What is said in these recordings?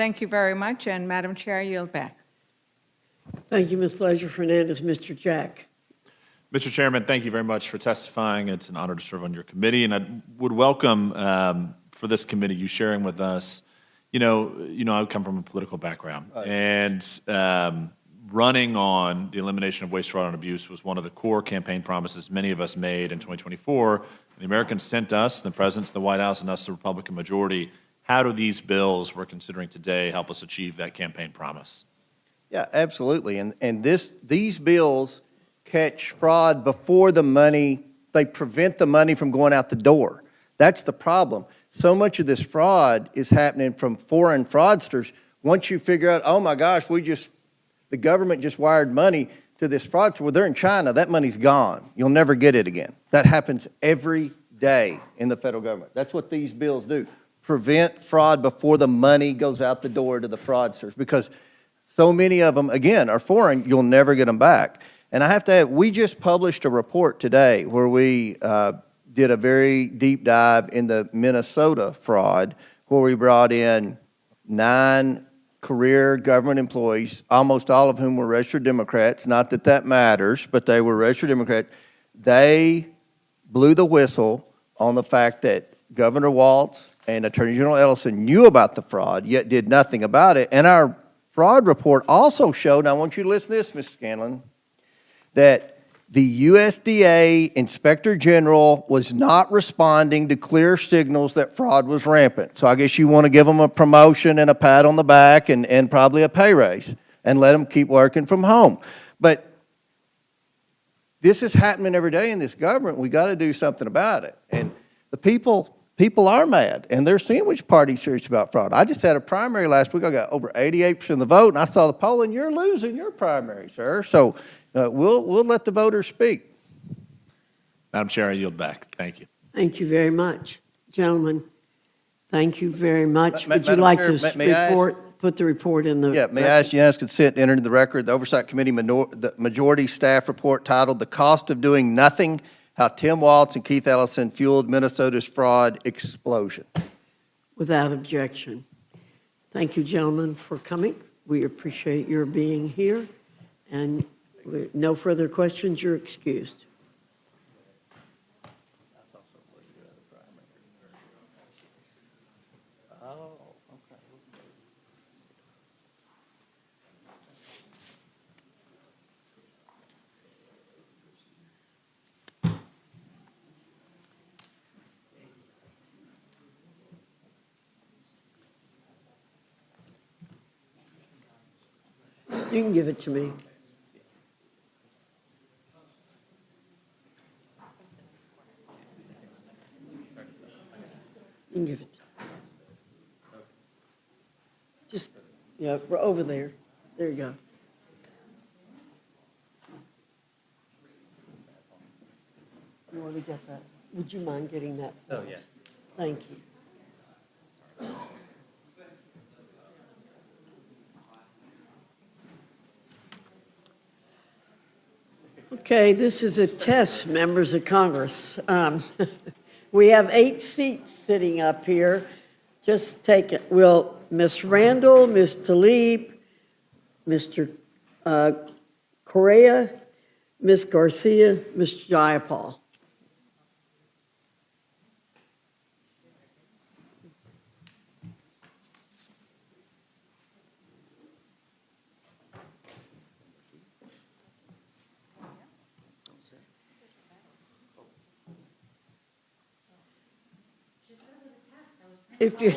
Thank you very much, and Madam Chair, I yield back. Thank you, Ms. Leisure-Fernandez. Mr. Jack. Mr. Chairman, thank you very much for testifying. It's an honor to serve on your committee, and I would welcome for this committee you sharing with us. I come from a political background, and running on the elimination of waste, fraud, and abuse was one of the core campaign promises many of us made in 2024. The Americans sent us, the President to the White House, and us, the Republican majority. How do these bills we're considering today help us achieve that campaign promise? Yeah, absolutely. And these bills catch fraud before the money, they prevent the money from going out the door. That's the problem. So much of this fraud is happening from foreign fraudsters. Once you figure out, oh my gosh, the government just wired money to this fraudster. Well, they're in China. That money's gone. You'll never get it again. That happens every day in the federal government. That's what these bills do. Prevent fraud before the money goes out the door to the fraudsters, because so many of them, again, are foreign. You'll never get them back. And I have to add, we just published a report today where we did a very deep dive in the Minnesota fraud, where we brought in 9 career government employees, almost all of whom were registered Democrats. Not that that matters, but they were registered Democrats. They blew the whistle on the fact that Governor Walz and Attorney General Ellison knew about the fraud, yet did nothing about it. And our fraud report also showed, and I want you to listen to this, Ms. Scanlon, that the USDA Inspector General was not responding to clear signals that fraud was rampant. So I guess you want to give them a promotion and a pat on the back and probably a pay raise and let them keep working from home. But this is happening every day in this government. We got to do something about it. And the people are mad, and they're seeing which party's serious about fraud. I just had a primary last week. I got over 88% of the vote, and I saw the poll, and you're losing your primary, sir. So we'll let the voters speak. Madam Chair, I yield back. Thank you. Thank you very much. Gentlemen, thank you very much. Would you Madam like Chair, to may I ask- put the report in the Yeah, may I ask unanimous consent to enter into the record the Oversight Committee the majority staff report titled "The Cost of Doing Nothing: How Tim Walz and Keith Ellison Fueled Minnesota's Fraud Explosion." Without objection. Thank you, gentlemen, for coming. We appreciate your being here. And with no further questions, you're excused. You can give it to me. You can give it to me. Just, yeah, we're over there. There you go. You want to get that? Would you mind getting that? Oh, yeah. Thank you. Okay, this is a test, members of Congress. We have 8 seats sitting up here. Just take it. Will Ms. Randall, Ms. Tlaib, Mr. Correa, Ms. Garcia, Ms. Jayapal. If you,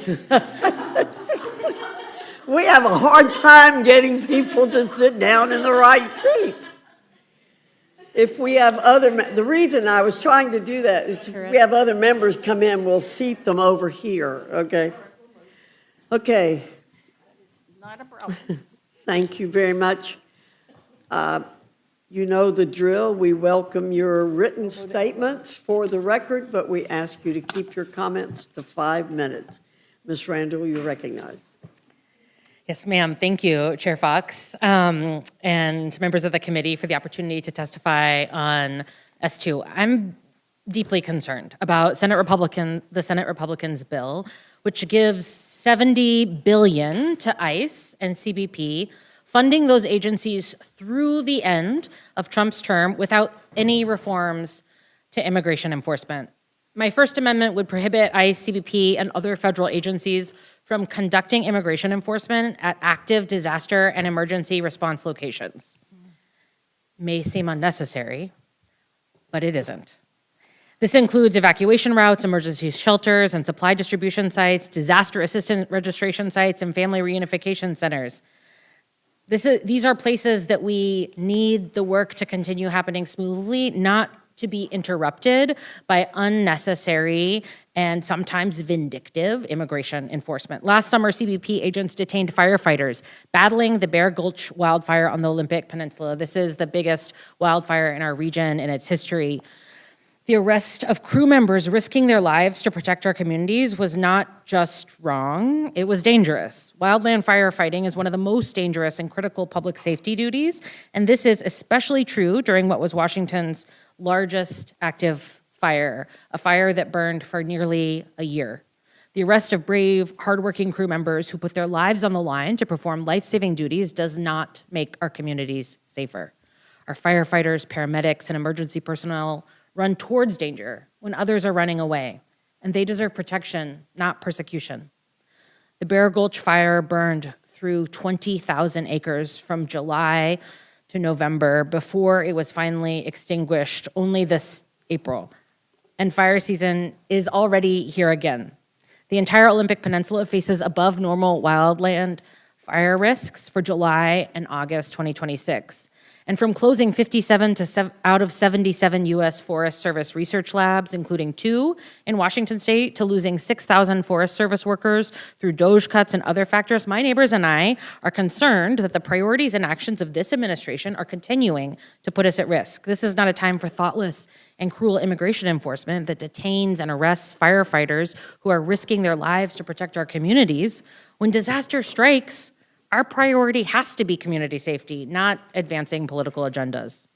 we have a hard time getting people to sit down in the right seat. If we have the reason I was trying to do that is if we have other members come in, we'll seat them over here, okay? Okay. Not a problem. Thank you very much. You know the drill. We welcome your written statements for the record, but we ask you to keep your comments to 5 minutes. Ms. Randall, you're recognized. Yes, ma'am. Thank you, Chair Fox, and members of the committee for the opportunity to testify on S2. I'm deeply concerned about the Senate Republicans' bill, which gives $70 billion to ICE and CBP, funding those agencies through the end of Trump's term without any reforms to immigration enforcement. My First Amendment would prohibit ICE, CBP, and other federal agencies from conducting immigration enforcement at active disaster and emergency response locations. May seem unnecessary, but it isn't. This includes evacuation routes, emergency shelters, and supply distribution sites, disaster assistance registration sites, and family reunification centers. These are places that we need the work to continue happening smoothly, not to be interrupted by unnecessary and sometimes vindictive immigration enforcement. Last summer, CBP agents detained firefighters battling the Bear Gulch wildfire on the Olympic Peninsula. This is the biggest wildfire in our region in its history. The arrest of crew members risking their lives to protect our communities was not just wrong, it was dangerous. Wildland firefighting is one of the most dangerous and critical public safety duties, and this is especially true during what was Washington's largest active fire, a fire that burned for nearly a year. The arrest of brave, hardworking crew members who put their lives on the line to perform life-saving duties does not make our communities safer. Our firefighters, paramedics, and emergency personnel run towards danger when others are running away, and they deserve protection, not persecution. The Bear Gulch fire burned through 20,000 acres from July to November before it was finally extinguished only this April. And fire season is already here again. The entire Olympic Peninsula faces above normal wildland fire risks for July and August 2026. And from closing 57 out of 77 U.S. Forest Service research labs, including 2 in Washington state, to losing 6,000 Forest Service workers through DOJ cuts and other factors, my neighbors and I are concerned that the priorities and actions of this administration are continuing to put us at risk. This is not a time for thoughtless and cruel immigration enforcement that detains and arrests firefighters who are risking their lives to protect our communities. When disaster strikes, our priority has to be community safety, not advancing political agendas.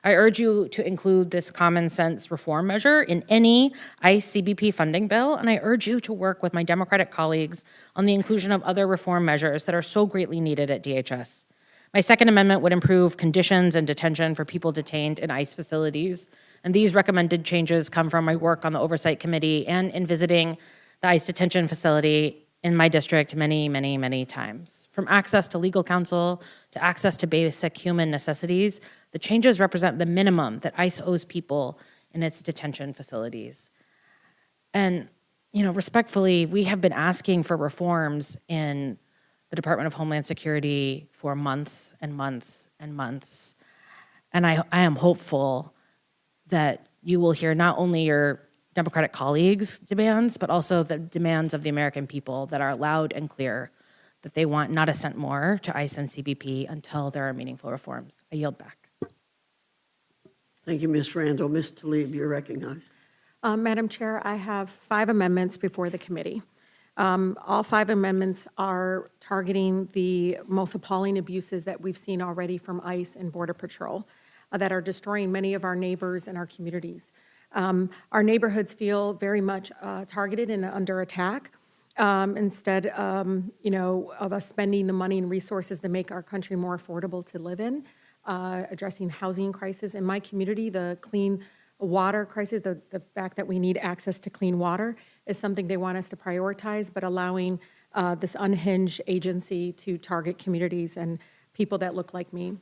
I urge you to include this common sense reform measure in any ICE CBP funding bill, and I urge you to work with my Democratic colleagues on the inclusion of other reform measures that are so greatly needed at DHS. My Second Amendment would improve conditions and detention for people detained in ICE facilities, and these recommended changes come from my work on the Oversight Committee and in visiting the ICE detention facility in my district many, many, many times. From access to legal counsel to access to basic human necessities, the changes represent the minimum that ICE owes people in its detention facilities. And, respectfully, we have been asking for reforms in the Department of Homeland Security for months and months and months. And I am hopeful that you will hear not only your Democratic colleagues' demands, but also the demands of the American people that are loud and clear, that they want not a cent more to ICE and CBP until there are meaningful reforms. I yield back. Thank you, Ms. Randall. Ms. Tlaib, you're recognized. Madam Chair, I have 5 amendments before the committee. All 5 amendments are targeting the most appalling abuses that we've seen already from ICE and Border Patrol that are destroying many of our neighbors and our communities. Our neighborhoods feel very much targeted and under attack. Instead, of us spending the money and resources to make our country more affordable to live in, addressing housing crisis. In my community, the clean water crisis, the fact that we need access to clean water is something they want us to prioritize, but allowing this unhinged agency to target communities and people that look like me.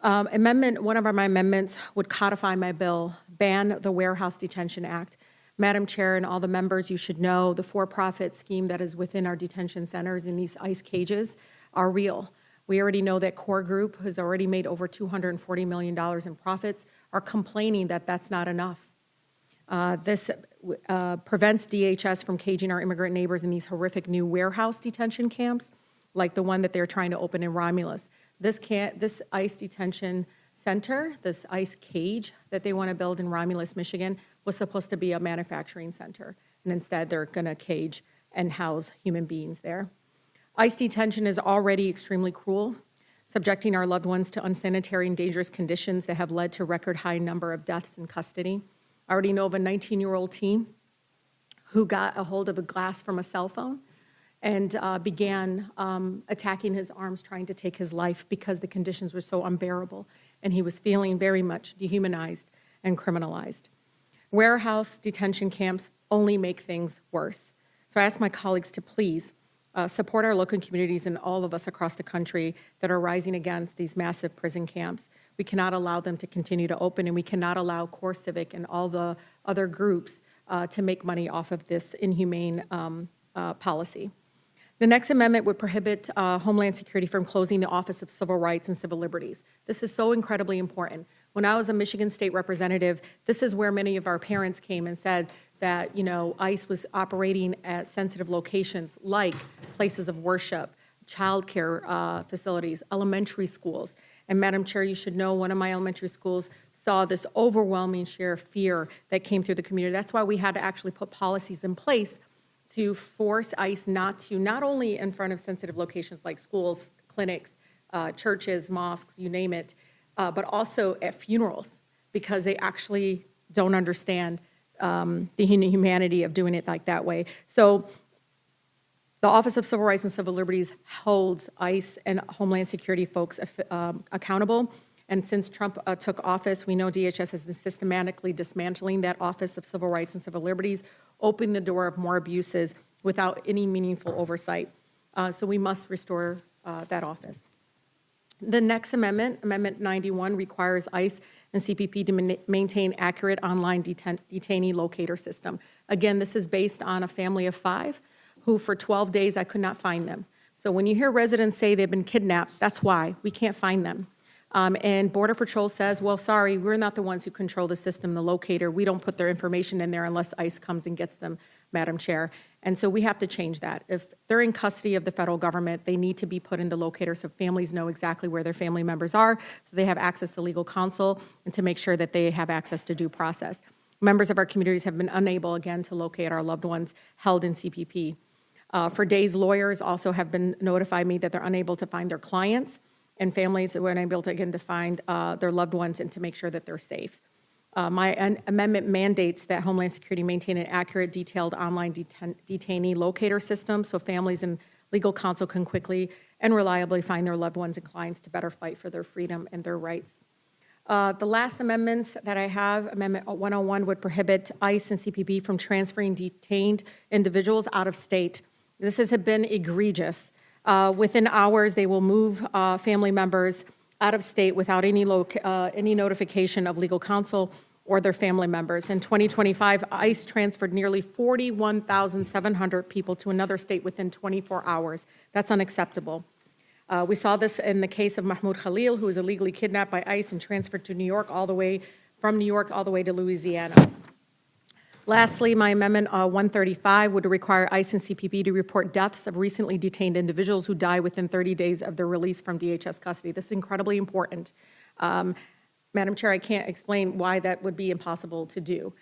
One of my amendments would codify my bill, ban the Warehouse Detention Act. Madam Chair and all the members, you should know the for-profit scheme that is within our detention centers in these ICE cages are real. We already know that Core Group has already made over $240 million in profits, are complaining that that's not enough. This prevents DHS from caging our immigrant neighbors in these horrific new warehouse detention camps, like the one that they're trying to open in Romulus. This ICE detention center, this ICE cage that they want to build in Romulus, Michigan, was supposed to be a manufacturing center, and instead they're going to cage and house human beings there. ICE detention is already extremely cruel, subjecting our loved ones to unsanitary and dangerous conditions that have led to record high number of deaths in custody. I already know of a 19-year-old teen who got a hold of a glass from a cell phone and began attacking his arms, trying to take his life because the conditions were so unbearable, and he was feeling very much dehumanized and criminalized. Warehouse detention camps only make things worse. So I ask my colleagues to please support our local communities and all of us across the country that are rising against these massive prison camps. We cannot allow them to continue to open, and we cannot allow Core Civic and all the other groups to make money off of this inhumane policy. The next amendment would prohibit Homeland Security from closing the Office of Civil Rights and Civil Liberties. This is so incredibly important. When I was a Michigan State representative, this is where many of our parents came and said that, you know, ICE was operating at sensitive locations like places of worship, childcare facilities, elementary schools. And Madam Chair, you should know one of my elementary schools saw this overwhelming share of fear that came through the community. That's why we had to actually put policies in place to force ICE not only in front of sensitive locations like schools, clinics, churches, mosques, you name it, but also at funerals, because they actually don't understand the humanity of doing it like that way. So the Office of Civil Rights and Civil Liberties holds ICE and Homeland Security folks accountable. And since Trump took office, we know DHS has been systematically dismantling that Office of Civil Rights and Civil Liberties, opening the door of more abuses without any meaningful oversight. So we must restore that office. The next amendment, Amendment 91, requires ICE and CPP to maintain accurate online detainee locator system. Again, this is based on a family of 5 who for 12 days I could not find them. So when you hear residents say they've been kidnapped, that's why. We can't find them. And Border Patrol says, well, sorry, we're not the ones who control the system, the locator. We don't put their information in there unless ICE comes and gets them, Madam Chair. And so we have to change that. If they're in custody of the federal government, they need to be put in the locator so families know exactly where their family members are, so they have access to legal counsel, and to make sure that they have access to due process. Members of our communities have been unable, again, to locate our loved ones held in CPP. For days, lawyers also have been notified me that they're unable to find their clients, and families were unable to, again, to find their loved ones and to make sure that they're safe. My amendment mandates that Homeland Security maintain an accurate, detailed online detainee locator system so families and legal counsel can quickly and reliably find their loved ones and clients to better fight for their freedom and their rights. The last amendments that I have, Amendment 101 would prohibit ICE and CPP from transferring detained individuals out of state. This has been egregious. Within hours, they will move family members out of state without any notification of legal counsel or their family members. In 2025, ICE transferred nearly 41,700 people to another state within 24 hours. That's unacceptable. We saw this in the case of Mahmoud Khalil, who was illegally kidnapped by ICE and transferred to New York, from New York all the way to Louisiana. Lastly, my Amendment 135 would require ICE and CPP to report deaths of recently detained individuals who die within 30 days of their release from DHS custody. This is incredibly important. Madam Chair, I can't explain why that would be impossible to do.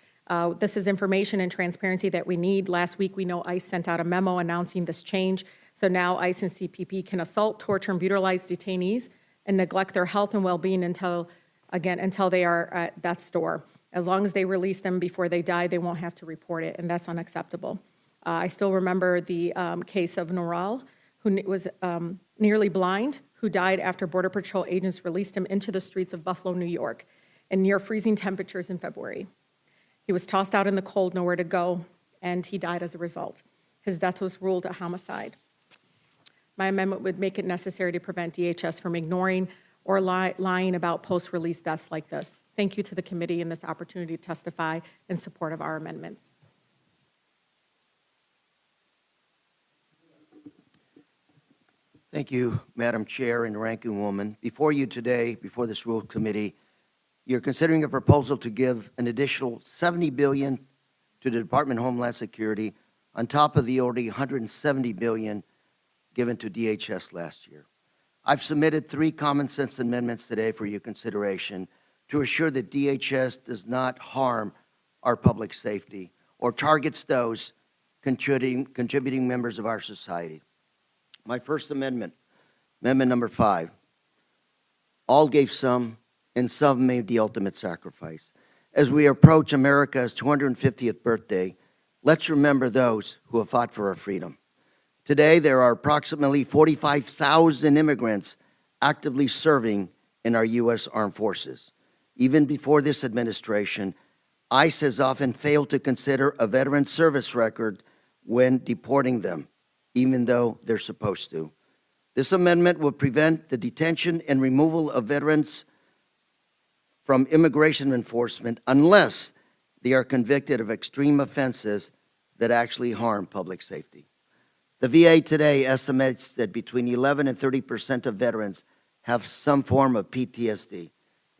This is information and transparency that we need. Last week, we know ICE sent out a memo announcing this change. So now ICE and CPP can assault, torture, and brutalize detainees and neglect their health and well-being until they are at death's door. As long as they release them before they die, they won't have to report it, and that's unacceptable. I still remember the case of Nural, who was nearly blind, who died after Border Patrol agents released him into the streets of Buffalo, New York, in near freezing temperatures in February. He was tossed out in the cold, nowhere to go, and he died as a result. His death was ruled a homicide. My amendment would make it necessary to prevent DHS from ignoring or lying about post-release deaths like this. Thank you to the committee and this opportunity to testify in support of our amendments. Thank you, Madam Chair and Ranking Woman. Before you today, before this Rules Committee, you're considering a proposal to give an additional $70 billion to the Department of Homeland Security on top of the already $170 billion given to DHS last year. I've submitted 3 common sense amendments today for your consideration to assure that DHS does not harm our public safety or targets those contributing members of our society. My first amendment, Amendment number 5, all gave some, and some made the ultimate sacrifice. As we approach America's 250th birthday, Let's remember those who have fought for our freedom. Today, there are approximately 45,000 immigrants actively serving in our U.S. Armed Forces. Even before this administration, ICE has often failed to consider a veteran service record when deporting them, even though they're supposed to. This amendment will prevent the detention and removal of veterans from immigration enforcement unless they are convicted of extreme offenses that actually harm public safety. The VA today estimates that between 11 and 30% of veterans have some form of PTSD.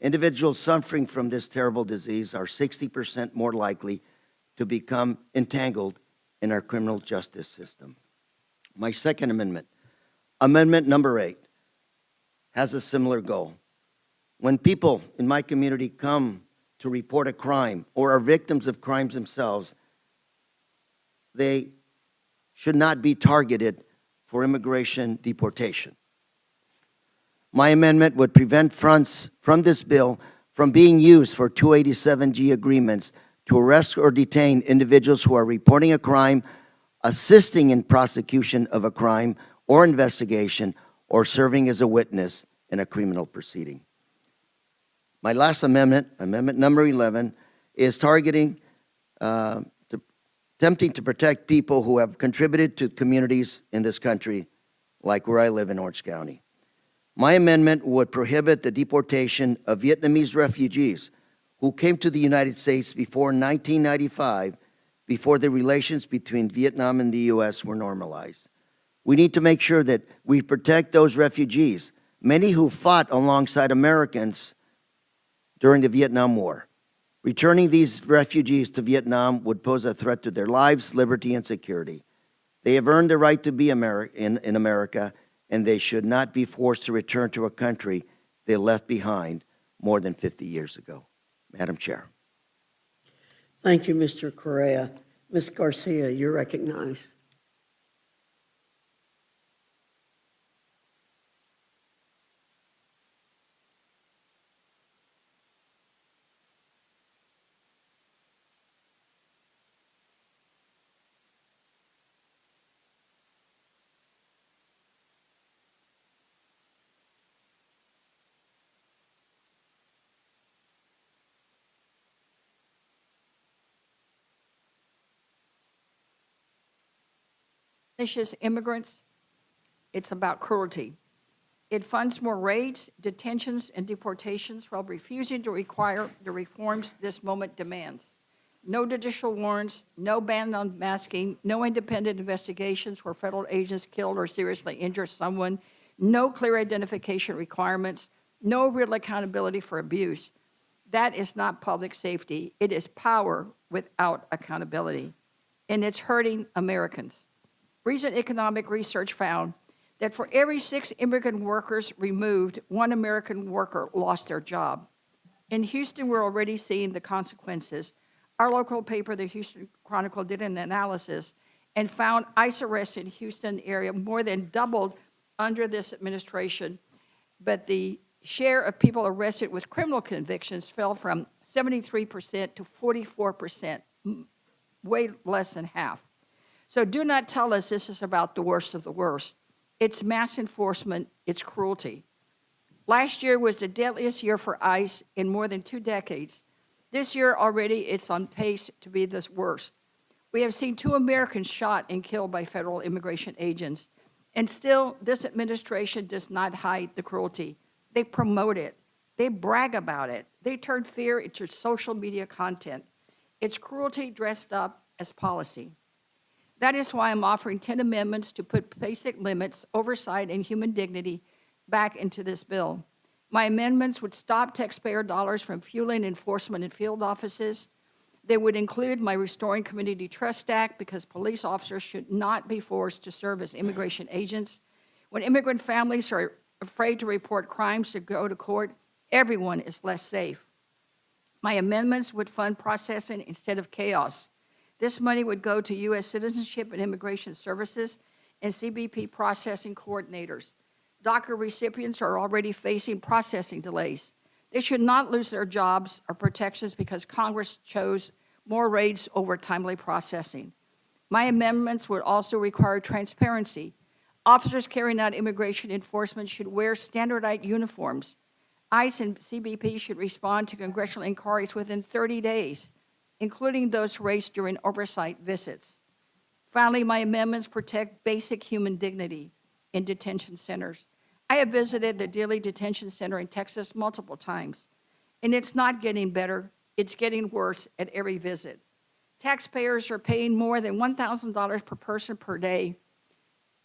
Individuals suffering from this terrible disease are 60% more likely to become entangled in our criminal justice system. My second amendment, Amendment number 8, has a similar goal. When people in my community come to report a crime or are victims of crimes themselves, they should not be targeted for immigration deportation. My amendment would prevent funds from this bill from being used for 287G agreements to arrest or detain individuals who are reporting a crime, assisting in prosecution of a crime or investigation, or serving as a witness in a criminal proceeding. My last amendment, Amendment number 11, is attempting to protect people who have contributed to communities in this country, like where I live in Orange County. My amendment would prohibit the deportation of Vietnamese refugees who came to the United States before 1995, before the relations between Vietnam and the U.S. were normalized. We need to make sure that we protect those refugees, many who fought alongside Americans during the Vietnam War. Returning these refugees to Vietnam would pose a threat to their lives, liberty, and security. They have earned the right to be in America, and they should not be forced to return to a country they left behind more than 50 years ago. Madam Chair. Thank you, Mr. Correa. Ms. Garcia, you're recognized. Punishes immigrants, it's about cruelty. It funds more raids, detentions, and deportations while refusing to require the reforms this moment demands. No judicial warrants, no ban on masking, no independent investigations where federal agents killed or seriously injured someone, no clear identification requirements, no real accountability for abuse. That is not public safety. It is power without accountability, and it's hurting Americans. Recent economic research found that for every 6 immigrant workers removed, 1 American worker lost their job. In Houston, we're already seeing the consequences. Our local paper, the Houston Chronicle, did an analysis and found ICE arrests in Houston area more than doubled under this administration, but the share of people arrested with criminal convictions fell from 73% to 44%, way less than half. So do not tell us this is about the worst of the worst. It's mass enforcement, it's cruelty. Last year was the deadliest year for ICE in more than 2 decades. This year already it's on pace to be the worst. We have seen 2 Americans shot and killed by federal immigration agents. And still, this administration does not hide the cruelty. They promote it. They brag about it. They turn fear into social media content. It's cruelty dressed up as policy. That is why I'm offering 10 amendments to put basic limits, oversight, and human dignity back into this bill. My amendments would stop taxpayer dollars from fueling enforcement in field offices. They would include my Restoring Community Trust Act, because police officers should not be forced to serve as immigration agents. When immigrant families are afraid to report crimes to go to court, everyone is less safe. My amendments would fund processing instead of chaos. This money would go to U.S. Citizenship and Immigration Services and CBP processing coordinators. DACA recipients are already facing processing delays. They should not lose their jobs or protections because Congress chose more raids over timely processing. My amendments would also require transparency. Officers carrying out immigration enforcement should wear standardized uniforms. ICE and CBP should respond to congressional inquiries within 30 days, including those raised during oversight visits. Finally, my amendments protect basic human dignity in detention centers. I have visited the Dilley Detention Center in Texas multiple times, and it's not getting better. It's getting worse at every visit. Taxpayers are paying more than $1,000 per person per day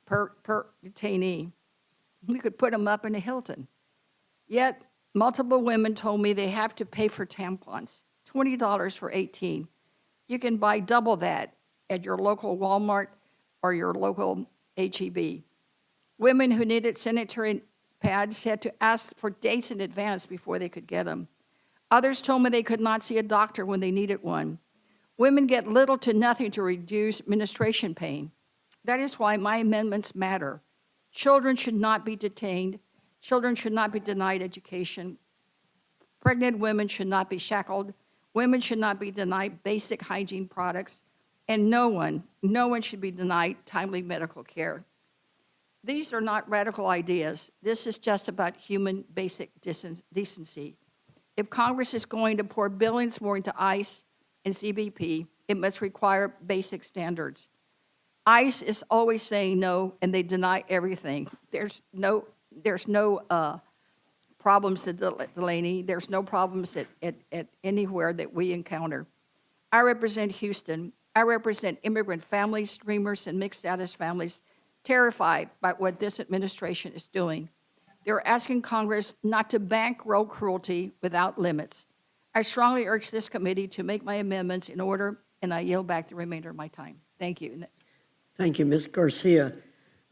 per detainee. We could put them up in a Hilton. Yet, multiple women told me they have to pay for tampons, $20 for 18. You can buy double that at your local Walmart or your local H-E-B. Women who needed sanitary pads had to ask for dates in advance before they could get them. Others told me they could not see a doctor when they needed one. Women get little to nothing to reduce menstruation pain. That is why my amendments matter. Children should not be detained. Children should not be denied education. Pregnant women should not be shackled. Women should not be denied basic hygiene products. And no one should be denied timely medical care. These are not radical ideas. This is just about human basic decency. If Congress is going to pour billions more into ICE and CBP, it must require basic standards. ICE is always saying no, and they deny everything. There's no problems at Delaney. There's no problems at anywhere that we encounter. I represent Houston. I represent immigrant families, dreamers, and mixed status families terrified by what this administration is doing. They're asking Congress not to bankroll cruelty without limits. I strongly urge this committee to make my amendments in order, and I yield back the remainder of my time. Thank you. Thank you, Ms. Garcia.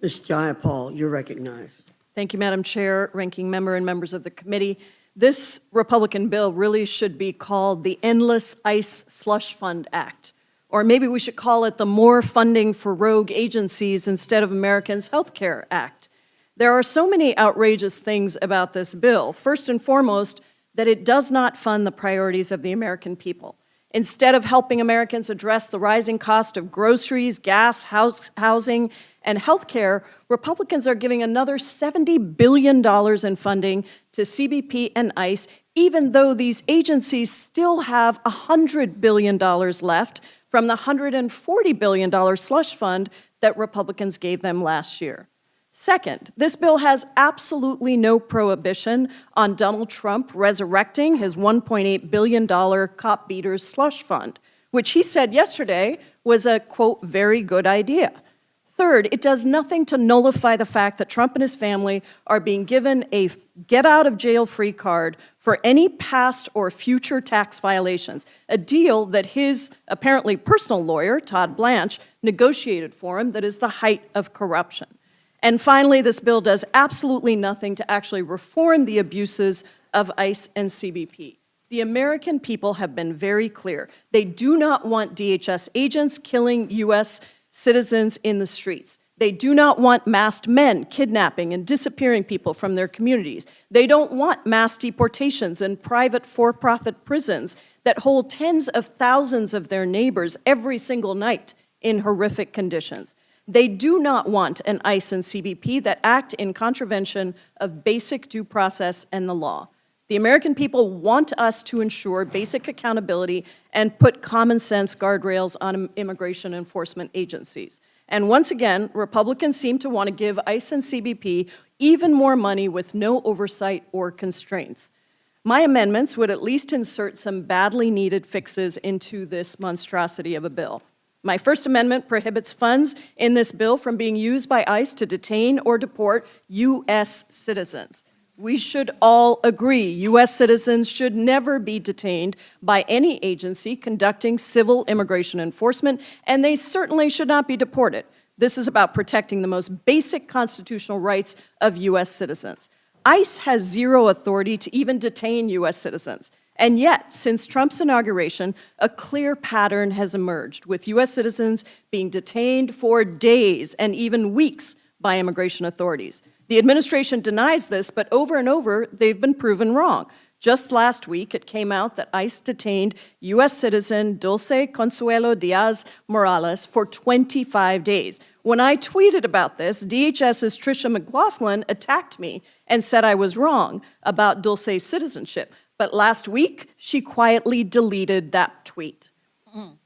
Ms. Jayapal, you're recognized. Thank you, Madam Chair, Ranking Member, and members of the committee. This Republican bill really should be called the Endless ICE Slush Fund Act. Or maybe we should call it the More Funding for Rogue Agencies Instead of Americans Health Care Act. There are so many outrageous things about this bill. First and foremost, that it does not fund the priorities of the American people. Instead of helping Americans address the rising cost of groceries, gas, housing, and health care, Republicans are giving another $70 billion in funding to CBP and ICE, even though these agencies still have $100 billion left from the $140 billion slush fund that Republicans gave them last year. Second, this bill has absolutely no prohibition on Donald Trump resurrecting his $1.8 billion cop beaters slush fund, which he said yesterday was a, quote, very good idea. Third, it does nothing to nullify the fact that Trump and his family are being given a get-out-of-jail-free card for any past or future tax violations, a deal that his apparently personal lawyer, Todd Blanche, negotiated for him that is the height of corruption. And finally, this bill does absolutely nothing to actually reform the abuses of ICE and CBP. The American people have been very clear. They do not want DHS agents killing U.S. citizens in the streets. They do not want masked men kidnapping and disappearing people from their communities. They don't want mass deportations in private for-profit prisons that hold tens of thousands of their neighbors every single night in horrific conditions. They do not want an ICE and CBP that act in contravention of basic due process and the law. The American people want us to ensure basic accountability and put common sense guardrails on immigration enforcement agencies. And once again, Republicans seem to want to give ICE and CBP even more money with no oversight or constraints. My amendments would at least insert some badly needed fixes into this monstrosity of a bill. My first amendment prohibits funds in this bill from being used by ICE to detain or deport U.S. citizens. We should all agree U.S. citizens should never be detained by any agency conducting civil immigration enforcement, and they certainly should not be deported. This is about protecting the most basic constitutional rights of U.S. citizens. ICE has zero authority to even detain U.S. citizens. And yet, since Trump's inauguration, a clear pattern has emerged, with U.S. citizens being detained for days and even weeks by immigration authorities. The administration denies this, but over and over, they've been proven wrong. Just last week, it came out that ICE detained U.S. citizen Dulce Consuelo Diaz Morales for 25 days. When I tweeted about this, DHS's Tricia McLaughlin attacked me and said I was wrong about Dulce's citizenship. But last week, she quietly deleted that tweet.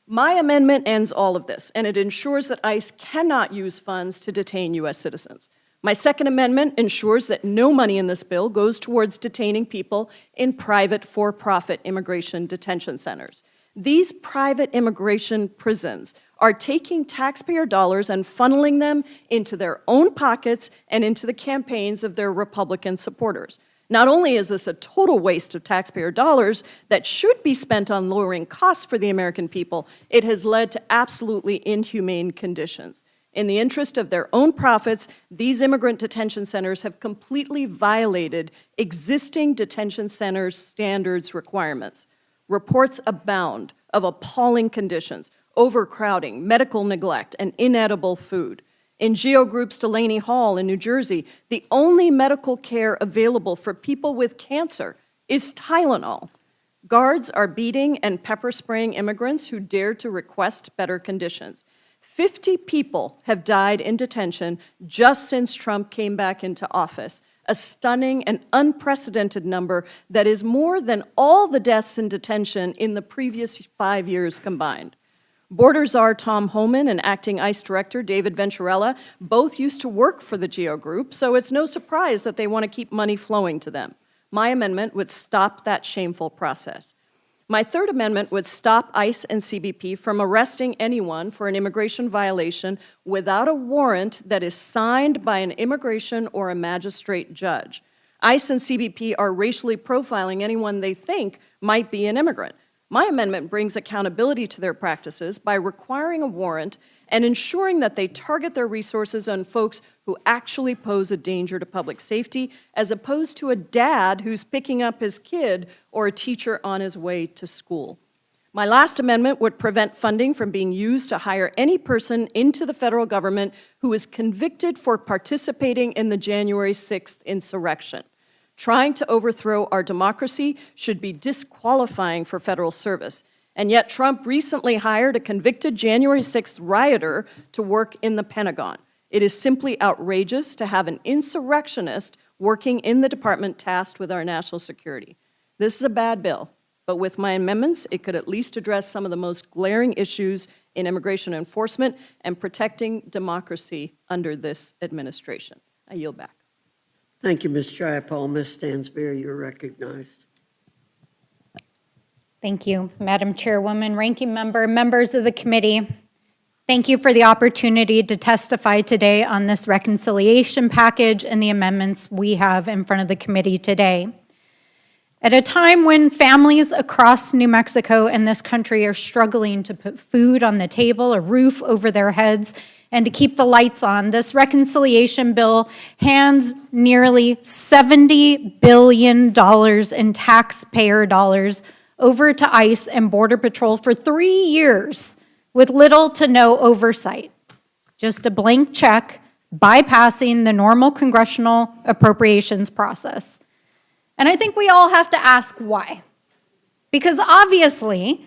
My amendment ends all of this, and it ensures that ICE cannot use funds to detain U.S. citizens. My second amendment ensures that no money in this bill goes towards detaining people in private for-profit immigration detention centers. These private immigration prisons are taking taxpayer dollars and funneling them into their own pockets and into the campaigns of their Republican supporters. Not only is this a total waste of taxpayer dollars that should be spent on lowering costs for the American people, it has led to absolutely inhumane conditions. In the interest of their own profits, these immigrant detention centers have completely violated existing detention centers' standards requirements. Reports abound of appalling conditions, overcrowding, medical neglect, and inedible food. In Geo Group's Delaney Hall in New Jersey, the only medical care available for people with cancer is Tylenol. Guards are beating and pepper spraying immigrants who dare to request better conditions. 50 people have died in detention just since Trump came back into office, a stunning and unprecedented number that is more than all the deaths in detention in the previous 5 years combined. Border Czar Tom Homan and acting ICE Director David Venturella both used to work for the GEO Group, so it's no surprise that they want to keep money flowing to them. My amendment would stop that shameful process. My third amendment would stop ICE and CBP from arresting anyone for an immigration violation without a warrant that is signed by an immigration or a magistrate judge. ICE and CBP are racially profiling anyone they think might be an immigrant. My amendment brings accountability to their practices by requiring a warrant and ensuring that they target their resources on folks who actually pose a danger to public safety, as opposed to a dad who's picking up his kid or a teacher on his way to school. My last amendment would prevent funding from being used to hire any person into the federal government who is convicted for participating in the January 6th insurrection. Trying to overthrow our democracy should be disqualifying for federal service. And yet Trump recently hired a convicted January 6th rioter to work in the Pentagon. It is simply outrageous to have an insurrectionist working in the department tasked with our national security. This is a bad bill, but with my amendments, it could at least address some of the most glaring issues in immigration enforcement and protecting democracy under this administration. I yield back. Thank you, Ms. Jayapal. Ms. Stansberry, you're recognized. Thank you, Madam Chairwoman, Ranking Member, members of the committee. Thank you for the opportunity to testify today on this reconciliation package and the amendments we have in front of the committee today. At a time when families across New Mexico and this country are struggling to put food on the table, a roof over their heads, and to keep the lights on, this reconciliation bill hands nearly $70 billion in taxpayer dollars over to ICE and Border Patrol for 3 years with little to no oversight. Just a blank check bypassing the normal congressional appropriations process. And I think we all have to ask why. Because obviously,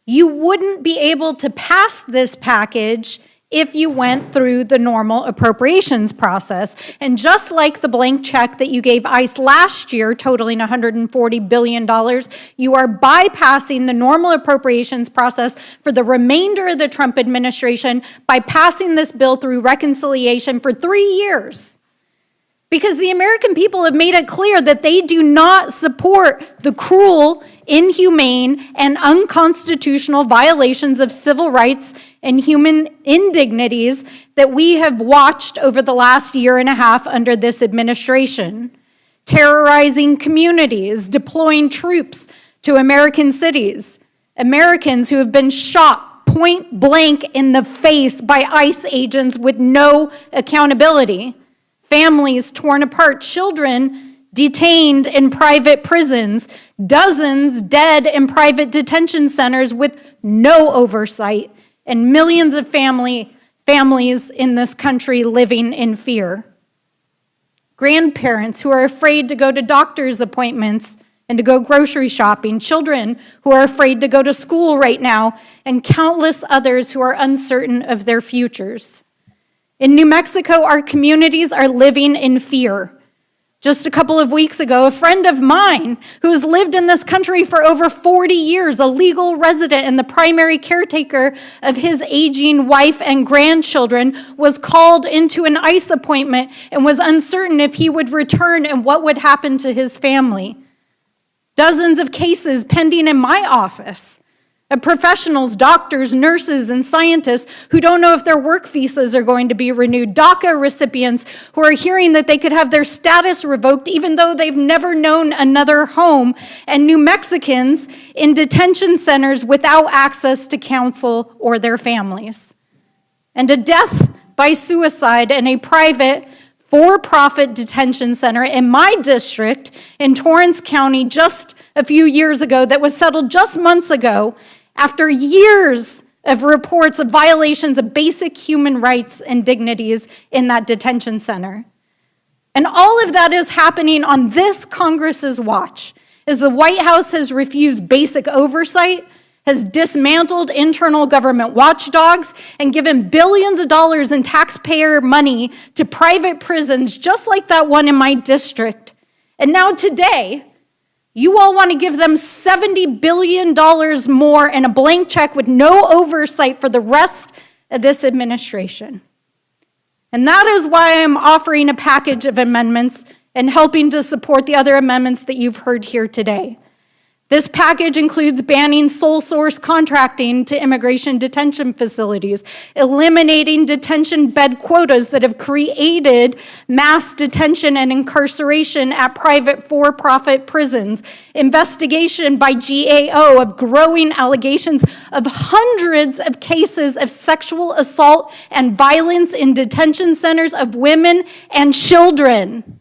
you wouldn't be able to pass this package if you went through the normal appropriations process. And just like the blank check that you gave ICE last year, totaling $140 billion, you are bypassing the normal appropriations process for the remainder of the Trump administration by passing this bill through reconciliation for 3 years. Because the American people have made it clear that they do not support the cruel, inhumane, and unconstitutional violations of civil rights and human indignities that we have watched over the last year and a half under this administration. Terrorizing communities, deploying troops to American cities, Americans who have been shot point blank in the face by ICE agents with no accountability. Families torn apart, children detained in private prisons, dozens dead in private detention centers with no oversight, and millions of families in this country living in fear. Grandparents who are afraid to go to doctor's appointments and to go grocery shopping, children who are afraid to go to school right now, and countless others who are uncertain of their futures. In New Mexico, our communities are living in fear. Just a couple of weeks ago, a friend of mine who has lived in this country for over 40 years, a legal resident and the primary caretaker of his aging wife and grandchildren, was called into an ICE appointment and was uncertain if he would return and what would happen to his family. Dozens of cases pending in my office of professionals, doctors, nurses, and scientists who don't know if their work visas are going to be renewed, DACA recipients who are hearing that they could have their status revoked even though they've never known another home, and New Mexicans in detention centers without access to counsel or their families. And a death by suicide in a private for-profit detention center in my district in Torrance County just a few years ago that was settled just months ago after years of reports of violations of basic human rights and dignities in that detention center. And all of that is happening on this Congress's watch, as the White House has refused basic oversight, has dismantled internal government watchdogs, and given billions of dollars in taxpayer money to private prisons just like that one in my district. And now today, you all want to give them $70 billion more and a blank check with no oversight for the rest of this administration. And that is why I'm offering a package of amendments and helping to support the other amendments that you've heard here today. This package includes banning sole source contracting to immigration detention facilities, eliminating detention bed quotas that have created mass detention and incarceration at private for-profit prisons, investigation by GAO of growing allegations of hundreds of cases of sexual assault and violence in detention centers of women and children.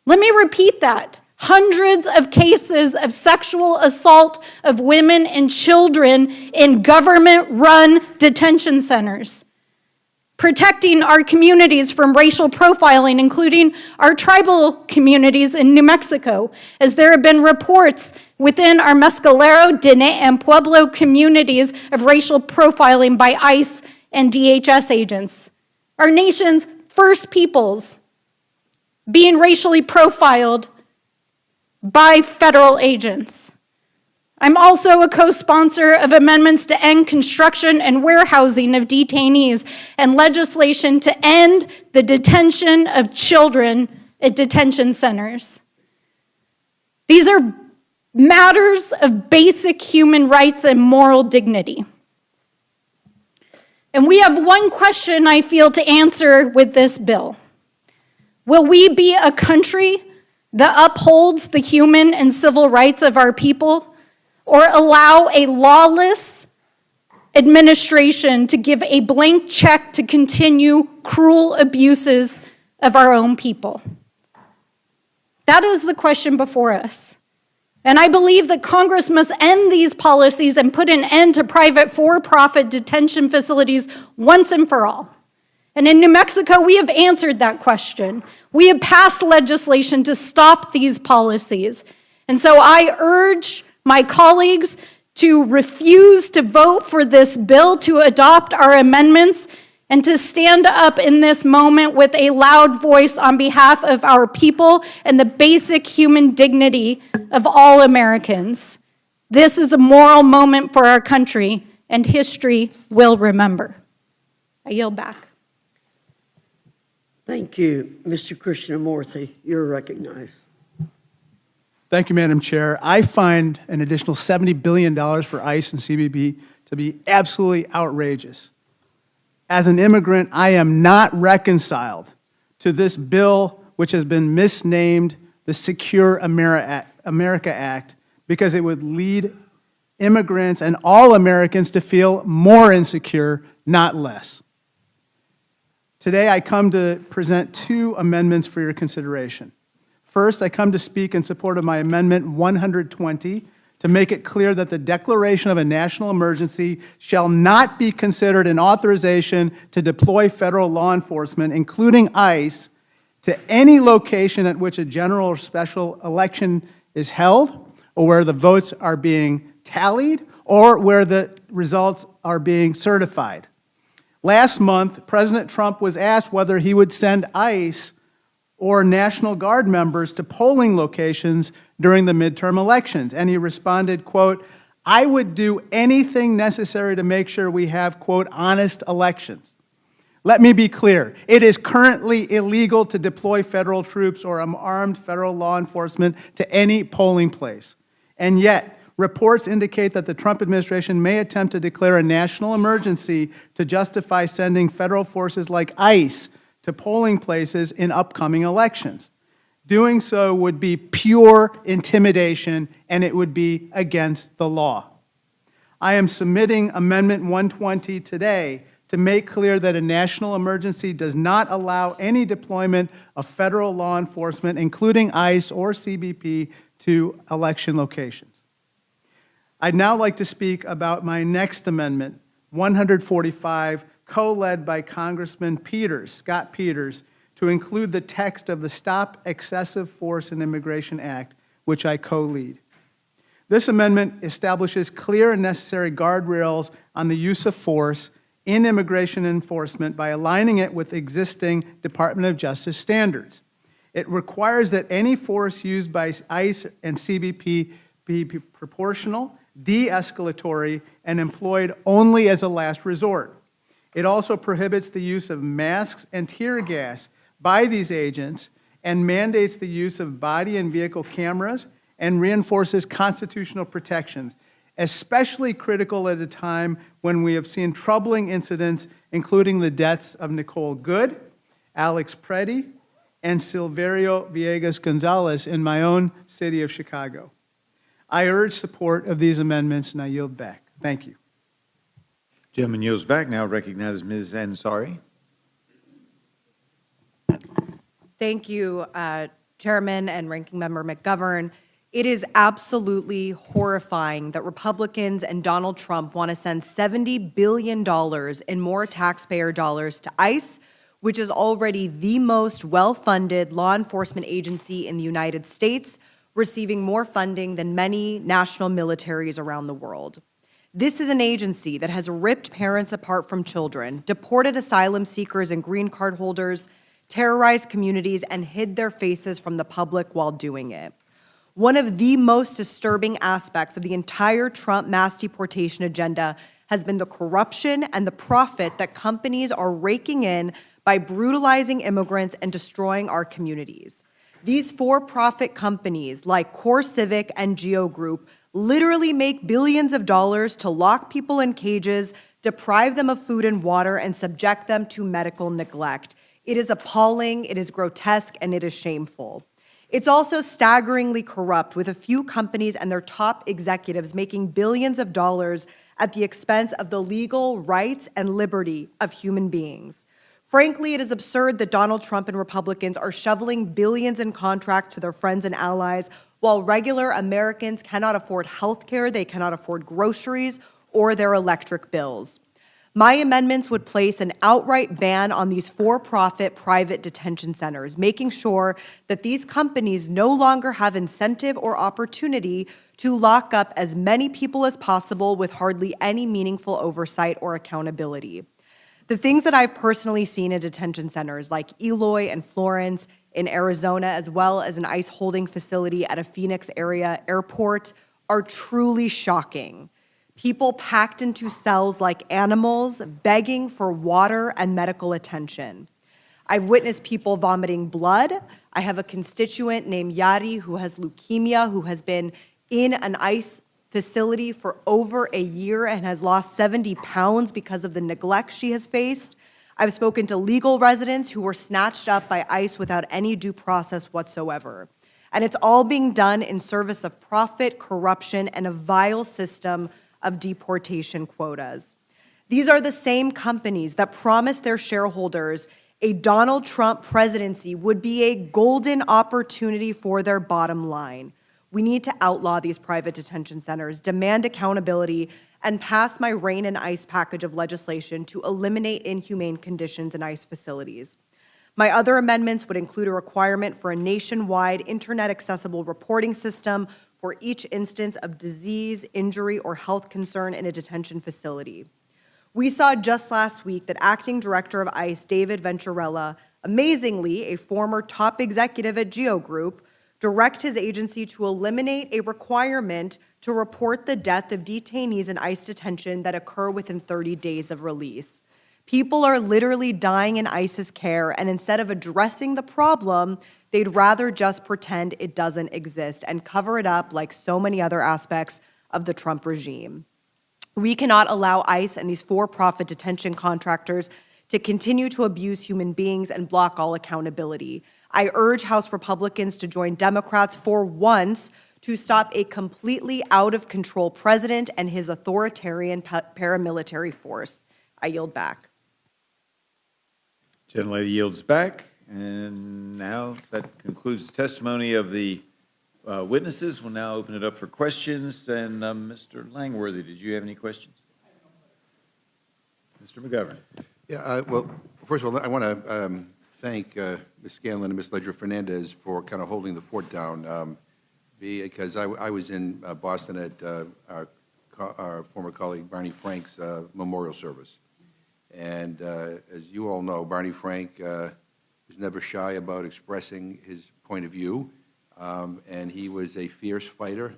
Let me repeat that. Hundreds of cases of sexual assault of women and children in government-run detention centers. Protecting our communities from racial profiling, including our tribal communities in New Mexico, as there have been reports within our Mescalero, Dene, and Pueblo communities of racial profiling by ICE and DHS agents. Our nation's first peoples being racially profiled by federal agents. I'm also a co-sponsor of amendments to end construction and warehousing of detainees and legislation to end the detention of children at detention centers. These are matters of basic human rights and moral dignity. And we have one question I feel to answer with this bill. Will we be a country that upholds the human and civil rights of our people, or allow a lawless administration to give a blank check to continue cruel abuses of our own people? That is the question before us. And I believe that Congress must end these policies and put an end to private for-profit detention facilities once and for all. And in New Mexico, we have answered that question. We have passed legislation to stop these policies. And so I urge my colleagues to refuse to vote for this bill, to adopt our amendments, and to stand up in this moment with a loud voice on behalf of our people and the basic human dignity of all Americans. This is a moral moment for our country, and history will remember. I yield back. Thank you. Mr. Krishnamurthy, you're recognized. Thank you, Madam Chair. I find an additional $70 billion for ICE and CBP to be absolutely outrageous. As an immigrant, I am not reconciled to this bill, which has been misnamed the Secure America Act, because it would lead immigrants and all Americans to feel more insecure, not less. Today, I come to present two amendments for your consideration. First, I come to speak in support of my Amendment 120 to make it clear that the declaration of a national emergency shall not be considered an authorization to deploy federal law enforcement, including ICE, to any location at which a general or special election is held, or where the votes are being tallied, or where the results are being certified. Last month, President Trump was asked whether he would send ICE or National Guard members to polling locations during the midterm elections, and he responded, quote, "I would do anything necessary to make sure we have, quote, honest elections." Let me be clear. It is currently illegal to deploy federal troops or armed federal law enforcement to any polling place. And yet, reports indicate that the Trump administration may attempt to declare a national emergency to justify sending federal forces like ICE to polling places in upcoming elections. Doing so would be pure intimidation, and it would be against the law. I am submitting Amendment 120 today to make clear that a national emergency does not allow any deployment of federal law enforcement, including ICE or CBP, to election locations. I'd now like to speak about my next amendment, 145, co-led by Congressman Peters, Scott Peters, to include the text of the Stop Excessive Force in Immigration Act, which I co-lead. This amendment establishes clear and necessary guardrails on the use of force in immigration enforcement by aligning it with existing Department of Justice standards. It requires that any force used by ICE and CBP be proportional, de-escalatory, and employed only as a last resort. It also prohibits the use of masks and tear gas by these agents and mandates the use of body and vehicle cameras and reinforces constitutional protections, especially critical at a time when we have seen troubling incidents, including the deaths of Nicole Good, Alex Preddy, and Silverio Villegas Gonzalez in my own city of Chicago. I urge support of these amendments, and I yield back. Thank you. Gentleman yields back. Now recognizes Ms. Ansari. Thank you, Chairman and Ranking Member McGovern. It is absolutely horrifying that Republicans and Donald Trump want to send $70 billion in more taxpayer dollars to ICE, which is already the most well-funded law enforcement agency in the United States, receiving more funding than many national militaries around the world. This is an agency that has ripped parents apart from children, deported asylum seekers and green card holders, terrorized communities, and hid their faces from the public while doing it. One of the most disturbing aspects of the entire Trump mass deportation agenda has been the corruption and the profit that companies are raking in by brutalizing immigrants and destroying our communities. These for-profit companies like CoreCivic and Geo Group literally make billions of dollars to lock people in cages, deprive them of food and water, and subject them to medical neglect. It is appalling, it is grotesque, and it is shameful. It's also staggeringly corrupt, with a few companies and their top executives making billions of dollars at the expense of the legal rights and liberty of human beings. Frankly, it is absurd that Donald Trump and Republicans are shoveling billions in contracts to their friends and allies while regular Americans cannot afford health care, they cannot afford groceries, or their electric bills. My amendments would place an outright ban on these for-profit private detention centers, making sure that these companies no longer have incentive or opportunity to lock up as many people as possible with hardly any meaningful oversight or accountability. The things that I've personally seen in detention centers like Eloy and Florence in Arizona, as well as an ICE holding facility at a Phoenix area airport, are truly shocking. People packed into cells like animals, begging for water and medical attention. I've witnessed people vomiting blood. I have a constituent named Yari who has leukemia, who has been in an ICE facility for over a year and has lost 70 pounds because of the neglect she has faced. I've spoken to legal residents who were snatched up by ICE without any due process whatsoever. And it's all being done in service of profit, corruption, and a vile system of deportation quotas. These are the same companies that promised their shareholders a Donald Trump presidency would be a golden opportunity for their bottom line. We need to outlaw these private detention centers, demand accountability, and pass my REIN and ICE package of legislation to eliminate inhumane conditions in ICE facilities. My other amendments would include a requirement for a nationwide internet-accessible reporting system for each instance of disease, injury, or health concern in a detention facility. We saw just last week that Acting Director of ICE, David Venturella, amazingly a former top executive at GEO Group, direct his agency to eliminate a requirement to report the death of detainees in ICE detention that occur within 30 days of release. People are literally dying in ICE's care, and instead of addressing the problem, they'd rather just pretend it doesn't exist and cover it up like so many other aspects of the Trump regime. We cannot allow ICE and these for-profit detention contractors to continue to abuse human beings and block all accountability. I urge House Republicans to join Democrats for once to stop a completely out-of-control president and his authoritarian paramilitary force. I yield back. Gentlelady yields back, and now that concludes the testimony of the witnesses. We'll now open it up for questions, and Mr. Langworthy, did you have any questions? Mr. McGovern. Yeah, well, first of all, I want to thank Ms. Scanlon and Ms. Ledger-Fernandez for kind of holding the fort down, because I was in Boston at our former colleague Barney Frank's memorial service. And as you all know, Barney Frank was never shy about expressing his point of view, and he was a fierce fighter,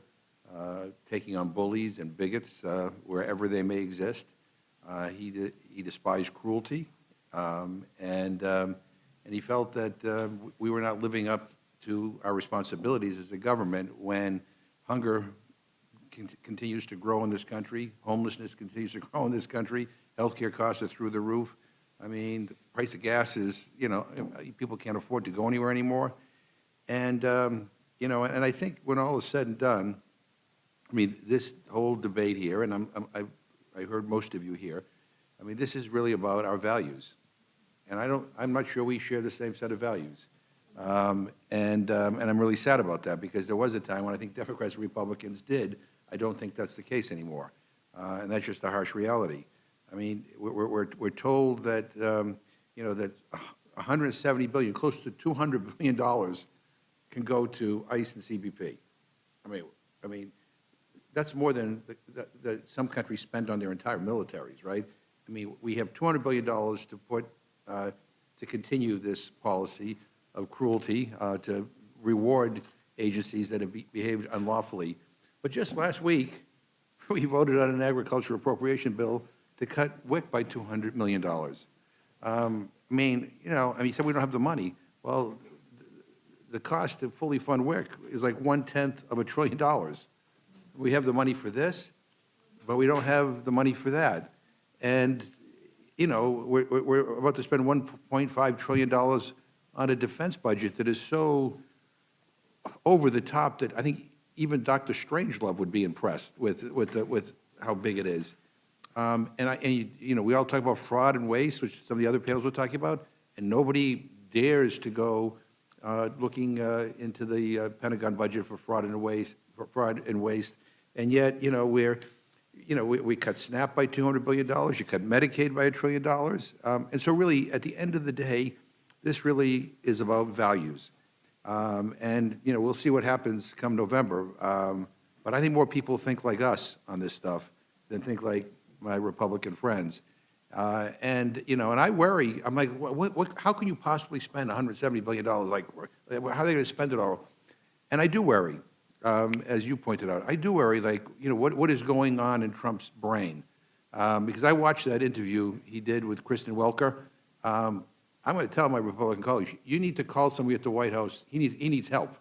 taking on bullies and bigots wherever they may exist. He despised cruelty, and he felt that we were not living up to our responsibilities as a government when hunger continues to grow in this country, homelessness continues to grow in this country, healthcare costs are through the roof. I mean, the price of gas is, people can't afford to go anywhere anymore. And, and I think when all is said and done, I mean, this whole debate here, and I heard most of you here, I mean, this is really about our values. And I'm not sure we share the same set of values. And I'm really sad about that, because there was a time when I think Democrats and Republicans did. I don't think that's the case anymore. And that's just the harsh reality. I mean, we're told that, that 170 billion, close to $200 billion can go to ICE and CBP. I mean, that's more than some countries spend on their entire militaries, right? I mean, we have $200 billion to put to continue this policy of cruelty, to reward agencies that have behaved unlawfully. But just last week, we voted on an agriculture appropriation bill to cut WIC by $200 million. He said we don't have the money. Well, the cost to fully fund WIC is like 1/10 of $1 trillion. We have the money for this, but we don't have the money for that. And, we're about to spend $1.5 trillion on a defense budget that is so over the top that I think even Dr. Strangelove would be impressed with how big it is. We all talk about fraud and waste, which some of the other panels were talking about, and nobody dares to go looking into the Pentagon budget for fraud and waste. And yet, we cut SNAP by $200 billion. You cut Medicaid by $1 trillion. And so, really, at the end of the day, this really is about values. We'll see what happens come November. But I think more people think like us on this stuff than think like my Republican friends. And I worry. I'm like, how can you possibly spend $170 billion? Like, how are they going to spend it all? And I do worry, as you pointed out. I do worry, what is going on in Trump's brain? Because I watched that interview he did with Kristen Welker. I'm going to tell my Republican colleagues, you need to call somebody at the White House. He needs help.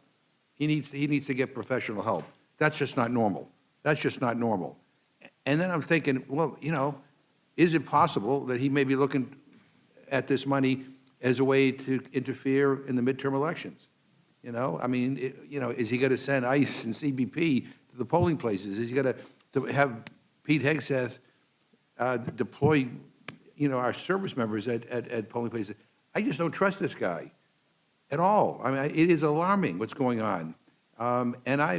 He needs to get professional help. That's just not normal. That's just not normal. And then I'm thinking, well, is it possible that he may be looking at this money as a way to interfere in the midterm elections? Is he going to send ICE and CBP to the polling places? Is he going to have Pete Hegseth deploy, our service members at polling places? I just don't trust this guy at all. I mean, it is alarming what's going on. And I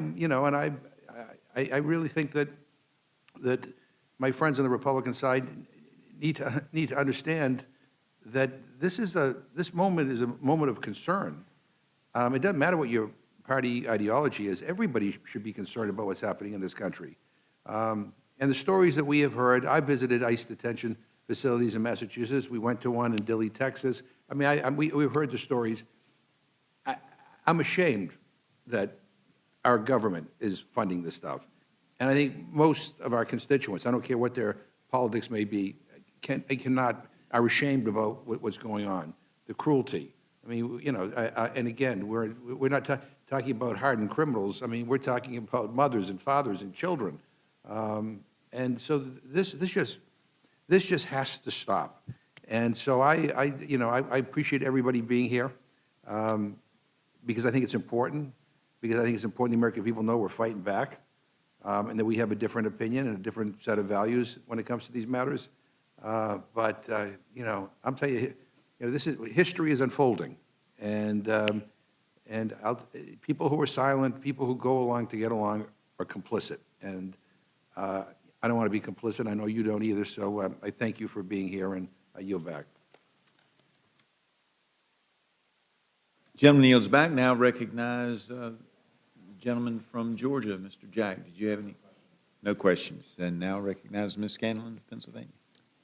really think that my friends on the Republican side need to understand that this moment is a moment of concern. It doesn't matter what your party ideology is. Everybody should be concerned about what's happening in this country. And the stories that we have heard, I visited ICE detention facilities in Massachusetts. We went to one in Dilley, Texas. I mean, we've heard the stories. I'm ashamed that our government is funding this stuff. And I think most of our constituents, I don't care what their politics may be, are ashamed about what's going on, the cruelty. I mean, you know, and again, we're not talking about hardened criminals. I mean, we're talking about mothers and fathers and children. And so this just has to stop. And so I appreciate everybody being here because I think it's important. Because I think it's important the American people know we're fighting back, and that we have a different opinion and a different set of values when it comes to these matters. But you know, I'm telling you, history is unfolding, and people who are silent, people who go along to get along, are complicit. And I don't want to be complicit. I know you don't either. So I thank you for being here, and I yield back. Gentleman yields back. Now recognize the gentleman from Georgia, Mr. Jack. Did you have any? No questions. And now recognize Ms. Scanlon of Pennsylvania.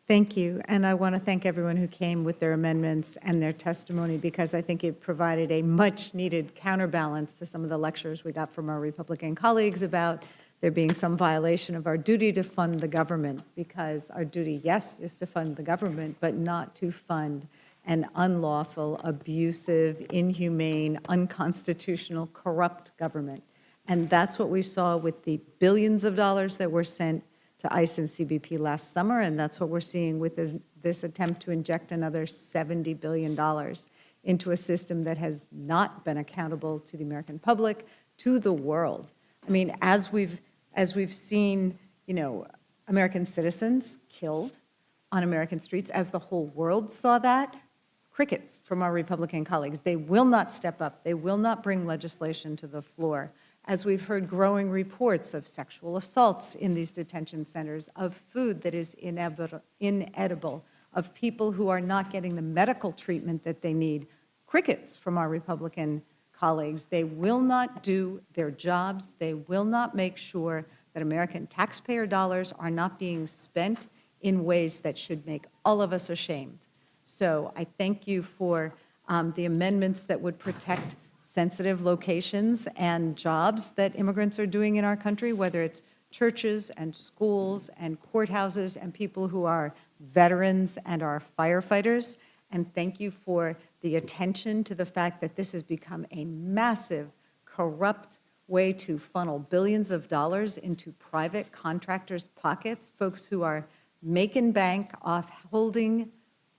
Thank you, and I want to thank everyone who came with their amendments and their testimony, because I think it provided a much-needed counterbalance to some of the lectures we got from our Republican colleagues about there being some violation of our duty to fund the government, because our duty, yes, is to fund the government, but not to fund an unlawful, abusive, inhumane, unconstitutional, corrupt government. And that's what we saw with the billions of dollars that were sent to ICE and CBP last summer, and that's what we're seeing with this attempt to inject another $70 billion into a system that has not been accountable to the American public, to the world. I mean, as we've seen, you know, American citizens killed on American streets, as the whole world saw that, crickets from our Republican colleagues. They will not step up. They will not bring legislation to the floor. As we've heard growing reports of sexual assaults in these detention centers, of food that is inedible, of people who are not getting the medical treatment that they need, crickets from our Republican colleagues. They will not do their jobs. They will not make sure that American taxpayer dollars are not being spent in ways that should make all of us ashamed. So I thank you for the amendments that would protect sensitive locations and jobs that immigrants are doing in our country, whether it's churches and schools and courthouses and people who are veterans and are firefighters. And thank you for the attention to the fact that this has become a massive, corrupt way to funnel billions of dollars into private contractors' pockets, folks who are making bank off holding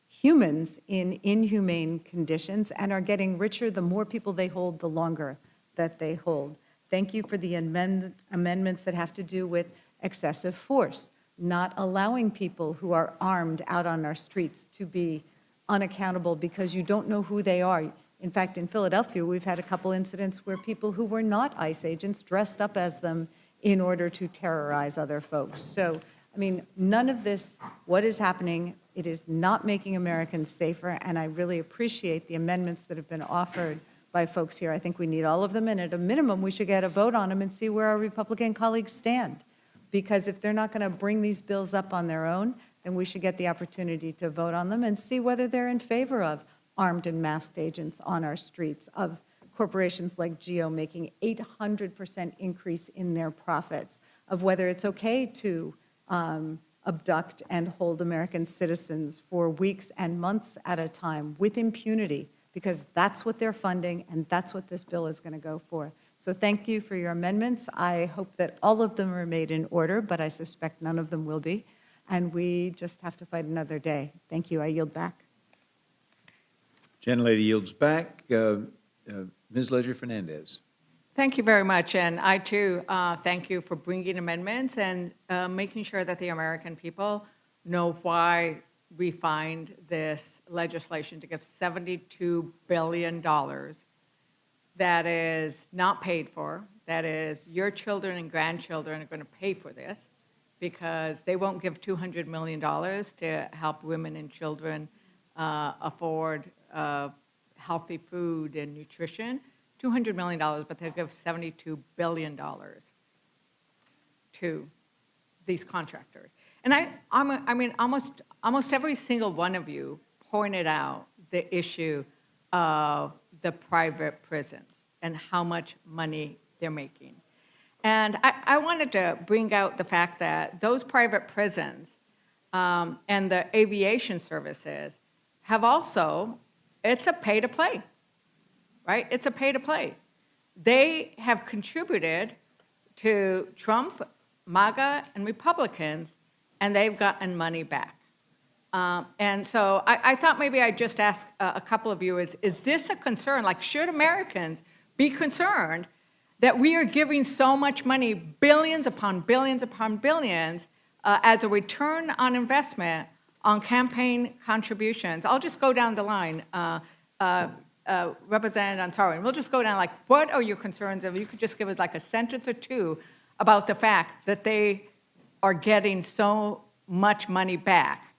humans in inhumane conditions and are getting richer the more people they hold, the longer that they hold. Thank you for the amendments that have to do with excessive force, not allowing people who are armed out on our streets to be unaccountable because you don't know who they are. In fact, in Philadelphia, we've had a couple incidents where people who were not ICE agents dressed up as them in order to terrorize other folks. So, I mean, none of this, what is happening, it is not making Americans safer, and I really appreciate the amendments that have been offered by folks here. I think we need all of them, and at a minimum, we should get a vote on them and see where our Republican colleagues stand. Because if they're not going to bring these bills up on their own, then we should get the opportunity to vote on them and see whether they're in favor of armed and masked agents on our streets, of corporations like GEO making 800% increase in their profits, of whether it's okay to abduct and hold American citizens for weeks and months at a time with impunity, because that's what they're funding and that's what this bill is going to go for. So thank you for your amendments. I hope that all of them are made in order, but I suspect none of them will be. And we just have to fight another day. Thank you. I yield back. Gentlelady yields back. Ms. Ledger-Fernandez. Thank you very much, and I too thank you for bringing amendments and making sure that the American people know why we find this legislation to give $72 billion that is not paid for, that is your children and grandchildren are going to pay for this because they won't give $200 million to help women and children afford healthy food and nutrition, $200 million, but they'll give $72 billion to these contractors. And I mean, almost every single one of you pointed out the issue of the private prisons and how much money they're making. And I wanted to bring out the fact that those private prisons and the aviation services have also, it's a pay-to-play, right? It's a pay-to-play. They have contributed to Trump, MAGA, and Republicans, and they've gotten money back. And so I thought maybe I'd just ask a couple of you, is this a concern? Like, should Americans be concerned that we are giving so much money, billions upon billions upon billions, as a return on investment on campaign contributions? I'll just go down the line. Representative Ansari, and we'll just go down, like, what are your concerns? If you could just give us like a sentence or two about the fact that they are getting so much money back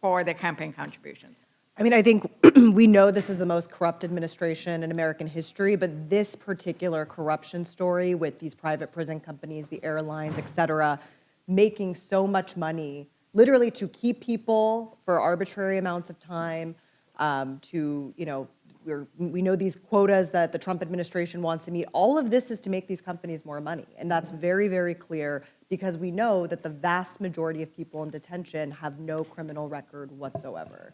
for their campaign contributions. I mean, I think we know this is the most corrupt administration in American history, but this particular corruption story with these private prison companies, the airlines, et cetera, making so much money, literally to keep people for arbitrary amounts of time, to, you know, we know these quotas that the Trump administration wants to meet. All of this is to make these companies more money. And that's very, very clear because we know that the vast majority of people in detention have no criminal record whatsoever.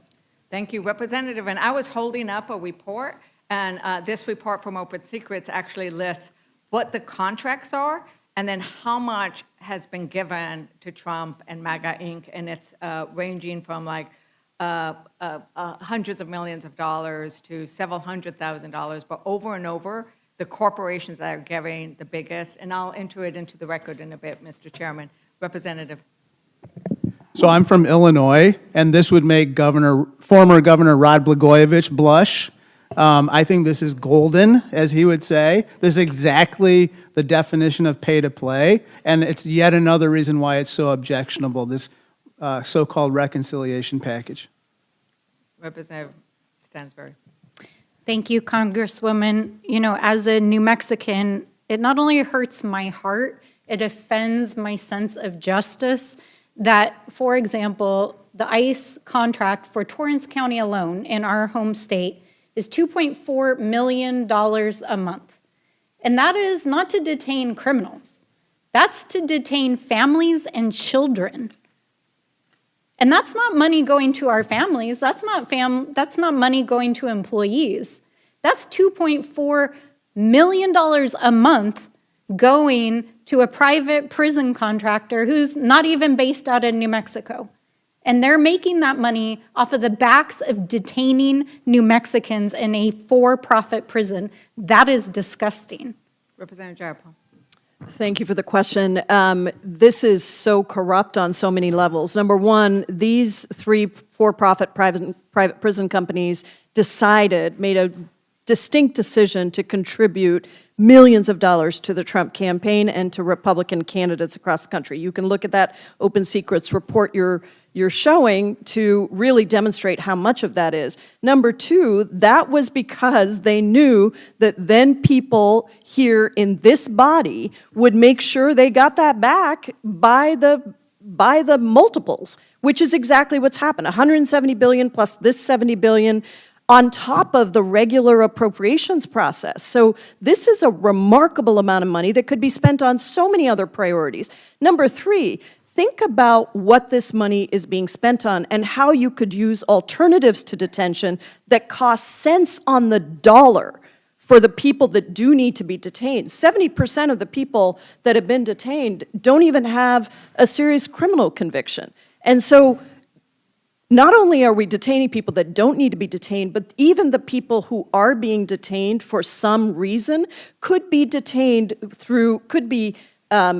Thank you, Representative. And I was holding up a report, and this report from Open Secrets actually lists what the contracts are and then how much has been given to Trump and MAGA Inc. And it's ranging from like hundreds of millions of dollars to several $100,000, but over and over, the corporations that are giving the biggest, and I'll enter it into the record in a bit, Mr. Chairman. Representative. So I'm from Illinois, and this would make former Governor Rod Blagojevich blush. I think this is golden, as he would say. This is exactly the definition of pay-to-play, and it's yet another reason why it's so objectionable, this so-called reconciliation package. Representative Stansbury. Thank you, Congresswoman. You know, as a New Mexican, it not only hurts my heart, it offends my sense of justice that, for example, the ICE contract for Torrance County alone in our home state is $2.4 million a month. And that is not to detain criminals. That's to detain families and children. And that's not money going to our families. That's not money going to employees. That's $2.4 million a month going to a private prison contractor who's not even based out of New Mexico. And they're making that money off of the backs of detaining New Mexicans in a for-profit prison. That is disgusting. Representative Jayapal. Thank you for the question. This is so corrupt on so many levels. Number one, these three for-profit private prison companies made a distinct decision to contribute millions of dollars to the Trump campaign and to Republican candidates across the country. You can look at that Open Secrets report you're showing to really demonstrate how much of that is. Number two, that was because they knew that then people here in this body would make sure they got that back by the multiples, which is exactly what's happened. 170 billion plus this 70 billion on top of the regular appropriations process. So this is a remarkable amount of money that could be spent on so many other priorities. Number three, think about what this money is being spent on and how you could use alternatives to detention that cost cents on the dollar for the people that do need to be detained. 70% of the people that have been detained don't even have a serious criminal conviction. And so not only are we detaining people that don't need to be detained, but even the people who are being detained for some reason could be detained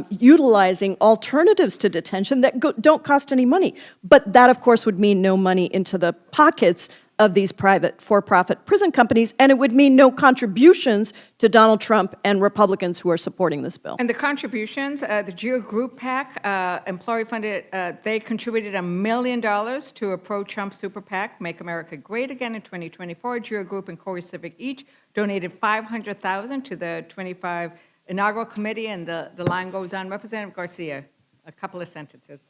utilizing alternatives to detention that don't cost any money. But that, of course, would mean no money into the pockets of these private for-profit prison companies, and it would mean no contributions to Donald Trump and Republicans who are supporting this bill. And the contributions, the GEO Group PAC, employee-funded, they contributed $1 million to a pro-Trump super PAC, Make America Great Again, in 2024. GEO Group and Core Civic each donated $500,000 to the 25 inaugural committee, and the line goes on. Representative Garcia, a couple of sentences.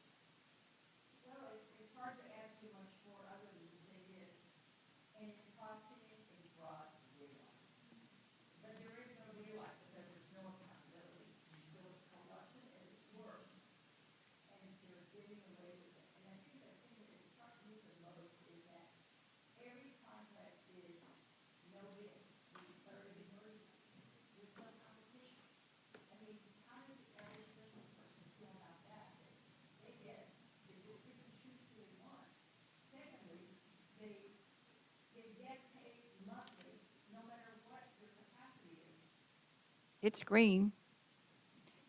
It's green,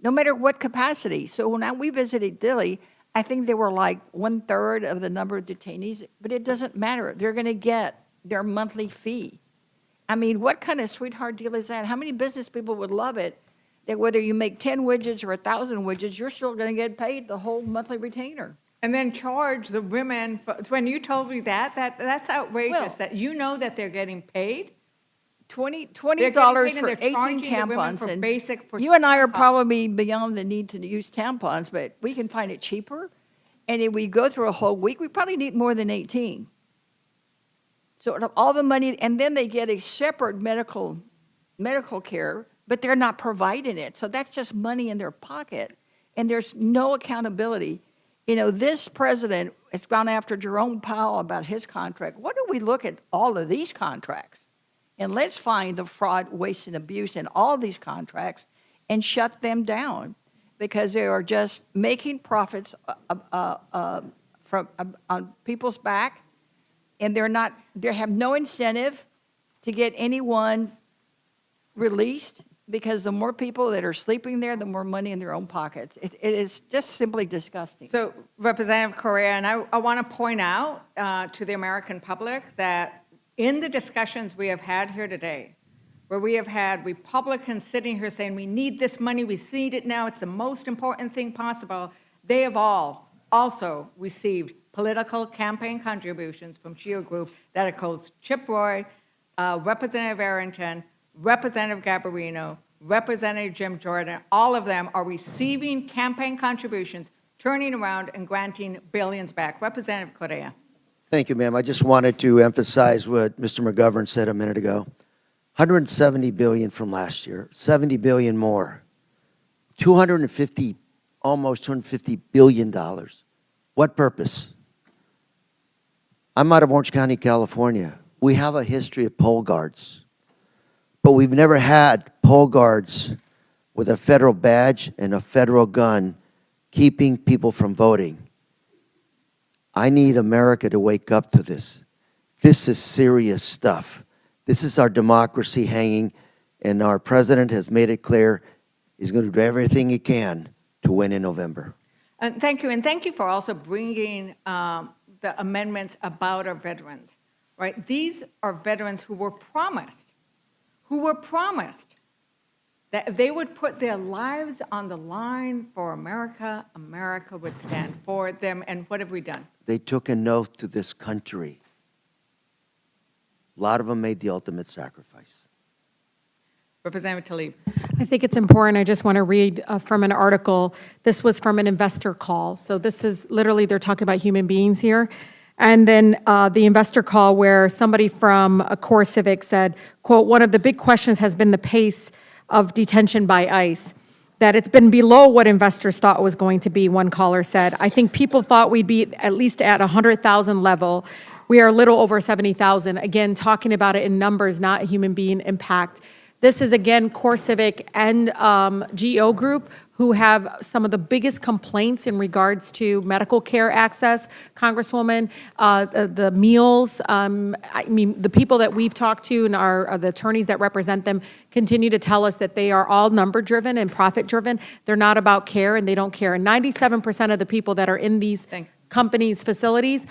no matter what capacity. So when we visited Dilley, I think they were like 1/3 of the number of detainees, but it doesn't matter. They're going to get their monthly fee. I mean, what kind of sweetheart deal is that? How many business people would love it that whether you make 10 widgets or 1,000 widgets, you're still going to get paid the whole monthly retainer? And then charge the women, when you told me that's outrageous, Well, that you know that they're getting paid. $20 They're getting for paid and they're 18 charging the women tampons. for And basic- for you and I are tampons. probably beyond the need to use tampons, but we can find it cheaper. And if we go through a whole week, we probably need more than 18. So all the money, and then they get a separate medical care, but they're not providing it. So that's just money in their pocket, and there's no accountability. You know, this president has gone after Jerome Powell about his contract. Why don't we look at all of these contracts? And let's find the fraud, waste, and abuse in all these contracts and shut them down, because they are just making profits on people's back, and they have no incentive to get anyone released, because the more people that are sleeping there, the more money in their own pockets. It is just simply disgusting. So, Representative Correa, and I want to point out to the American public that in the discussions we have had here today, where we have had Republicans sitting here saying, we need this money, we need it now, it's the most important thing possible, they have all also received political campaign contributions from GEO Group that includes Chip Roy, Representative Arrington, Representative Garbarino, Representative Jim Jordan. All of them are receiving campaign contributions, turning around and granting billions back. Representative Correa. Thank you, ma'am. I just wanted to emphasize what Mr. McGovern said a minute ago. 170 billion from last year, 70 billion more, 250, almost 250 billion dollars. What purpose? I'm out of Orange County, California. We have a history of poll guards, but we've never had poll guards with a federal badge and a federal gun keeping people from voting. I need America to wake up to this. This is serious stuff. This is our democracy hanging, and our president has made it clear he's going to do everything he can to win in November. And thank you for also bringing the amendments about our veterans, right? These are veterans who were promised that if they would put their lives on the line for America, America would stand for them. And what have we done? They took an oath to this country. A lot of them made the ultimate sacrifice. Representative Tlaib. I think it's important. I just want to read from an article. This was from an investor call. So this is literally, they're talking about human beings here. And then the investor call where somebody from a Core Civic said, quote, one of the big questions has been the pace of detention by ICE, that it's been below what investors thought it was going to be, one caller said. I think people thought we'd be at least at 100,000 level. We are a little over 70,000. Again, talking about it in numbers, not a human being impact. This is, again, Core Civic and GEO Group, who have some of the biggest complaints in regards to medical care access. Congresswoman, the meals, I mean, the people that we've talked to and the attorneys that represent them continue to tell us that they are all number-driven and profit-driven. They're not about care, and they don't care. And 97% of the people that are in these companies' facilities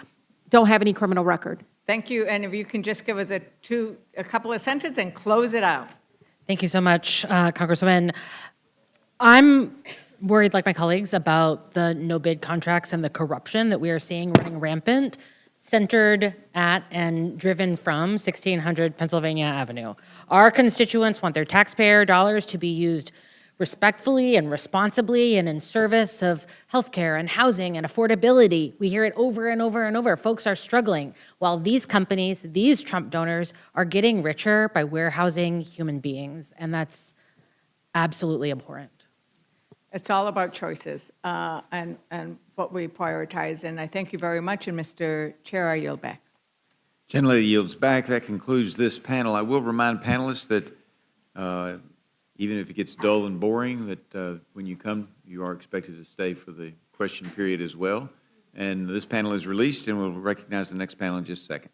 don't have any criminal record. Thank you, and if you can just give us a couple of sentences and close it out. Thank you so much, Congresswoman. I'm worried, like my colleagues, about the no-bid contracts and the corruption that we are seeing running rampant, centered at and driven from 1600 Pennsylvania Avenue. Our constituents want their taxpayer dollars to be used respectfully and responsibly and in service of healthcare and housing and affordability. We hear it over and over and over. Folks are struggling while these companies, these Trump donors, are getting richer by warehousing human beings, and that's absolutely abhorrent. It's all about choices and what we prioritize, and I thank you very much, and Mr. Chair, I yield back. Gentlelady yields back. That concludes this panel. I will remind panelists that even if it gets dull and boring, that when you come, you are expected to stay for the question period as well. And this panel is released, and we'll recognize the next panel in just a second.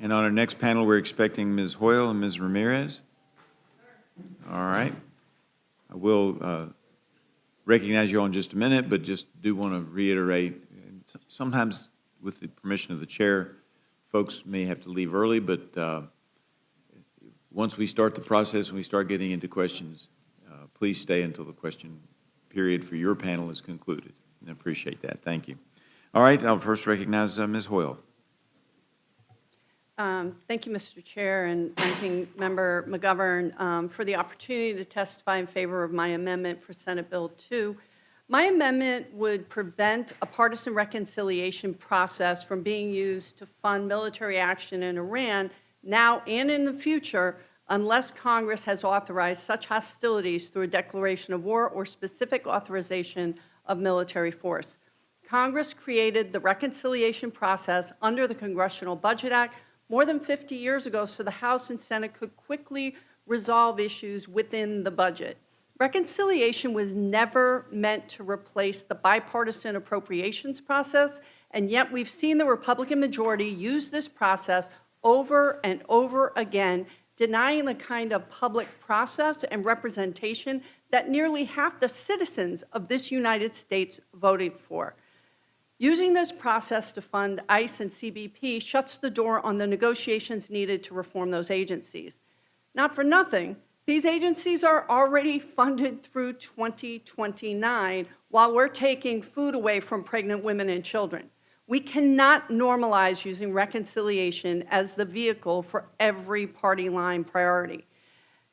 And on our next panel, we're expecting Ms. Hoyle and Ms. Ramirez. All right. I will recognize you all in just a minute, but just do want to reiterate, sometimes with the permission of the chair, folks may have to leave early, but once we start the process and we start getting into questions, please stay until the question period for your panel is concluded. And I appreciate that. Thank you. All right, I'll first recognize Ms. Hoyle. Thank you, Mr. Chair and Ranking Member McGovern, for the opportunity to testify in favor of my amendment for Senate Bill 2. My amendment would prevent a partisan reconciliation process from being used to fund military action in Iran now and in the future unless Congress has authorized such hostilities through a declaration of war or specific authorization of military force. Congress created the reconciliation process under the Congressional Budget Act more than 50 years ago so the House and Senate could quickly resolve issues within the budget. Reconciliation was never meant to replace the bipartisan appropriations process, and yet we've seen the Republican majority use this process over and over again, denying the kind of public process and representation that nearly half the citizens of this United States voted for. Using this process to fund ICE and CBP shuts the door on the negotiations needed to reform those agencies. Not for nothing, these agencies are already funded through 2029 while we're taking food away from pregnant women and children. We cannot normalize using reconciliation as the vehicle for every party line priority.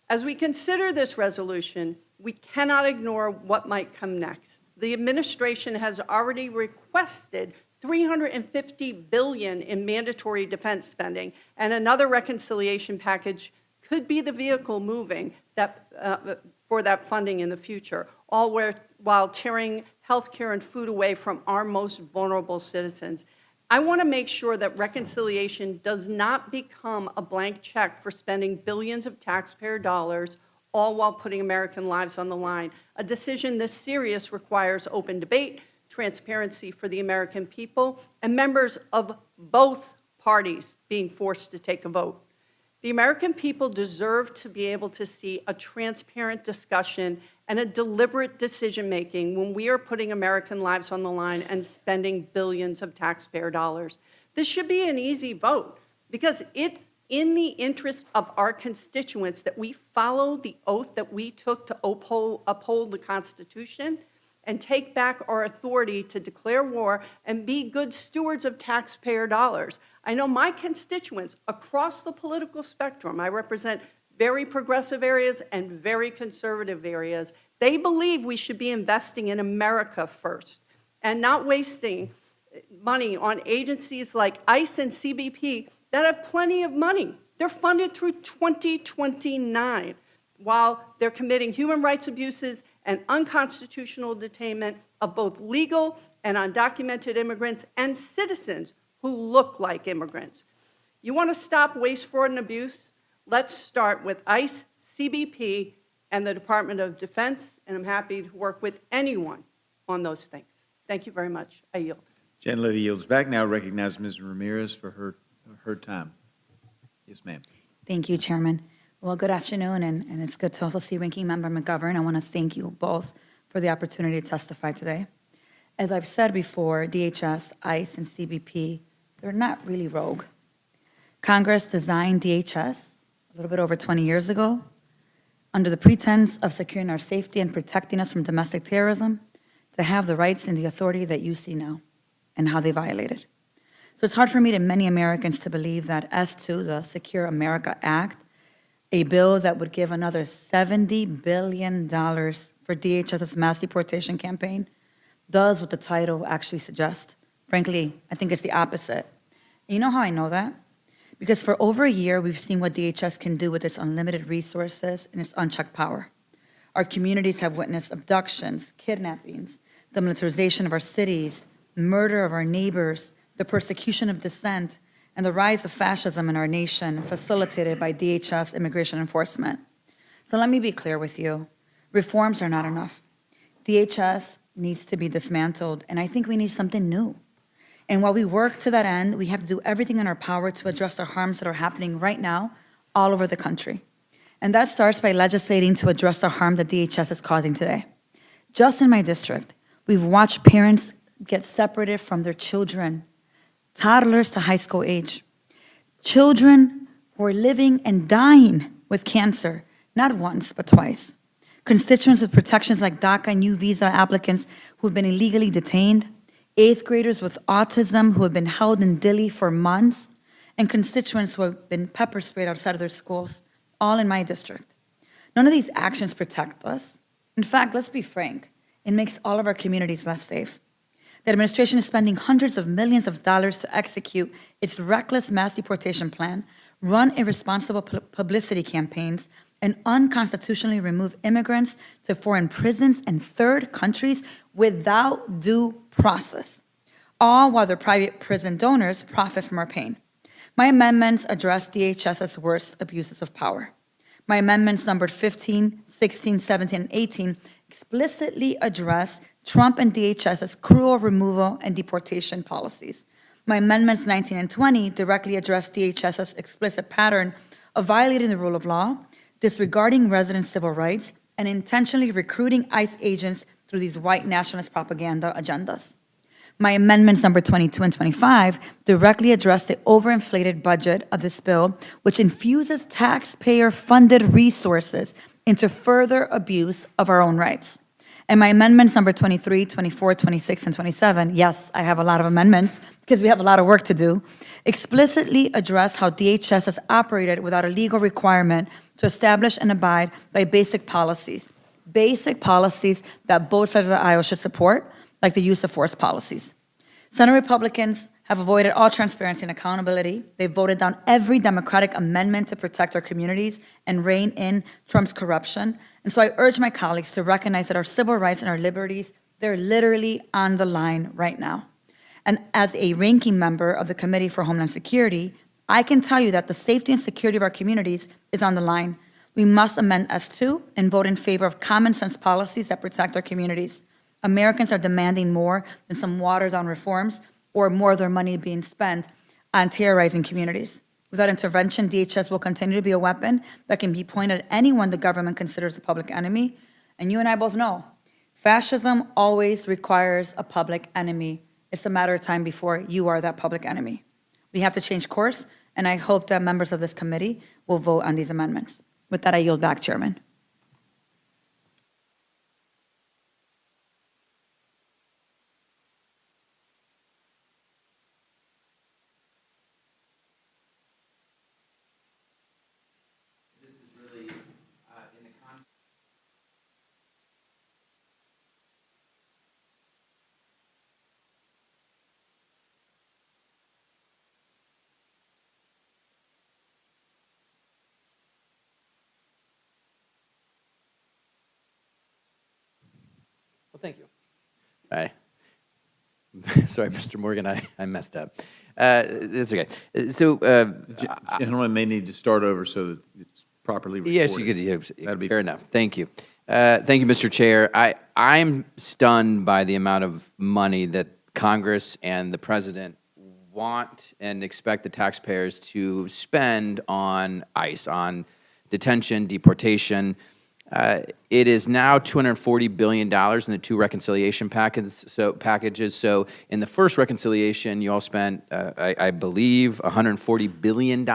As we consider this resolution, we cannot ignore what might come next. The administration has already requested $350 billion in mandatory defense spending, and another reconciliation package could be the vehicle moving for that funding in the future, all while tearing health care and food away from our most vulnerable citizens. I want to make sure that reconciliation does not become a blank check for spending billions of taxpayer dollars, all while putting American lives on the line. A decision this serious requires open debate, transparency for the American people, and members of both parties being forced to take a vote. The American people deserve to be able to see a transparent discussion and a deliberate decision-making when we are putting American lives on the line and spending billions of taxpayer dollars. This should be an easy vote because it's in the interest of our constituents that we follow the oath that we took to uphold the Constitution and take back our authority to declare war and be good stewards of taxpayer dollars. I know my constituents across the political spectrum, I represent very progressive areas and very conservative areas, they believe we should be investing in America first and not wasting money on agencies like ICE and CBP that have plenty of money They're funded through 2029, while they're committing human rights abuses and unconstitutional detainment of both legal and undocumented immigrants and citizens who look like immigrants. You want to stop waste, fraud, and abuse? Let's start with ICE, CBP, and the Department of Defense, and I'm happy to work with anyone on those things. Thank you very much. I yield. Gentlelady yields back. Now recognize Ms. Ramirez for her time. Yes, ma'am. Thank you, Chairman. Well, good afternoon, and it's good to also see Ranking Member McGovern. I want to thank you both for the opportunity to testify today. As I've said before, DHS, ICE, and CBP, they're not really rogue. Congress designed DHS a little bit over 20 years ago under the pretense of securing our safety and protecting us from domestic terrorism to have the rights and the authority that you see now and how they violated. So it's hard for me and many Americans to believe that S2, the Secure America Act, a bill that would give another $70 billion for DHS's mass deportation campaign, does what the title actually suggests. Frankly, I think it's the opposite. And you know how I know that? Because for over a year, we've seen what DHS can do with its unlimited resources and its unchecked power. Our communities have witnessed abductions, kidnappings, the militarization of our cities, murder of our neighbors, the persecution of dissent, and the rise of fascism in our nation facilitated by DHS immigration enforcement. So let me be clear with you. Reforms are not enough. DHS needs to be dismantled, and I think we need something new. And while we work to that end, we have to do everything in our power to address the harms that are happening right now all over the country. And that starts by legislating to address the harm that DHS is causing today. Just in my district, we've watched parents get separated from their children, toddlers to high school age, children who are living and dying with cancer, not once, but twice. Constituents with protections like DACA and U visa applicants who have been illegally detained, 8th graders with autism who have been held in Dili for months, and constituents who have been pepper sprayed outside of their schools, all in my district. None of these actions protect us. In fact, let's be frank, it makes all of our communities less safe. The administration is spending hundreds of millions of dollars to execute its reckless mass deportation plan, run irresponsible publicity campaigns, and unconstitutionally remove immigrants to foreign prisons and third countries without due process, all while their private prison donors profit from our pain. My amendments address DHS's worst abuses of power. My amendments numbered 15, 16, 17, and 18 explicitly address Trump and DHS's cruel removal and deportation policies. My amendments 19 and 20 directly address DHS's explicit pattern of violating the rule of law, disregarding resident civil rights, and intentionally recruiting ICE agents through these white nationalist propaganda agendas. My amendments number 22 and 25 directly address the overinflated budget of this bill, which infuses taxpayer-funded resources into further abuse of our own rights. And my amendments number 23, 24, 26, and 27, yes, I have a lot of amendments because we have a lot of work to do, explicitly address how DHS has operated without a legal requirement to establish and abide by basic policies that both sides of the aisle should support, like the use of force policies. Senate Republicans have avoided all transparency and accountability. They've voted down every Democratic amendment to protect our communities and rein in Trump's corruption. And so I urge my colleagues to recognize that our civil rights and our liberties, they're literally on the line right now. And as a ranking member of the Committee for Homeland Security, I can tell you that the safety and security of our communities is on the line. We must amend S2 and vote in favor of common sense policies that protect our communities. Americans are demanding more than some watered-down reforms or more of their money being spent on terrorizing communities. Without intervention, DHS will continue to be a weapon that can be pointed at anyone the government considers a public enemy. And you and I both know, fascism always requires a public enemy. It's a matter of time before you are that public enemy. We have to change course, and I hope that members of this committee will vote on these amendments. With that, I yield back, Chairman. Well, thank you. Hi. Sorry, Mr. Morgan, I messed up. It's okay. So, Gentlemen may need to start over so that it's properly recorded. yes, you could, yeah, That'd be fair enough. Thank you. Thank you, Mr. Chair. I'm stunned by the amount of money that Congress and the President want and expect the taxpayers to spend on ICE, on detention, deportation. It is now $240 billion in the two reconciliation packages. So in the first reconciliation, you all spent, I believe, $140 billion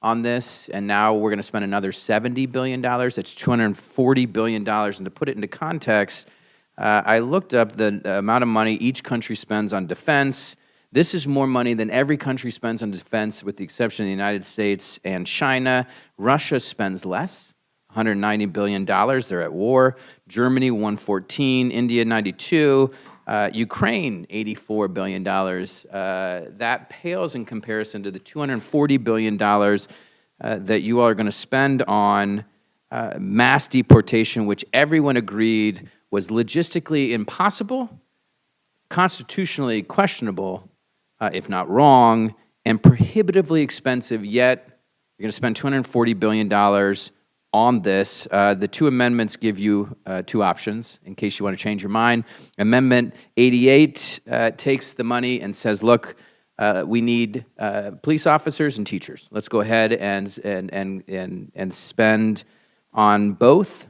on this, and now we're going to spend another $70 billion. That's $240 billion. And to put it into context, I looked up the amount of money each country spends on defense. This is more money than every country spends on defense, with the exception of the United States and China. Russia spends less, $190 billion. They're at war. Germany, $114, India, $92, Ukraine, $84 billion. That pales in comparison to the $240 billion that you all are going to spend on mass deportation, which everyone agreed was logistically impossible, constitutionally questionable, if not wrong, and prohibitively expensive, yet you're going to spend $240 billion on this. The two amendments give you two options in case you want to change your mind. Amendment 88 takes the money and says, look, we need police officers and teachers. Let's go ahead and spend on both.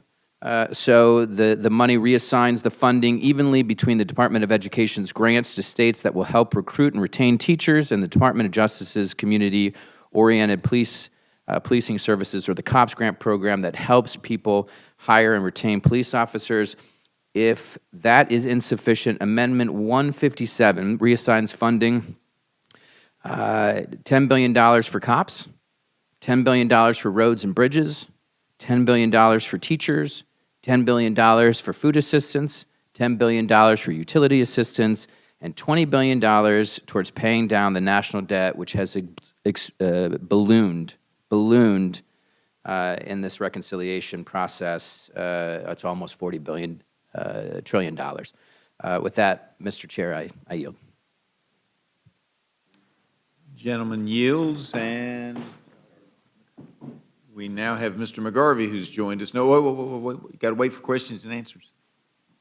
So the money reassigns the funding evenly between the Department of Education's grants to states that will help recruit and retain teachers and the Department of Justice's community-oriented policing services, or the COPS grant program that helps people hire and retain police officers. If that is insufficient, Amendment 157 reassigns funding, $10 billion for cops, $10 billion for roads and bridges, $10 billion for teachers, $10 billion for food assistance, $10 billion for utility assistance, and $20 billion towards paying down the national debt, which has ballooned in this reconciliation process. It's almost $40 trillion. With that, Mr. Chair, I yield. Gentleman yields, and we now have Mr. McGarvey, who's joined us. No, wait. You got to wait for questions and answers.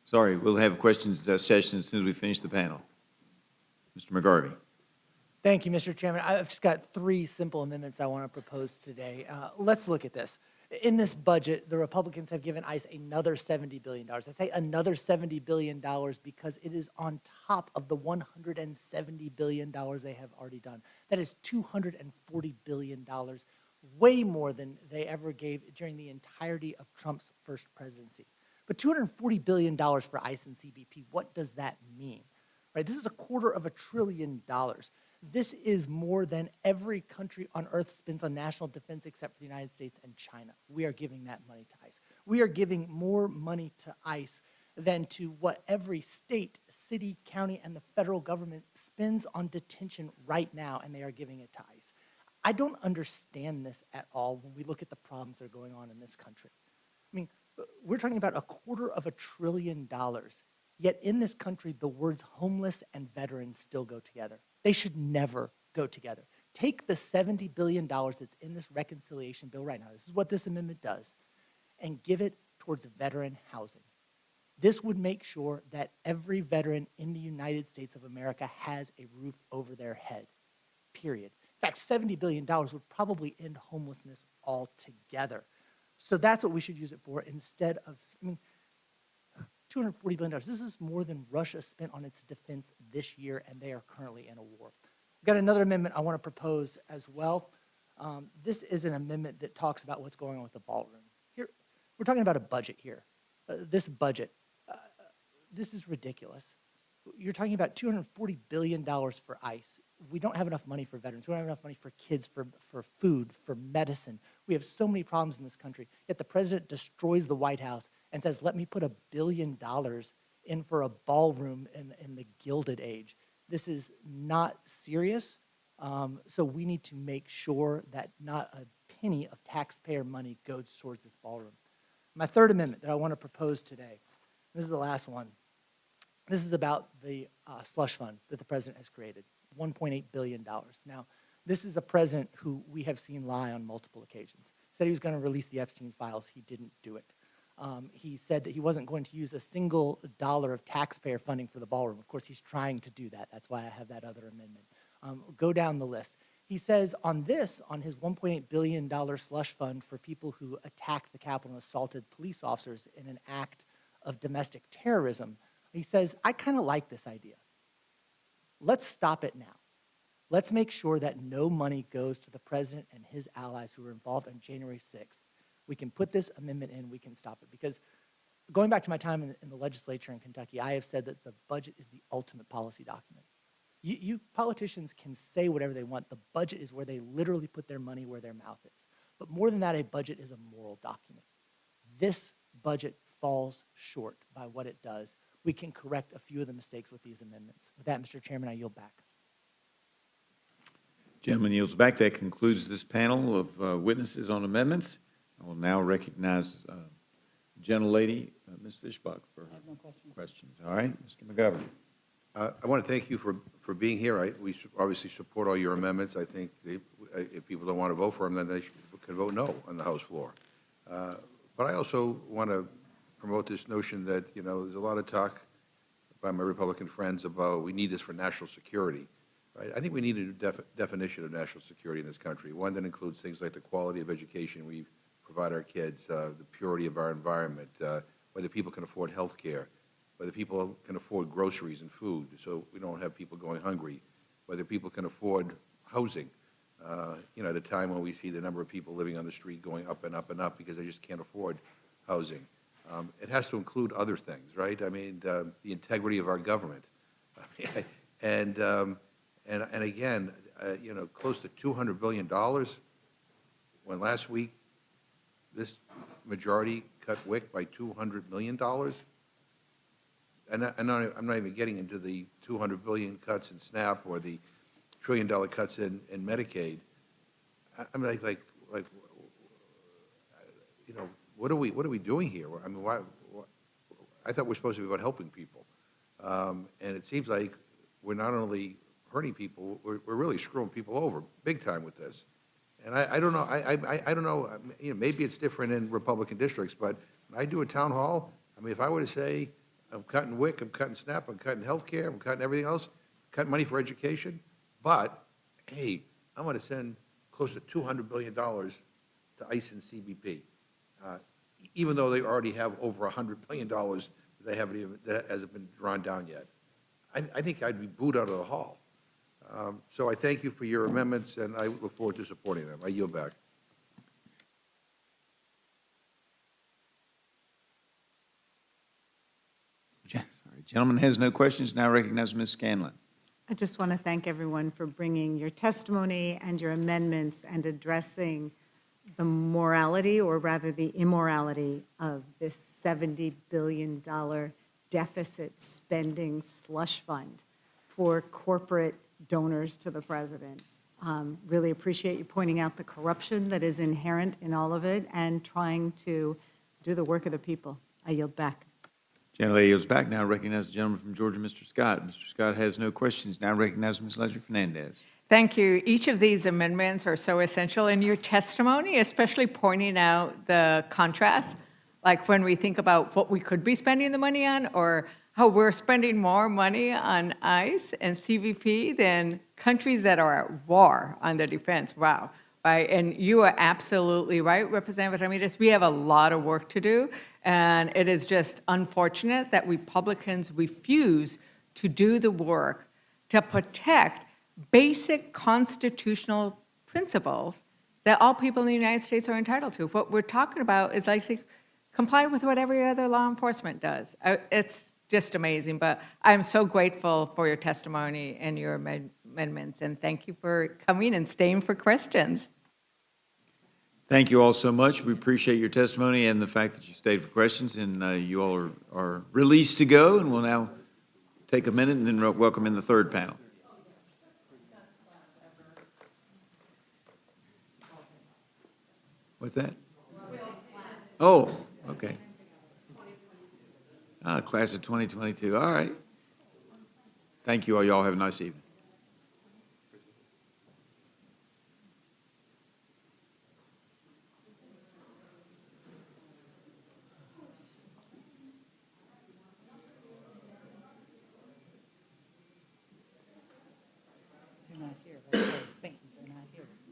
Sorry, we'll have questions session as soon as we finish the panel. Mr. McGarvey. Thank you, Mr. Chairman. I've just got three simple amendments I want to propose today. Let's look at this. In this budget, the Republicans have given ICE another $70 billion. I say another $70 billion because it is on top of the $170 billion they have already done. That is $240 billion, way more than they ever gave during the entirety of Trump's first presidency. But $240 billion for ICE and CBP, what does that mean? Right? This is $250 billion. This is more than every country on earth spends on national defense except for the United States and China. We are giving that money to ICE. We are giving more money to ICE than to what every state, city, county, and the federal government spends on detention right now, and they are giving it to ICE. I don't understand this at all when we look at the problems that are going on in this country. I mean, we're talking about $250 billion, yet in this country, the words homeless and veterans still go together. They should never go together. Take the $70 billion that's in this reconciliation bill right now, this is what this amendment does, and give it towards veteran housing. This would make sure that every veteran in the United States of America has a roof over their head, period. In fact, $70 billion would probably end homelessness altogether. So that's what we should use it for instead of, $240 billion. This is more than Russia spent on its defense this year, and they are currently in a war. I've got another amendment I want to propose as well. This is an amendment that talks about what's going on with the ballroom. Here, we're talking about a budget here. This budget, this is ridiculous. You're talking about $240 billion for ICE. We don't have enough money for veterans. We don't have enough money for kids, for food, for medicine. We have so many problems in this country. Yet the president destroys the White House and says, let me put $1 billion in for a ballroom in the Gilded Age. This is not serious. So we need to make sure that not a penny of taxpayer money goes towards this ballroom. My third amendment that I want to propose today, This is the last one. This is about the slush fund that the president has created, $1.8 billion. Now, this is a president who we have seen lie on multiple occasions. Said he was going to release the Epstein files. He didn't do it. He said that he wasn't going to use a single dollar of taxpayer funding for the ballroom. Of course, he's trying to do that. That's why I have that other amendment. Go down the list. He says on his $1.8 billion slush fund for people who attacked the Capitol and assaulted police officers in an act of domestic terrorism, he says, I kind of like this idea. Let's stop it now. Let's make sure that no money goes to the president and his allies who were involved on January 6th. We can put this amendment in, we can stop it. Because going back to my time in the legislature in Kentucky, I have said that the budget is the ultimate policy document. You politicians can say whatever they want. The budget is where they literally put their money where their mouth is. But more than that, a budget is a moral document. This budget falls short by what it does. We can correct a few of the mistakes with these amendments. With that, Mr. Chairman, I yield back. Gentleman yields back. That concludes this panel of witnesses on amendments. I will now recognize gentlelady, Ms. Fishbach, for her questions. All right, Mr. McGovern. I want to thank you for being here. We obviously support all your amendments. I think if people don't want to vote for them, then they could vote no on the House floor. But I also want to promote this notion that, there's a lot of talk by my Republican friends about we need this for national security. Right? I think we need a new definition of national security in this country, one that includes things like the quality of education we provide our kids, the purity of our environment, whether people can afford health care, whether people can afford groceries and food so we don't have people going hungry, whether people can afford housing, at a time when we see the number of people living on the street going up and up and up because they just can't afford housing. It has to include other things, right? I mean, the integrity of our government. And again, close to $200 billion, when last week this majority cut WIC by $200 million. And I'm not even getting into the $200 billion cuts in SNAP or the $1 trillion cuts in Medicaid. I'm like, what are we doing here? I mean, why I thought we're supposed to be about helping people, and it seems like we're not only hurting people, we're really screwing people over big time with this. And I don't know. I don't know. Maybe it's different in Republican districts, but when I do a town hall, I mean, if I were to say I'm cutting WIC, I'm cutting SNAP, I'm cutting health care, I'm cutting everything else, cutting money for education, but hey, I'm going to send close to $200 billion to ICE and CBP, even though they already have over $100 billion that hasn't been drawn down yet. I think I'd be booed out of the hall. So I thank you for your amendments, and I look forward to supporting them. I yield back. Sorry, gentleman has no questions. Now recognize Ms. Scanlon. I just want to thank everyone for bringing your testimony and your amendments and addressing the morality, or rather the immorality, of this $70 billion deficit spending slush fund for corporate donors to the president. Really appreciate you pointing out the corruption that is inherent in all of it and trying to do the work of the people. I yield back. Gentlelady yields back. Now recognize the gentleman from Georgia, Mr. Scott. Mr. Scott has no questions. Now recognize Ms. Ledger Fernandez. Thank you. Each of these amendments are so essential in your testimony, especially pointing out the contrast, like when we think about what we could be spending the money on, or how we're spending more money on ICE and CBP than countries that are at war on their defense. Wow. Right? And you are absolutely right, Representative Ramirez. We have a lot of work to do, and it is just unfortunate that Republicans refuse to do the work to protect basic constitutional principles that all people in the United States are entitled to. What we're talking about is like comply with what every other law enforcement does. It's just amazing, but I'm so grateful for your testimony and your amendments, and thank you for coming and staying for questions. Thank you all so much. We appreciate your testimony and the fact that you stayed for questions, and you all are released to go, and we'll now take a minute and then welcome in the third panel. What's that? Oh, okay. Class of 2022, all right. Thank you all. Y'all have a nice evening.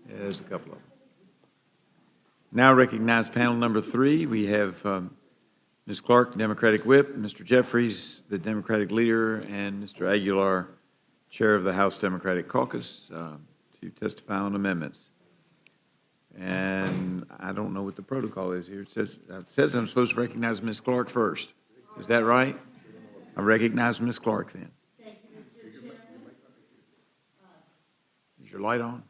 Yeah, there's a couple of them. Now recognize panel number 3. We have Ms. Clark, Democratic Whip, Mr. Jeffries, the Democratic Leader, and Mr. Aguilar, Chair of the House Democratic Caucus, to testify on amendments. And I don't know what the protocol is here. It says I'm supposed to recognize Ms. Clark first. Is that right? I recognize Ms. Clark then. Is your light on?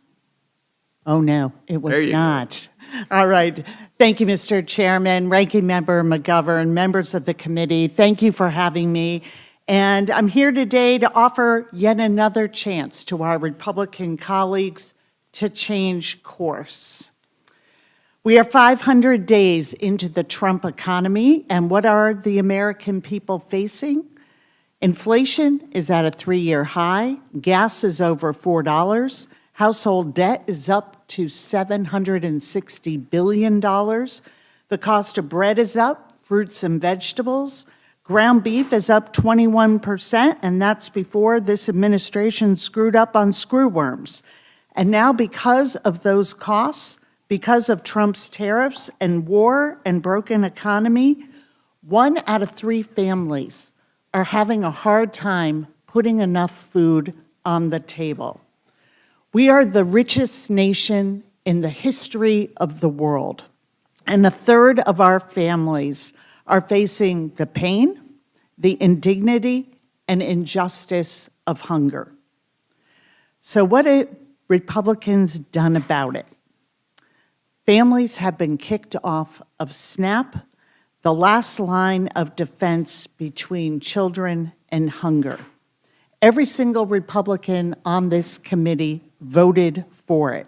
Oh, no, it was There you go. not. All right. Thank you, Mr. Chairman, Ranking Member McGovern, members of the committee. Thank you for having me. And I'm here today to offer yet another chance to our Republican colleagues to change course. We are 500 days into the Trump economy, and what are the American people facing? Inflation is at a 3-year high. Gas is over $4. Household debt is up to $760 billion. The cost of bread is up, fruits and vegetables. Ground beef is up 21%, and that's before this administration screwed up on screwworms. And now because of those costs, because of Trump's tariffs and war and broken economy, 1 out of 3 families are having a hard time putting enough food on the table. We are the richest nation in the history of the world, and 1/3 of our families are facing the pain, the indignity, and injustice of hunger. So what have Republicans done about it? Families have been kicked off of SNAP, the last line of defense between children and hunger. Every single Republican on this committee voted for it.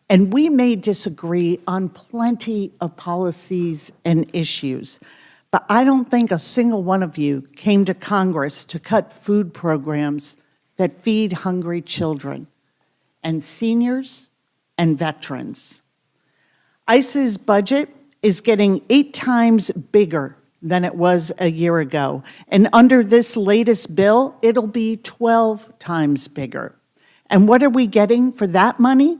And we may disagree on plenty of policies and issues, but I don't think a single one of you came to Congress to cut food programs that feed hungry children and seniors and veterans. ICE's budget is getting 8 times bigger than it was a year ago. And under this latest bill, it'll be 12 times bigger. And what are we getting for that money?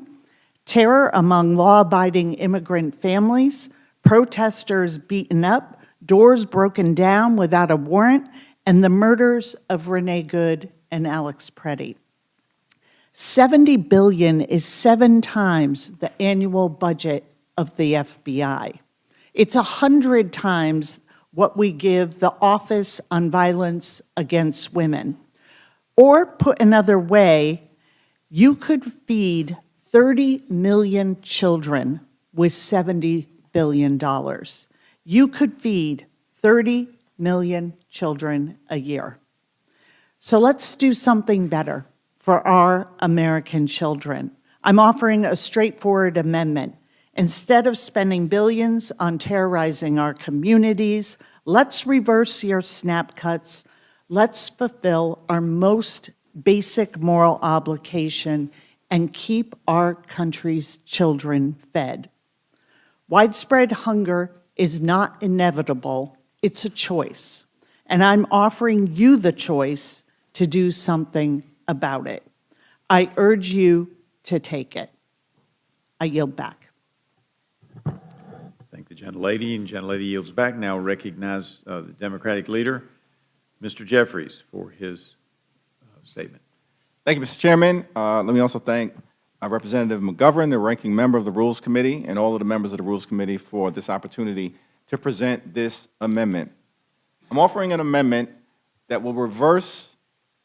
Terror among law-abiding immigrant families, protesters beaten up, doors broken down without a warrant, and the murders of Renee Good and Alex Preddy. $70 billion is 7 times the annual budget of the FBI. It's 100 times what we give the Office on Violence Against Women. Or put another way, you could feed 30 million children with $70 billion. You could feed 30 million children a year. So let's do something better for our American children. I'm offering a straightforward amendment. Instead of spending billions on terrorizing our communities, let's reverse your SNAP cuts. Let's fulfill our most basic moral obligation and keep our country's children fed. Widespread hunger is not inevitable, it's a choice. And I'm offering you the choice to do something about it. I urge you to take it. I yield back. Thank the gentlelady, and gentlelady yields back. Now recognize the Democratic Leader, Mr. Jeffries, for his statement. Thank you, Mr. Chairman. Let me also thank Representative McGovern, the ranking member of the Rules Committee, and all of the members of the Rules Committee for this opportunity to present this amendment. I'm offering an amendment that will reverse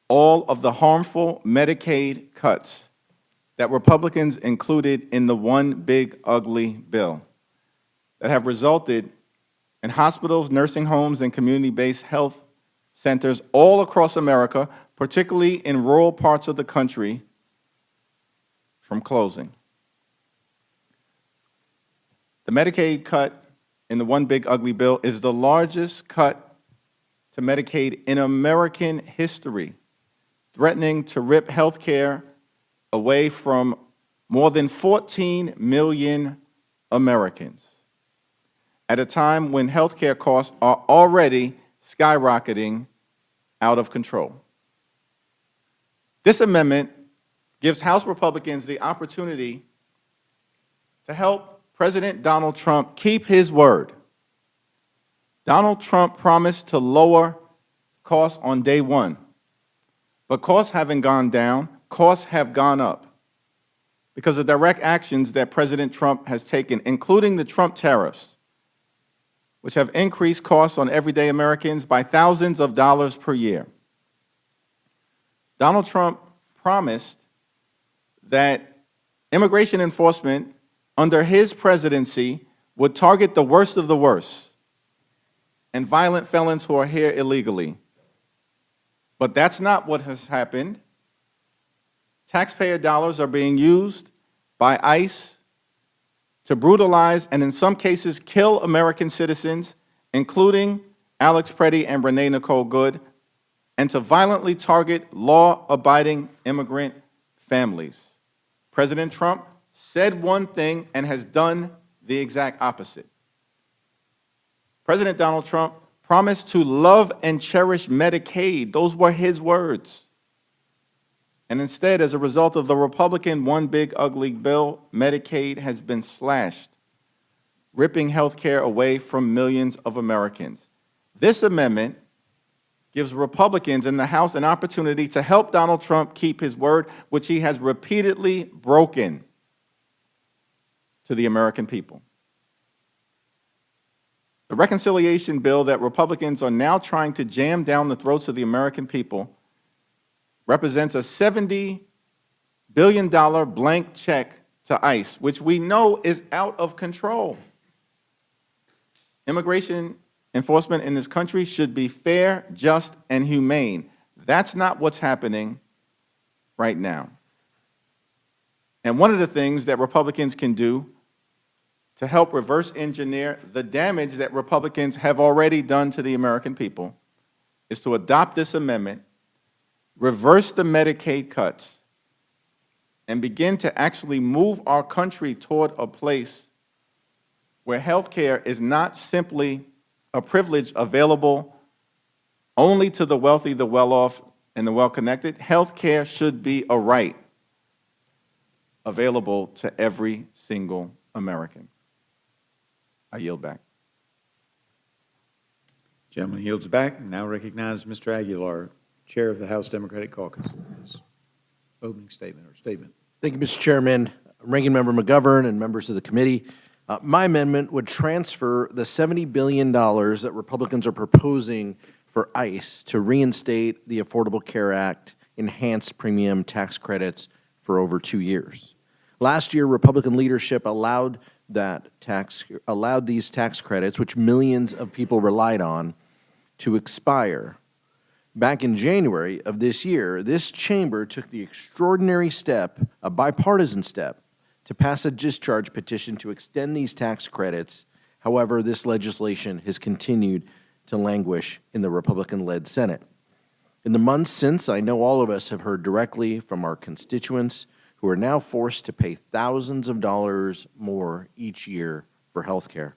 all of the harmful Medicaid cuts that Republicans included in the One Big Ugly Bill that have resulted in hospitals, nursing homes, and community-based health centers all across America, particularly in rural parts of the country, from closing. The Medicaid cut in the One Big Ugly Bill is the largest cut to Medicaid in American history, threatening to rip health care away from more than 14 million Americans at a time when health care costs are already skyrocketing out of control. This amendment gives House Republicans the opportunity to help President Donald Trump keep his word. Donald Trump promised to lower costs on day one, but costs haven't gone down, costs have gone up because of direct actions that President Trump has taken, including the Trump tariffs, which have increased costs on everyday Americans by thousands of dollars per year. Donald Trump promised that immigration enforcement under his presidency would target the worst of the worst and violent felons who are here illegally. But that's not what has happened. Taxpayer dollars are being used by ICE to brutalize and in some cases kill American citizens, including Alex Preddy and Renee Nicole Good, and to violently target law-abiding immigrant families. President Trump said one thing and has done the exact opposite. President Donald Trump promised to love and cherish Medicaid. Those were his words. And instead, as a result of the Republican one big ugly bill, Medicaid has been slashed, ripping health care away from millions of Americans. This amendment gives Republicans in the House an opportunity to help Donald Trump keep his word, which he has repeatedly broken to the American people. The reconciliation bill that Republicans are now trying to jam down the throats of the American people represents a $70 billion blank check to ICE, which we know is out of control. Immigration enforcement in this country should be fair, just, and humane. That's not what's happening right now. And one of the things that Republicans can do to help reverse engineer the damage that Republicans have already done to the American people is to adopt this amendment, reverse the Medicaid cuts, and begin to actually move our country toward a place where health care is not simply a privilege available only to the wealthy, the well-off, and the well-connected. Health care should be a right available to every single American. I yield back. Gentleman yields back. Now recognize Mr. Aguilar, Chair of the House Democratic Caucus. His opening statement or statement. Thank you, Mr. Chairman, Ranking Member McGovern, and members of the committee. My amendment would transfer the $70 billion that Republicans are proposing for ICE to reinstate the Affordable Care Act enhanced premium tax credits for over 2 years. Last year, Republican leadership allowed these tax credits, which millions of people relied on, to expire. Back in January of this year, this chamber took the extraordinary step, a bipartisan step, to pass a discharge petition to extend these tax credits. However, this legislation has continued to languish in the Republican-led Senate. In the months since, I know all of us have heard directly from our constituents who are now forced to pay thousands of dollars more each year for health care.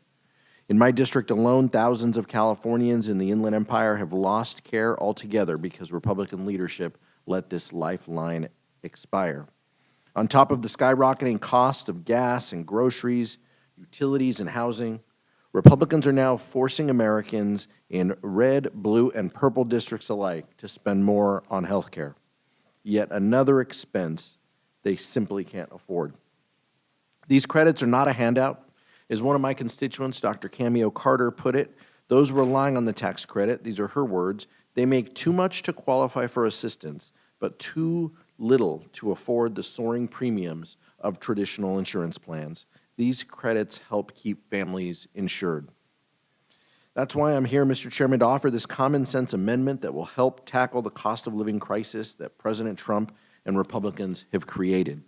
In my district alone, thousands of Californians in the Inland Empire have lost care altogether because Republican leadership let this lifeline expire. On top of the skyrocketing cost of gas and groceries, utilities, and housing, Republicans are now forcing Americans in red, blue, and purple districts alike to spend more on health care. Yet another expense they simply can't afford. These credits are not a handout. As one of my constituents, Dr. Cameo Carter, put it, those relying on the tax credit, these are her words, they make too much to qualify for assistance, but too little to afford the soaring premiums of traditional insurance plans. These credits help keep families insured. That's why I'm here, Mr. Chairman, to offer this common sense amendment that will help tackle the cost of living crisis that President Trump and Republicans have created.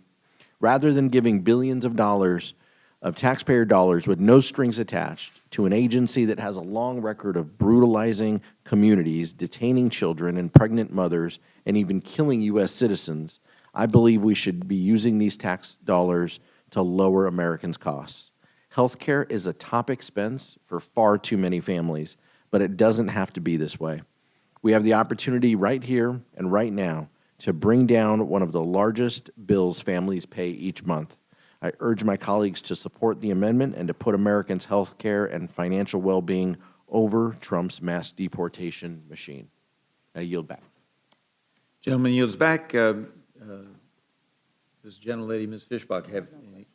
Rather than giving billions of dollars of taxpayer dollars with no strings attached to an agency that has a long record of brutalizing communities, detaining children and pregnant mothers, and even killing U.S. citizens, I believe we should be using these tax dollars to lower Americans' costs. Healthcare is a top expense for far too many families, but it doesn't have to be this way. We have the opportunity right here and right now to bring down one of the largest bills families pay each month. I urge my colleagues to support the amendment and to put Americans' health care and financial well-being over Trump's mass deportation machine. I yield back. Gentleman yields back. This gentlelady, Ms. Fishbach, have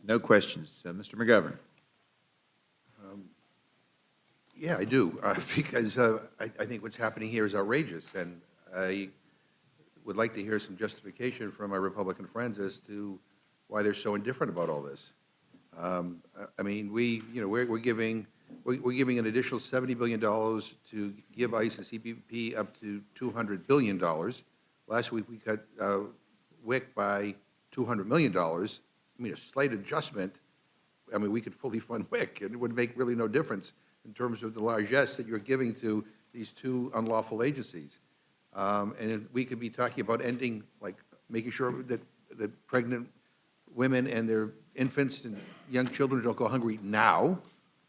no questions. Mr. McGovern. Yeah, I do, because I think what's happening here is outrageous, and I would like to hear some justification from my Republican friends as to why they're so indifferent about all this. I mean, we're giving an additional $70 billion to give ICE and CBP up to $200 billion. Last week we cut WIC by $200 million. I mean, a slight adjustment. I mean, we could fully fund WIC, and it would make really no difference in terms of the largesse that you're giving to these two unlawful agencies. And we could be talking about ending, like making sure that pregnant women and their infants and young children don't go hungry now,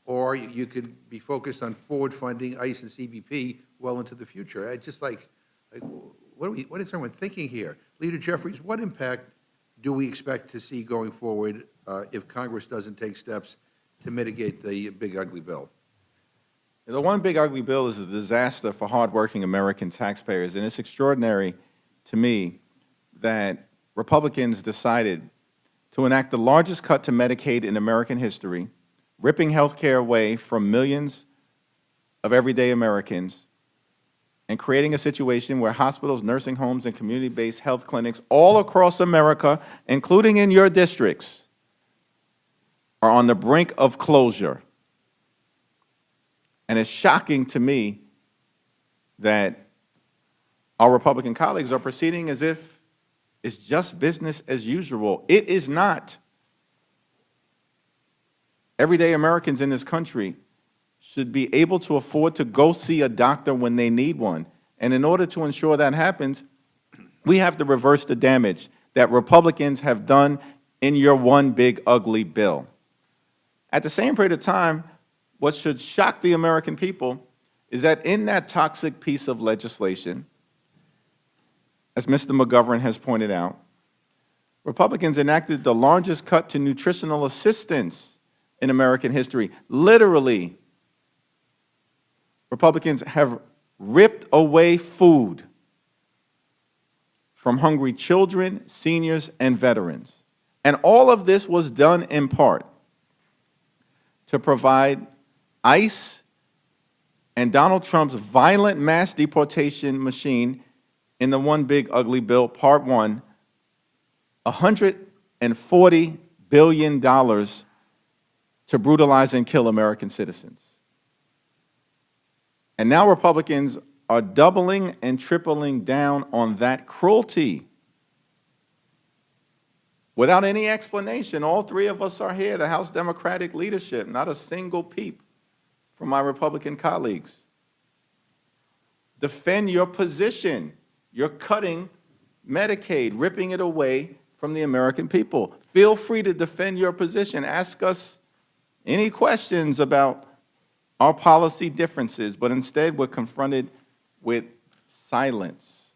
or you could be focused on forward funding ICE and CBP well into the future. I just like what is everyone thinking here? Leader Jeffries, what impact do we expect to see going forward if Congress doesn't take steps to mitigate the big ugly bill? The one big ugly bill is a disaster for hardworking American taxpayers, and it's extraordinary to me that Republicans decided to enact the largest cut to Medicaid in American history, ripping health care away from millions of everyday Americans, and creating a situation where hospitals, nursing homes, and community-based health clinics all across America, including in your districts, are on the brink of closure. And it's shocking to me that our Republican colleagues are proceeding as if it's just business as usual. It is not. Everyday Americans in this country should be able to afford to go see a doctor when they need one. And in order to ensure that happens, we have to reverse the damage that Republicans have done in your one big ugly bill. At the same period of time, what should shock the American people is that in that toxic piece of legislation, as Mr. McGovern has pointed out, Republicans enacted the largest cut to nutritional assistance in American history. Literally, Republicans have ripped away food from hungry children, seniors, and veterans. And all of this was done in part to provide ICE and Donald Trump's violent mass deportation machine in the one big ugly bill, Part 1, $140 billion to brutalize and kill American citizens. And now Republicans are doubling and tripling down on that cruelty. Without any explanation, all three of us are here, the House Democratic leadership, not a single peep from my Republican colleagues. Defend your position. You're cutting Medicaid, ripping it away from the American people. Feel free to defend your position. Ask us any questions about our policy differences, but instead we're confronted with silence.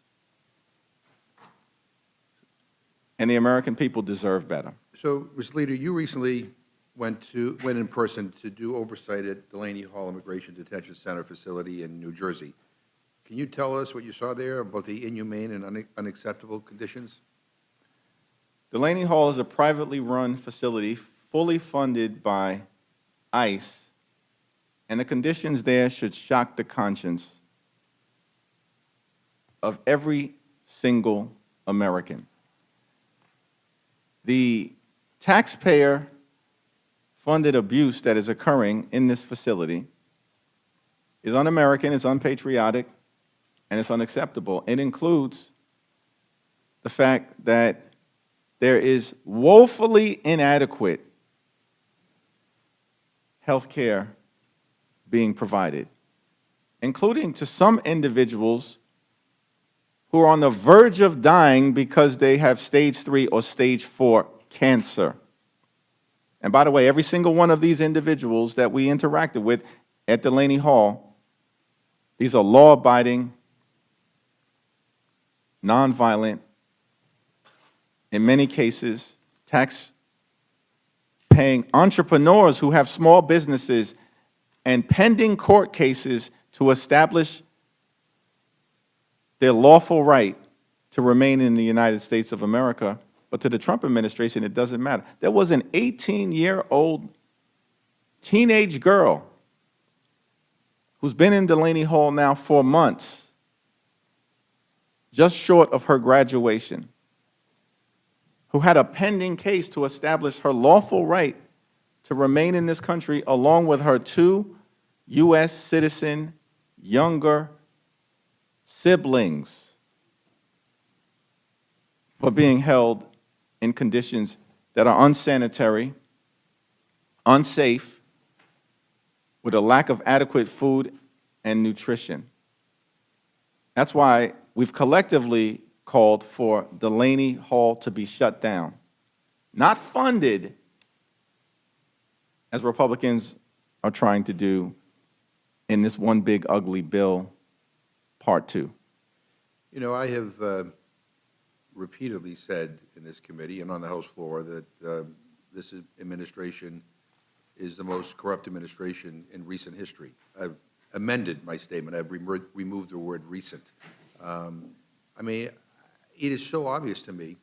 And the American people deserve better. So, Mr. Leader, you recently went in person to do oversight at Delaney Hall Immigration Detention Center facility in New Jersey. Can you tell us what you saw there about the inhumane and unacceptable conditions? Delaney Hall is a privately run facility fully funded by ICE, and the conditions there should shock the conscience of every single American. The taxpayer-funded abuse that is occurring in this facility is un-American, it's unpatriotic, and it's unacceptable. It includes the fact that there is woefully inadequate health care being provided, including to some individuals who are on the verge of dying because they have stage 3 or stage 4 cancer. And by the way, every single one of these individuals that we interacted with at Delaney Hall, these are law-abiding, nonviolent, in many cases, tax-paying entrepreneurs who have small businesses and pending court cases to establish their lawful right to remain in the United States of America. But to the Trump administration, it doesn't matter. There was an 18-year-old teenage girl who's been in Delaney Hall now for months, just short of her graduation, who had a pending case to establish her lawful right to remain in this country along with her 2 U.S. citizen younger siblings, for being held in conditions that are unsanitary, unsafe, with a lack of adequate food and nutrition. That's why we've collectively called for Delaney Hall to be shut down, not funded, as Republicans are trying to do in this one big ugly bill, Part 2. You know, I have repeatedly said in this committee and on the House floor that this administration is the most corrupt administration in recent history. I've amended my statement. I've removed the word recent. I mean, it is so obvious to me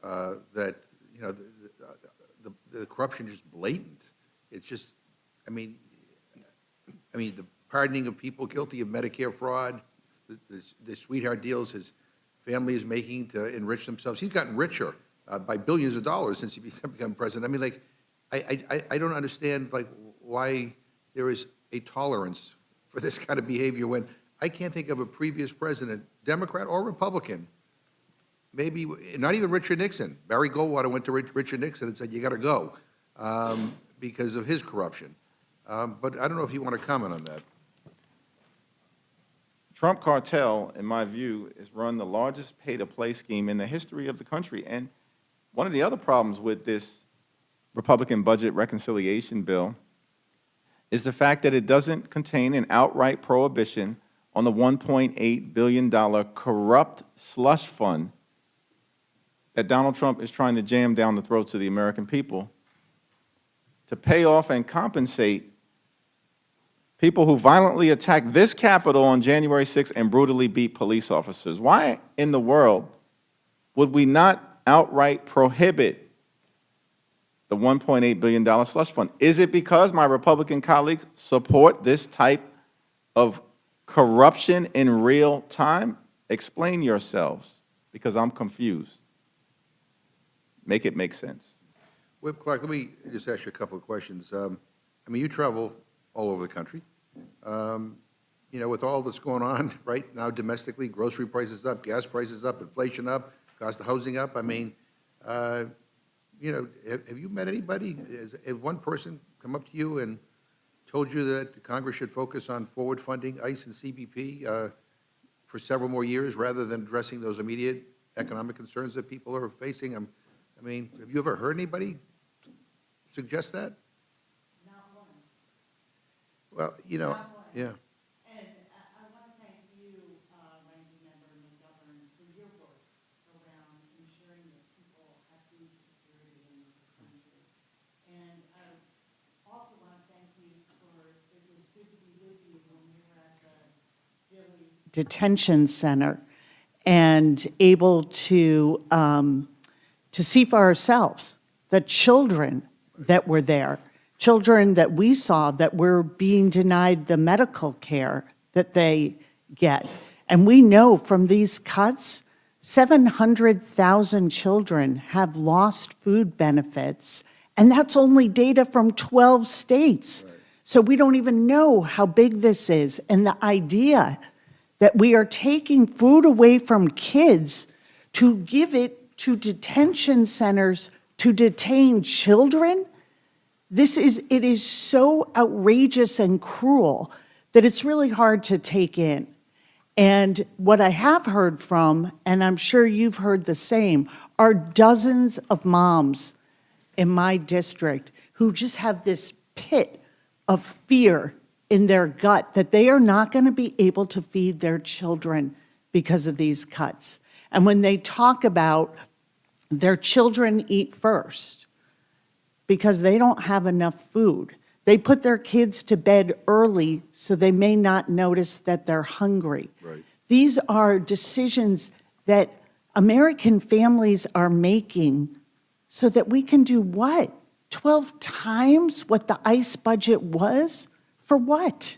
that, you know, the corruption is blatant. It's just, I mean, the pardoning of people guilty of Medicare fraud, the sweetheart deals his family is making to enrich themselves. He's gotten richer by billions of dollars since he became president. I mean, like, I don't understand, like, why there is a tolerance for this kind of behavior when I can't think of a previous president, Democrat or Republican, maybe not even Richard Nixon. Barry Goldwater went to Richard Nixon and said, you got to go because of his corruption. But I don't know if you want to comment on that. Trump cartel, in my view, has run the largest pay-to-play scheme in the history of the country. And one of the other problems with this Republican budget reconciliation bill is the fact that it doesn't contain an outright prohibition on the $1.8 billion corrupt slush fund that Donald Trump is trying to jam down the throats of the American people to pay off and compensate people who violently attacked this Capitol on January 6th and brutally beat police officers. Why in the world would we not outright prohibit the $1.8 billion slush fund? Is it because my Republican colleagues support this type of corruption in real time? Explain yourselves, because I'm confused. Make it make sense. Whip Clark, let me just ask you a couple of questions. I mean, you travel all over the country. You know, with all that's going on right now domestically, grocery prices up, gas prices up, inflation up, cost of housing up. I mean, you know, have you met anybody? Has one person come up to you and told you that Congress should focus on forward funding ICE and CBP for several more years rather than addressing those immediate economic concerns that people are facing? I mean, have you ever heard anybody suggest that? Not one. Well, you know, yeah. And I want to thank you, Ranking Member McGovern, for your work around ensuring that people have food security in this country. And I also want to thank you for, it was good to be with you when we were at the Dilley Detention Center and able to see for ourselves the children that were there, children that we saw that were being denied the medical care that they get. And we know from these cuts, 700,000 children have lost food benefits, and that's only data from 12 states. Right. So we don't even know how big this is. And the idea that we are taking food away from kids to give it to detention centers to detain children, It is so outrageous and cruel that it's really hard to take in. And what I have heard from, and I'm sure you've heard the same, are dozens of moms in my district who just have this pit of fear in their gut that they are not going to be able to feed their children because of these cuts. And when they talk about their children eat first because they don't have enough food, they put their kids to bed early so they may not notice that they're hungry. Right. These are decisions that American families are making so that we can do what? 12 times what the ICE budget was? For what?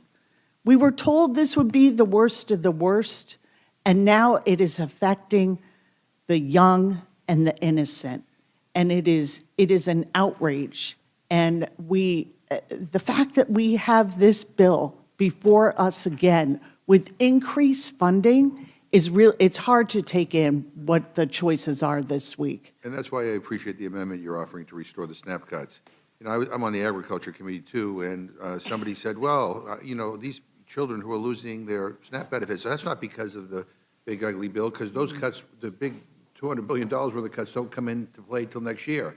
We were told this would be the worst of the worst, and now it is affecting the young and the innocent. And it is an outrage. And the fact that we have this bill before us again with increased funding is real. It's hard to take in what the choices are this week. And that's why I appreciate the amendment you're offering to restore the SNAP cuts. You know, I'm on the Agriculture Committee too, and somebody said, well, you know, these children who are losing their SNAP benefits, so that's not because of the big ugly bill, because those cuts, the big $200 billion worth of cuts don't come into play till next year.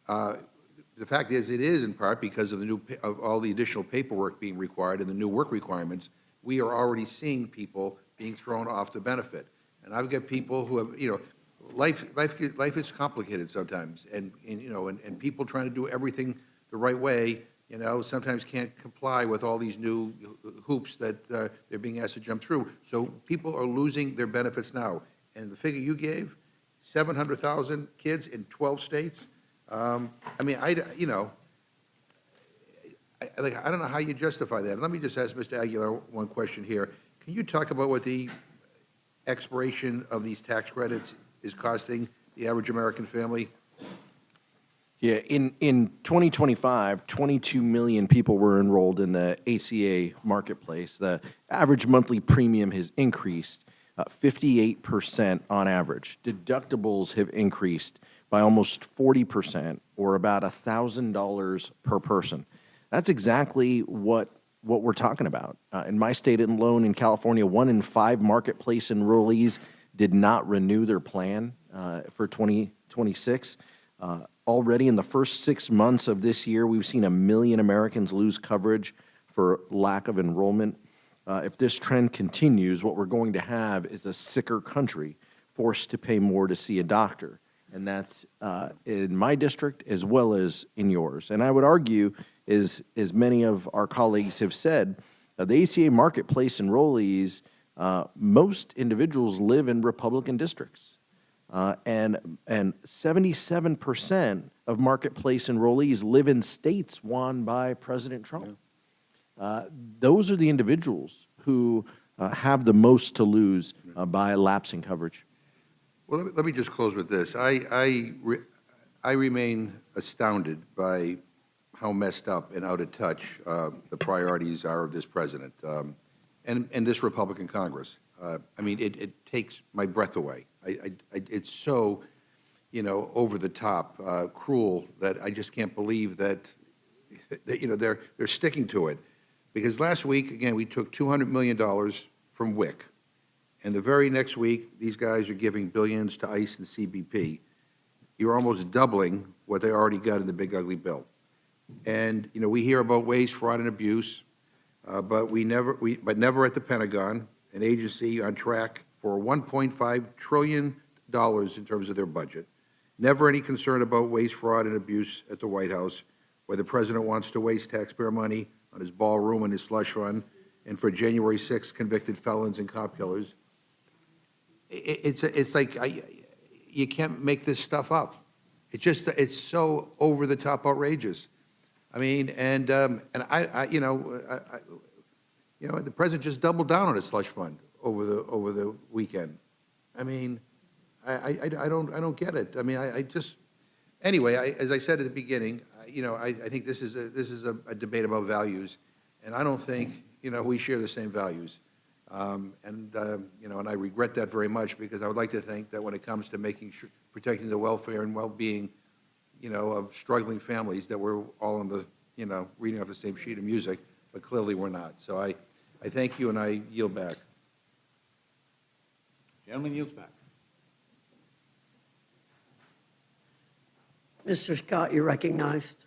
The fact is, it is in part because of of all the additional paperwork being required and the new work requirements. We are already seeing people being thrown off the benefit. And I've got people who have, you know, life is complicated sometimes, and you know, and people trying to do everything the right way, you know, sometimes can't comply with all these new hoops that they're being asked to jump through. So people are losing their benefits now. And the figure you gave, 700,000 kids in 12 states. I mean, you know, I don't know how you justify that. Let me just ask Mr. Aguilar one question here. Can you talk about what the expiration of these tax credits is costing the average American family? Yeah, in 2025, 22 million people were enrolled in the ACA marketplace. The average monthly premium has increased 58% on average. Deductibles have increased by almost 40%, or about $1,000 per person. That's exactly what we're talking about. In my state alone, in California, 1 in 5 marketplace enrollees did not renew their plan for 2026. Already in the first 6 months of this year, we've seen 1 million Americans lose coverage for lack of enrollment. If this trend continues, what we're going to have is a sicker country forced to pay more to see a doctor. And that's in my district as well as in yours. And I would argue, as many of our colleagues have said, the ACA marketplace enrollees, most individuals live in Republican districts. And 77% of marketplace enrollees live in states won by President Trump. Those are the individuals who have the most to lose by lapsing coverage. Well, let me just close with this. I remain astounded by how messed up and out of touch the priorities are of this president and this Republican Congress. I mean, it takes my breath away. It's so, you know, over the top, cruel, that I just can't believe that you know, they're sticking to it. Because last week, again, we took $200 million from WIC. And the very next week, these guys are giving billions to ICE and CBP. You're almost doubling what they already got in the big ugly bill. And, you know, we hear about waste, fraud, and abuse, but never at the Pentagon, an agency on track for $1.5 trillion in terms of their budget. Never any concern about waste, fraud, and abuse at the White House, where the president wants to waste taxpayer money on his ballroom and his slush fund, and for January 6th convicted felons and cop killers. It's like you can't make this stuff up. It's so over the top outrageous. I mean, and you know, the president just doubled down on his slush fund over the weekend. I mean, I don't get it. I mean, I just anyway. As I said at the beginning, you know, I think this is a debate about values, and I don't think, you know, we share the same values. You know, and I regret that very much, because I would like to think that when it comes to protecting the welfare and well-being, of struggling families that we're all on the, reading off the same sheet of music, but clearly we're not. So I thank you, and I yield back. Gentleman yields back. Mr. Scott, you're recognized.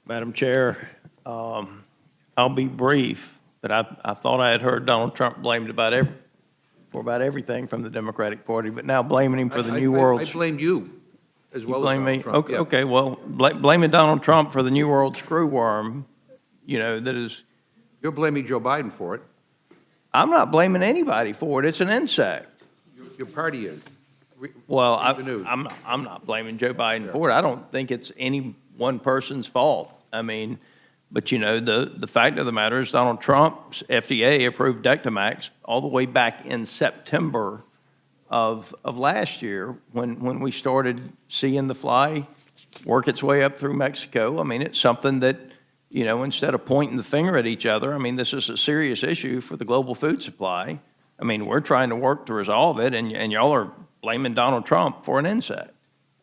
Madam Chair, I'll be brief, but I thought I had heard Donald Trump blamed for about everything from the Democratic Party, but now blaming him for the New World. I blamed you as well as blame me? Donald Trump. Okay, Yeah. okay, well, blaming Donald Trump for the New World screwworm, that is. You're blaming Joe Biden for it. I'm not blaming anybody for it. It's an insect. Your party is. Well, Read the news. I'm not blaming Joe Biden for it. I don't think it's any one person's fault. I mean, but the fact of the matter is Donald Trump's FDA approved Dectomax all the way back in September of last year when we started seeing the fly work its way up through Mexico. I mean, it's something that, instead of pointing the finger at each other, I mean, this is a serious issue for the global food supply. I mean, we're trying to work to resolve it, and y'all are blaming Donald Trump for an insect.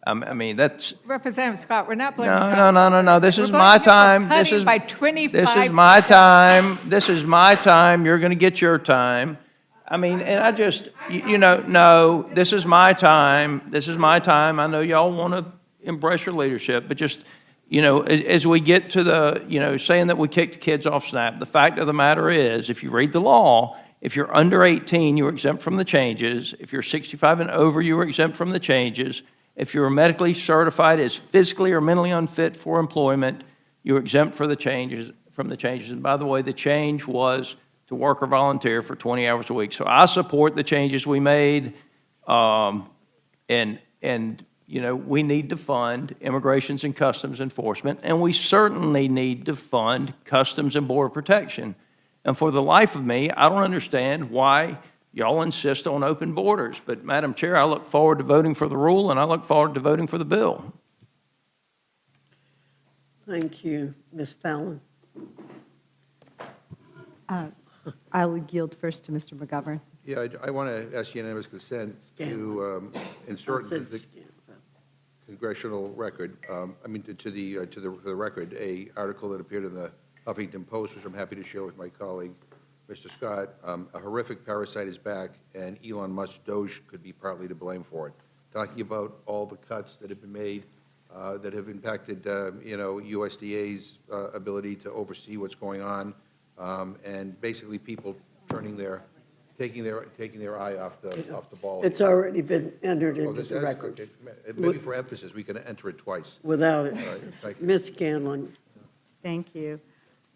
I mean, that's. Representative Scott, we're not blaming. No. This is my time. This is by 25%. This is my time. This is my time. You're going to get your time. I mean, and I just, no, this is my time. This is my time. I know y'all want to embrace your leadership, but just, as we get to the, saying that we kicked kids off SNAP, the fact of the matter is, if you read the law, if you're under 18, you're exempt from the changes. If you're 65 and over, you are exempt from the changes. If you're medically certified as physically or mentally unfit for employment, you're exempt from the changes. And by the way, the change was to work or volunteer for 20 hours a week. So I support the changes we made, and we need to fund Immigrations and Customs Enforcement, and we certainly need to fund Customs and Border Protection. And for the life of me, I don't understand why y'all insist on open borders. But, Madam Chair, I look forward to voting for the rule, and I look forward to voting for the bill. Thank you. Ms. Fallon. I'll yield first to Mr. McGovern. Yeah, I want to ask unanimous consent to insert the congressional record, to the record, a article that appeared in the Huffington Post, which I'm happy to share with my colleague, Mr. Scott. A horrific parasite is back, and Elon Musk's Doge could be partly to blame for it. Talking about all the cuts that have been made that have impacted, USDA's ability to oversee what's going on, and basically people taking their eye off the ball. It's already been entered Oh, into this the has- record. Maybe for emphasis, we can enter it twice. Without it. All right, thank you. Ms. Scanlon. Thank you.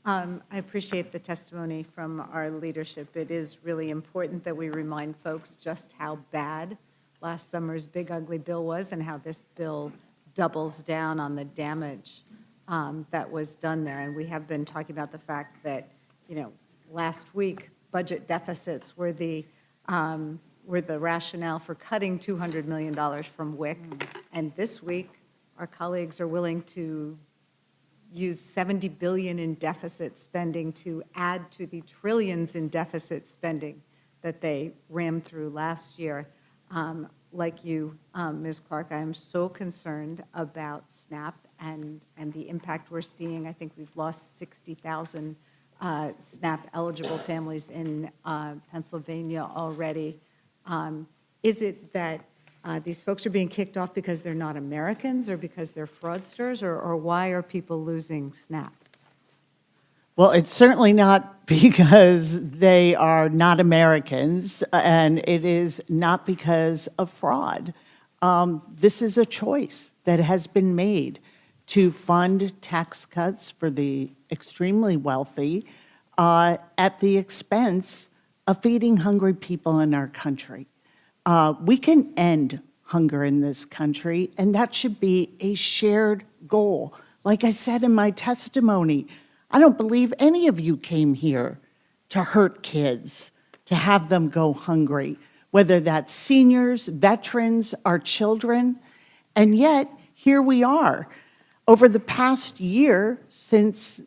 I appreciate the testimony from our leadership. It is really important that we remind folks just how bad last summer's big ugly bill was and how this bill doubles down on the damage that was done there. And we have been talking about the fact that, last week, budget deficits were the rationale for cutting $200 million from WIC. And this week, our colleagues are willing to use $70 billion in deficit spending to add to the trillions in deficit spending that they rammed through last year. Like you, Ms. Clark, I am so concerned about SNAP and the impact we're seeing. I think we've lost 60,000 SNAP-eligible families in Pennsylvania already. Is it that these folks are being kicked off because they're not Americans or because they're fraudsters, or why are people losing SNAP? Well, it's certainly not because they are not Americans, and it is not because of fraud. This is a choice that has been made to fund tax cuts for the extremely wealthy at the expense of feeding hungry people in our country. We can end hunger in this country, and that should be a shared goal. Like I said in my testimony, I don't believe any of you came here to hurt kids, to have them go hungry, whether that's seniors, veterans, our children. And yet, here we are. Over the past year, since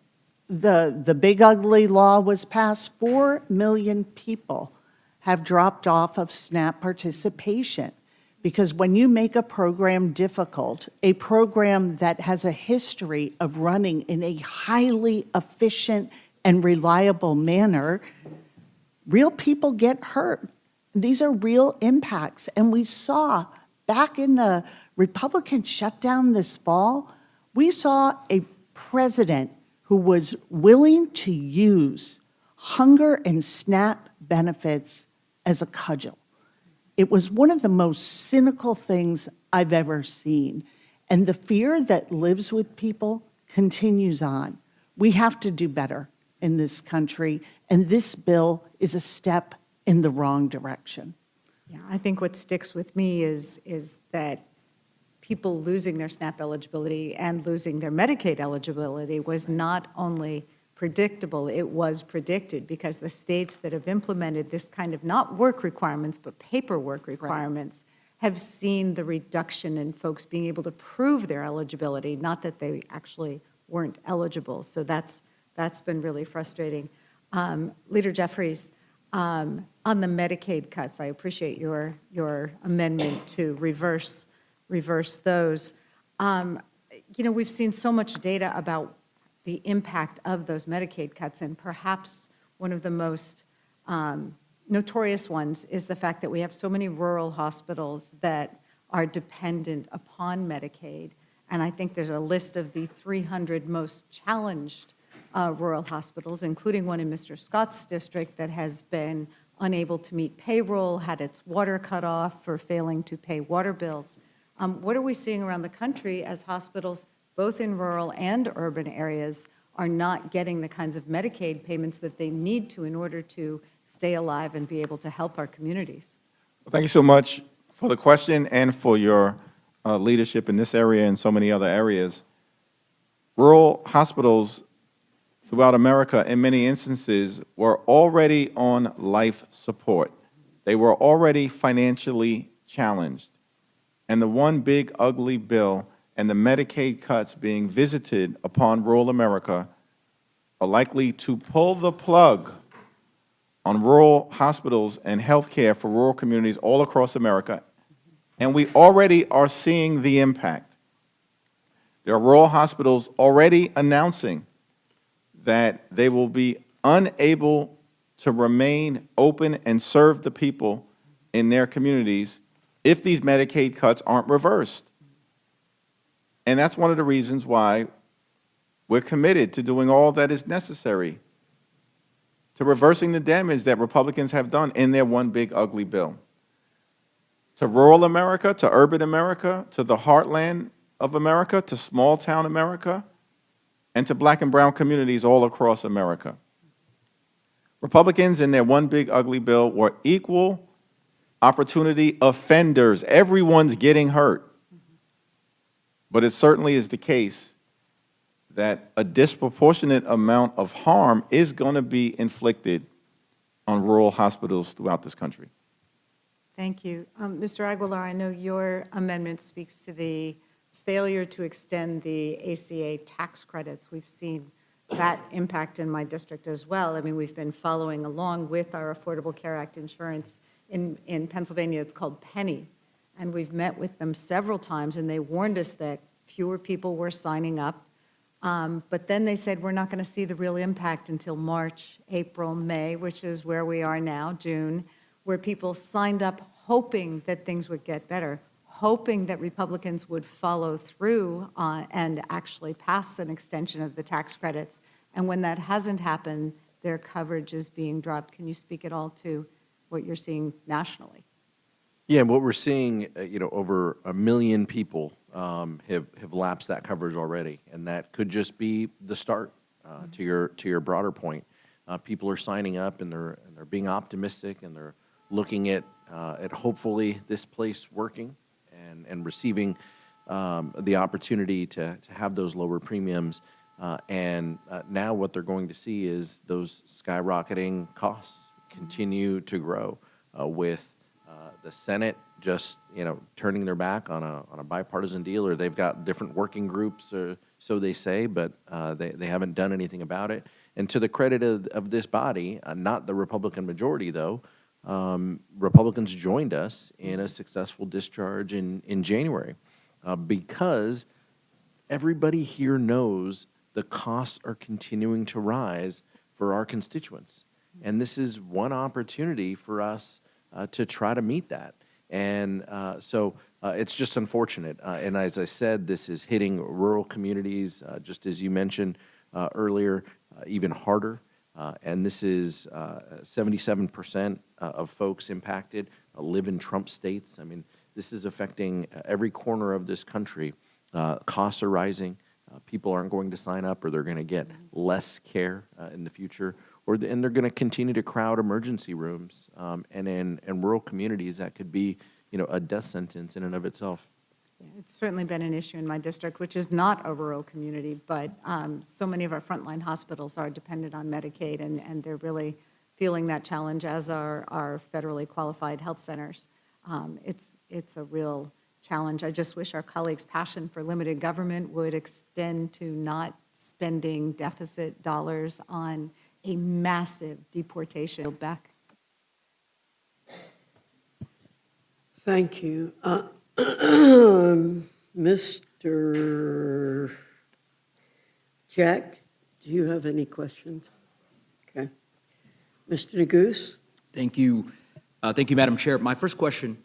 the big ugly law was passed, 4 million people have dropped off of SNAP participation Because when you make a program difficult, a program that has a history of running in a highly efficient and reliable manner, real people get hurt. These are real impacts. And we saw back in the Republican shutdown this fall, we saw a president who was willing to use hunger and SNAP benefits as a cudgel. It was one of the most cynical things I've ever seen. And the fear that lives with people continues on. We have to do better in this country, and this bill is a step in the wrong direction. Yeah, I think what sticks with me is that people losing their SNAP eligibility and losing their Medicaid eligibility was not only predictable, it was predicted, because the states that have implemented this kind of not work requirements, but paperwork requirements, have seen the reduction in folks being able to prove their eligibility, not that they actually weren't eligible. So that's been really frustrating. Leader Jeffries, on the Medicaid cuts, I appreciate your amendment to reverse those. We've seen so much data about the impact of those Medicaid cuts, and perhaps one of the most notorious ones is the fact that we have so many rural hospitals that are dependent upon Medicaid. And I think there's a list of the 300 most challenged rural hospitals, including one in Mr. Scott's district that has been unable to meet payroll, had its water cut off for failing to pay water bills. What are we seeing around the country as hospitals, both in rural and urban areas, are not getting the kinds of Medicaid payments that they need to in order to stay alive and be able to help our communities? Well, thank you so much for the question and for your leadership in this area and so many other areas. Rural hospitals throughout America, in many instances, were already on life support. They were already financially challenged. And the one big ugly bill and the Medicaid cuts being visited upon rural America are likely to pull the plug on rural hospitals and health care for rural communities all across America. And we already are seeing the impact. There are rural hospitals already announcing that they will be unable to remain open and serve the people in their communities if these Medicaid cuts aren't reversed. And that's one of the reasons why we're committed to doing all that is necessary to reversing the damage that Republicans have done in their one big ugly bill. To rural America, to urban America, to the heartland of America, to small town America, and to black and brown communities all across America. Republicans in their one big ugly bill were equal opportunity offenders. Everyone's getting hurt. But it certainly is the case that a disproportionate amount of harm is going to be inflicted on rural hospitals throughout this country. Thank you. Mr. Aguilar, I know your amendment speaks to the failure to extend the ACA tax credits. We've seen that impact in my district as well. I mean, we've been following along with our Affordable Care Act insurance. In Pennsylvania, it's called Penny. And we've met with them several times, and they warned us that fewer people were signing up. But then they said, we're not going to see the real impact until March, April, May, which is where we are now, June, where people signed up hoping that things would get better, hoping that Republicans would follow through and actually pass an extension of the tax credits. And when that hasn't happened, their coverage is being dropped. Can you speak at all to what you're seeing nationally? Yeah, and what we're seeing, over 1 million people have lapsed that coverage already, and that could just be the start. To your broader point, people are signing up and they're being optimistic and they're looking at hopefully this place working and receiving the opportunity to have those lower premiums. And now what they're going to see is those skyrocketing costs continue to grow with the Senate just turning their back on a bipartisan deal, or they've got different working groups, or so they say, but they haven't done anything about it. And to the credit of this body, not the Republican majority though, Republicans joined us in a successful discharge in January because everybody here knows the costs are continuing to rise for our constituents. And this is one opportunity for us to try to meet that. And so it's just unfortunate. And as I said, this is hitting rural communities, just as you mentioned earlier, even harder. And this is 77% of folks impacted live in Trump states. I mean, this is affecting every corner of this country. Costs are rising. People aren't going to sign up, or they're going to get less care in the future, and they're going to continue to crowd emergency rooms. And in rural communities, that could be, a death sentence in and of itself. Yeah, it's certainly been an issue in my district, which is not a rural community, but so many of our frontline hospitals are dependent on Medicaid, and they're really feeling that challenge, as are our federally qualified health centers. It's a real challenge. I just wish our colleagues' passion for limited government would extend to not spending deficit dollars on a massive deportation. Back. Thank you. Mr. Jack, do you have any questions? Okay. Mr. Neguse? Thank you. Thank you, Madam Chair. My first question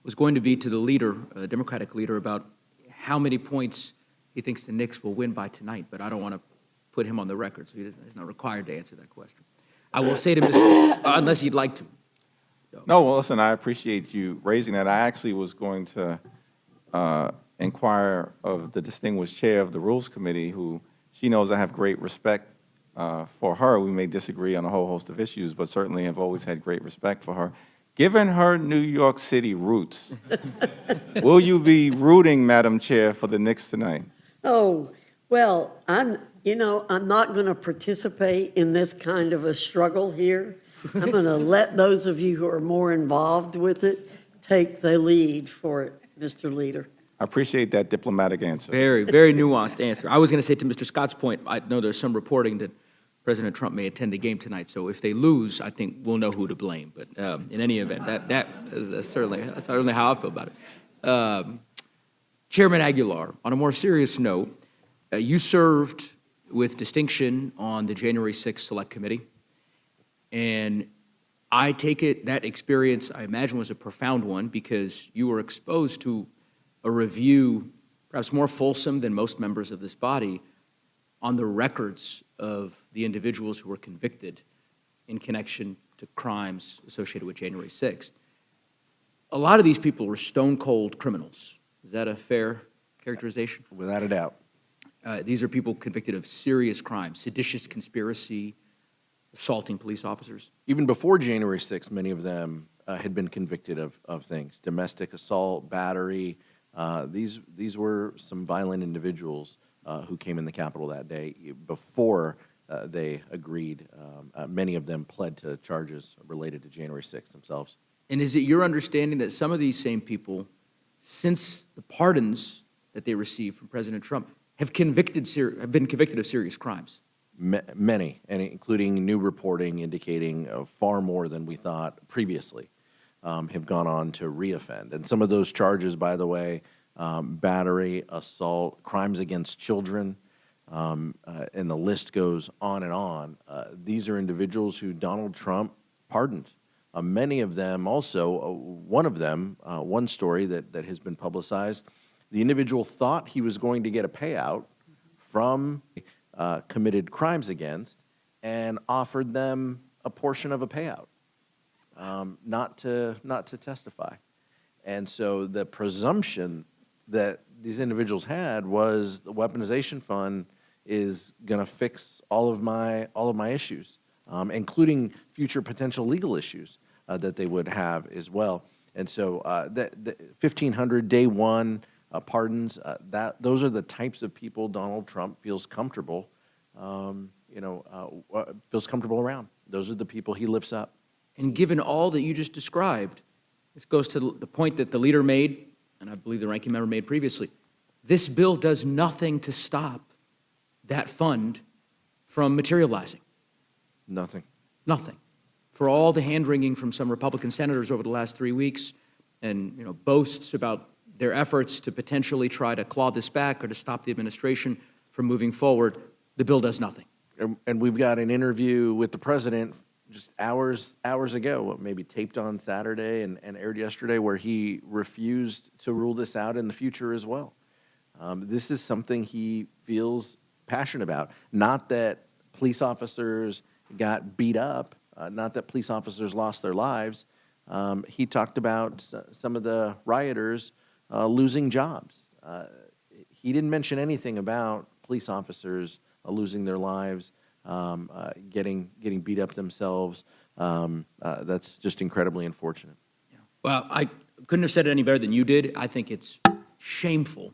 was going to be to the leader, Democratic leader, about how many points he thinks the Knicks will win by tonight, but I don't want to put him on the record, so he's not required to answer that question. I will say to Mr. Unless he'd like to. No, well, listen, I appreciate you raising that. I actually was going to inquire of the distinguished chair of the Rules Committee, who she knows I have great respect for her. We may disagree on a whole host of issues, but certainly have always had great respect for her. Given her New York City roots, will you be rooting, Madam Chair, for the Knicks tonight? Oh, well, I'm not going to participate in this kind of a struggle here. I'm going to let those of you who are more involved with it take the lead for it, Mr. Leader. I appreciate that diplomatic answer. Very, very nuanced answer. I was going to say to Mr. Scott's point, I know there's some reporting that President Trump may attend the game tonight, so if they lose, I think we'll know who to blame. But in any event, that's certainly how I feel about it. Chairman Aguilar, on a more serious note, you served with distinction on the January 6th Select Committee, and I take it that experience, I imagine, was a profound one because you were exposed to a review, perhaps more fulsome than most members of this body, on the records of the individuals who were convicted in connection to crimes associated with January 6th. A lot of these people were stone-cold criminals. Is that a fair characterization? Without a doubt. These are people convicted of serious crimes, seditious conspiracy, assaulting police officers. Even before January 6th, many of them had been convicted of things, domestic assault, battery. These were some violent individuals who came in the Capitol that day before they agreed. Many of them pled to charges related to January 6th themselves. And is it your understanding that some of these same people, since the pardons that they received from President Trump, have been convicted of serious crimes? Many, and including new reporting indicating far more than we thought previously, have gone on to reoffend. And some of those charges, by the way, battery, assault, crimes against children, and the list goes on and on. These are individuals who Donald Trump pardoned. Many of them also, one of them, one story that has been publicized, the individual thought he was going to get a payout from committed crimes against and offered them a portion of a payout, not to testify. And so the presumption that these individuals had was the weaponization fund is going to fix all of my issues, including future potential legal issues that they would have as well. And so the 1,500 day one pardons, those are the types of people Donald Trump feels comfortable, feels comfortable around. Those are the people he lifts up. And given all that you just described, this goes to the point that the leader made, and I believe the ranking member made previously. This bill does nothing to stop that fund from materializing. Nothing. Nothing. for all the hand-wringing from some Republican senators over the last 3 weeks and, boasts about their efforts to potentially try to claw this back or to stop the administration from moving forward, the bill does nothing. And we've got an interview with the president just hours ago, maybe taped on Saturday and aired yesterday, where he refused to rule this out in the future as well. This is something he feels passionate about. Not that police officers got beat up, not that police officers lost their lives. He talked about some of the rioters losing jobs. He didn't mention anything about police officers losing their lives, getting beat up themselves. That's just incredibly unfortunate. Well, I couldn't have said it any better than you did. I think it's shameful,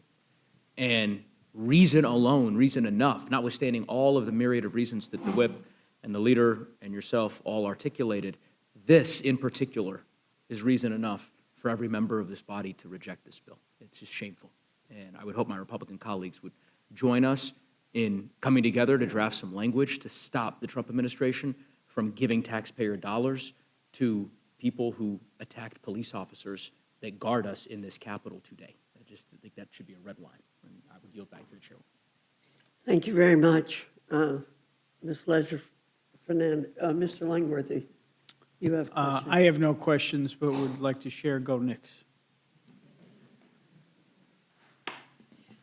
and reason alone, reason enough, notwithstanding all of the myriad of reasons that the whip and the leader and yourself all articulated, this in particular is reason enough for every member of this body to reject this bill. It's just shameful. And I would hope my Republican colleagues would join us in coming together to draft some language to stop the Trump administration from giving taxpayer dollars to people who attacked police officers that guard us in this Capitol today. I just think that should be a red line. And I would yield back to the chair. Thank you very much, Ms. Leisure-Fernandez. Mr. Langworthy, you have questions. I have no questions, but would like to share Go Knicks.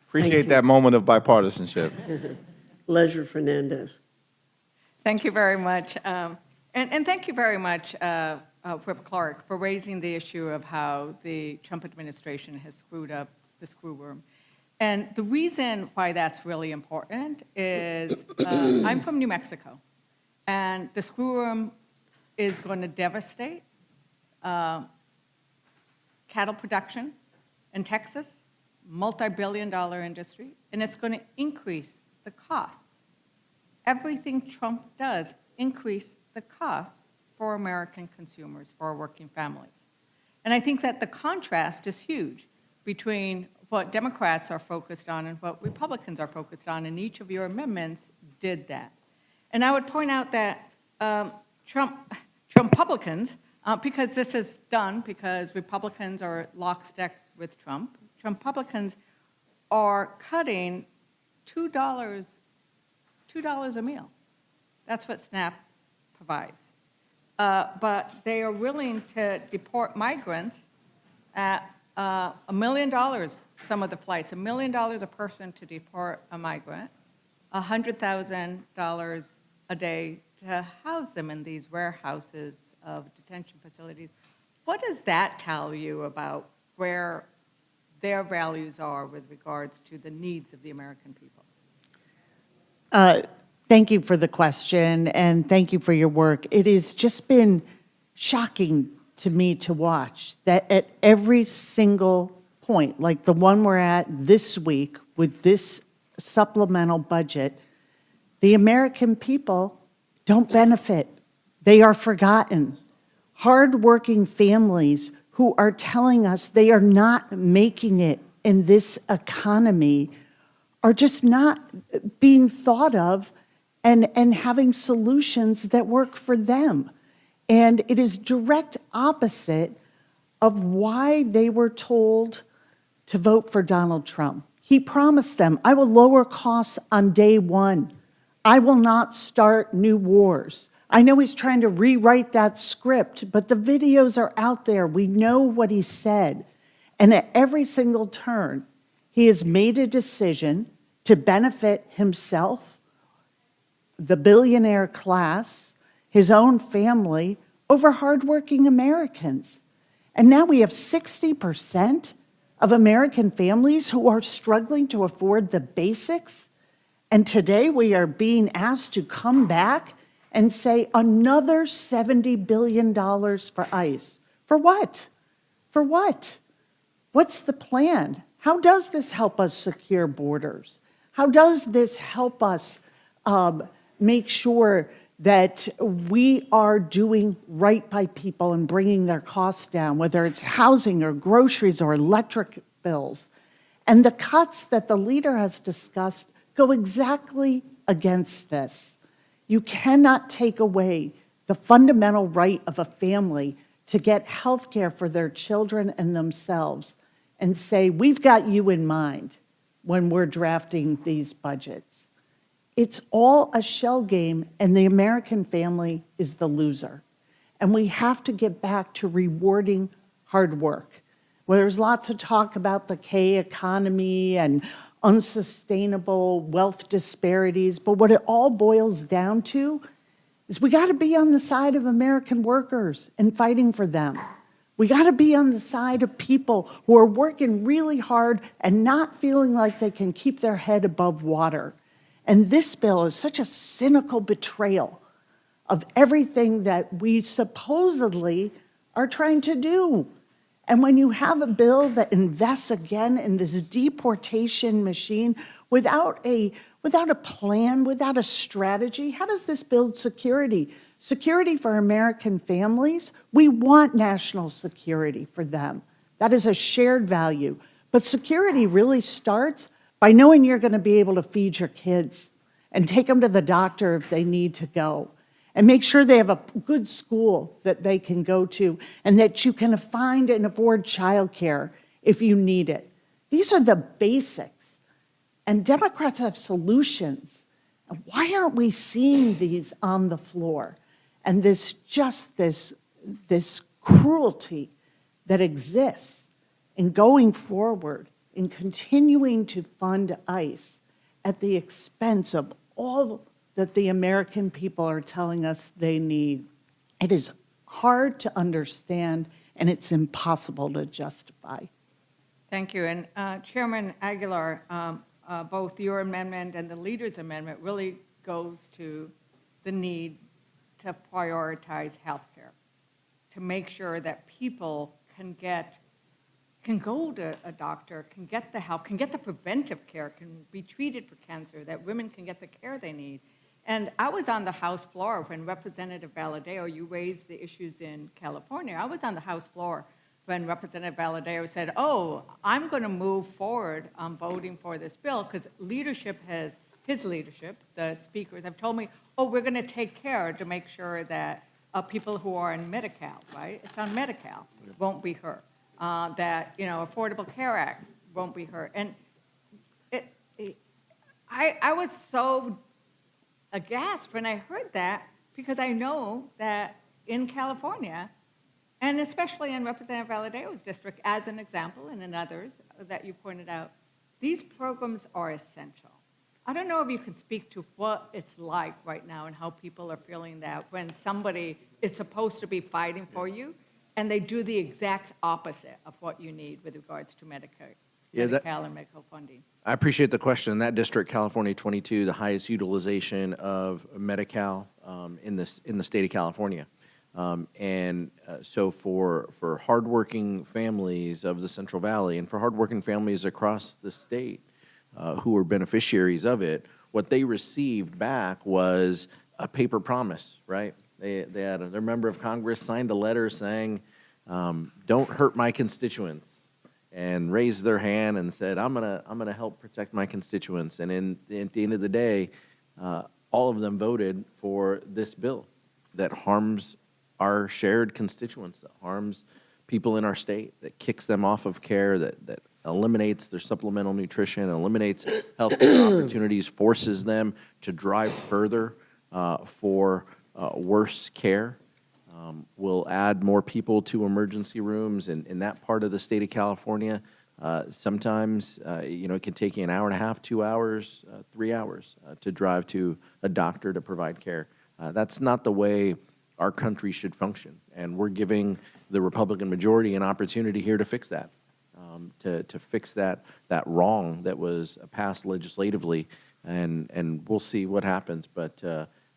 Appreciate that moment of bipartisanship. Leisure-Fernandez. Thank you very much. And thank you very much, Whip Clark, for raising the issue of how the Trump administration has screwed up the screw room. And the reason why that's really important is I'm from New Mexico, and the screw room is going to devastate cattle production in Texas, multi-billion-dollar industry, and it's going to increase the costs. Everything Trump does increase the costs for American consumers, for our working families. And I think that the contrast is huge between what Democrats are focused on and what Republicans are focused on, and each of your amendments did that. And I would point out that Trump-Publicans, because this is done because Republicans are lockstep with Trump, Trump-Publicans are cutting $2 a meal. That's what SNAP provides. But they are willing to deport migrants at $1 million, some of the flights, $1 million a person to deport a migrant, $100,000 a day to house them in these warehouses of detention facilities. What does that tell you about where their values are with regards to the needs of the American people? Thank you for the question, and thank you for your work. It has just been shocking to me to watch that at every single point, like the one we're at this week with this supplemental budget, the American people don't benefit. They are forgotten. Hardworking families who are telling us they are not making it in this economy are just not being thought of and having solutions that work for them. And it is direct opposite of why they were told to vote for Donald Trump. He promised them, I will lower costs on day one. I will not start new wars. I know he's trying to rewrite that script, but the videos are out there. We know what he said. And at every single turn, he has made a decision to benefit himself, the billionaire class, his own family, over hardworking Americans. And now we have 60% of American families who are struggling to afford the basics. And today we are being asked to come back and say another $70 billion for ICE. For what? For what? What's the plan? How does this help us secure borders? How does this help us make sure that we are doing right by people and bringing their costs down, whether it's housing or groceries or electric bills? And the cuts that the leader has discussed go exactly against this. You cannot take away the fundamental right of a family to get health care for their children and themselves, and say, we've got you in mind when we're drafting these budgets. It's all a shell game, and the American family is the loser. And we have to get back to rewarding hard work. Well, there's lots of talk about the K economy and unsustainable wealth disparities, but what it all boils down to is we got to be on the side of American workers and fighting for them. We got to be on the side of people who are working really hard and not feeling like they can keep their head above water. And this bill is such a cynical betrayal of everything that we supposedly are trying to do. And when you have a bill that invests again in this deportation machine without a plan, without a strategy, how does this build security? Security for American families? We want national security for them. That is a shared value. But security really starts by knowing you're going to be able to feed your kids and take them to the doctor if they need to go, and make sure they have a good school that they can go to, and that you can find and afford childcare if you need it. These are the basics. And Democrats have solutions. And why aren't we seeing these on the floor? And this cruelty that exists in going forward, in continuing to fund ICE at the expense of all that the American people are telling us they need. It is hard to understand, and it's impossible to justify. Thank you. And Chairman Aguilar, both your amendment and the leader's amendment really goes to the need to prioritize healthcare, to make sure that people can go to a doctor, can get the help, can get the preventive care, can be treated for cancer, that women can get the care they need. And I was on the House floor when Representative Valadao, you raised the issues in California. I was on the House floor when Representative Valadao said, I'm going to move forward on voting for this bill because his leadership, the speakers, have told me, we're going to take care to make sure that people who are in Medi-Cal, right? It's on Medi-Cal, won't be hurt. That, Affordable Care Act won't be hurt. And I was so aghast when I heard that, because I know that in California, and especially in Representative Valadao's district, as an example, and in others that you pointed out, these programs are essential. I don't know if you can speak to what it's like right now and how people are feeling that when somebody is supposed to be fighting for you and they do the exact opposite of what you need with regards to Medicare. Medi-Cal and medical funding. I appreciate the question. That district, California 22, the highest utilization of Medi-Cal in the state of California. So for hardworking families of the Central Valley and for hardworking families across the state who were beneficiaries of it, what they received back was a paper promise, right? They had their member of Congress signed a letter saying, don't hurt my constituents, and raised their hand and said, I'm gonna help protect my constituents. And at the end of the day, all of them voted for this bill that harms our shared constituents, that harms people in our state, that kicks them off of care, that eliminates their supplemental nutrition, eliminates health care opportunities, forces them to drive further for worse care. Will add more people to emergency rooms in that part of the state of California. Sometimes, it can take you an hour and a half, 2 hours, 3 hours to drive to a doctor to provide care. That's not the way our country should function. And we're giving the Republican majority an opportunity here to fix that, to fix that wrong that was passed legislatively. And we'll see what happens. But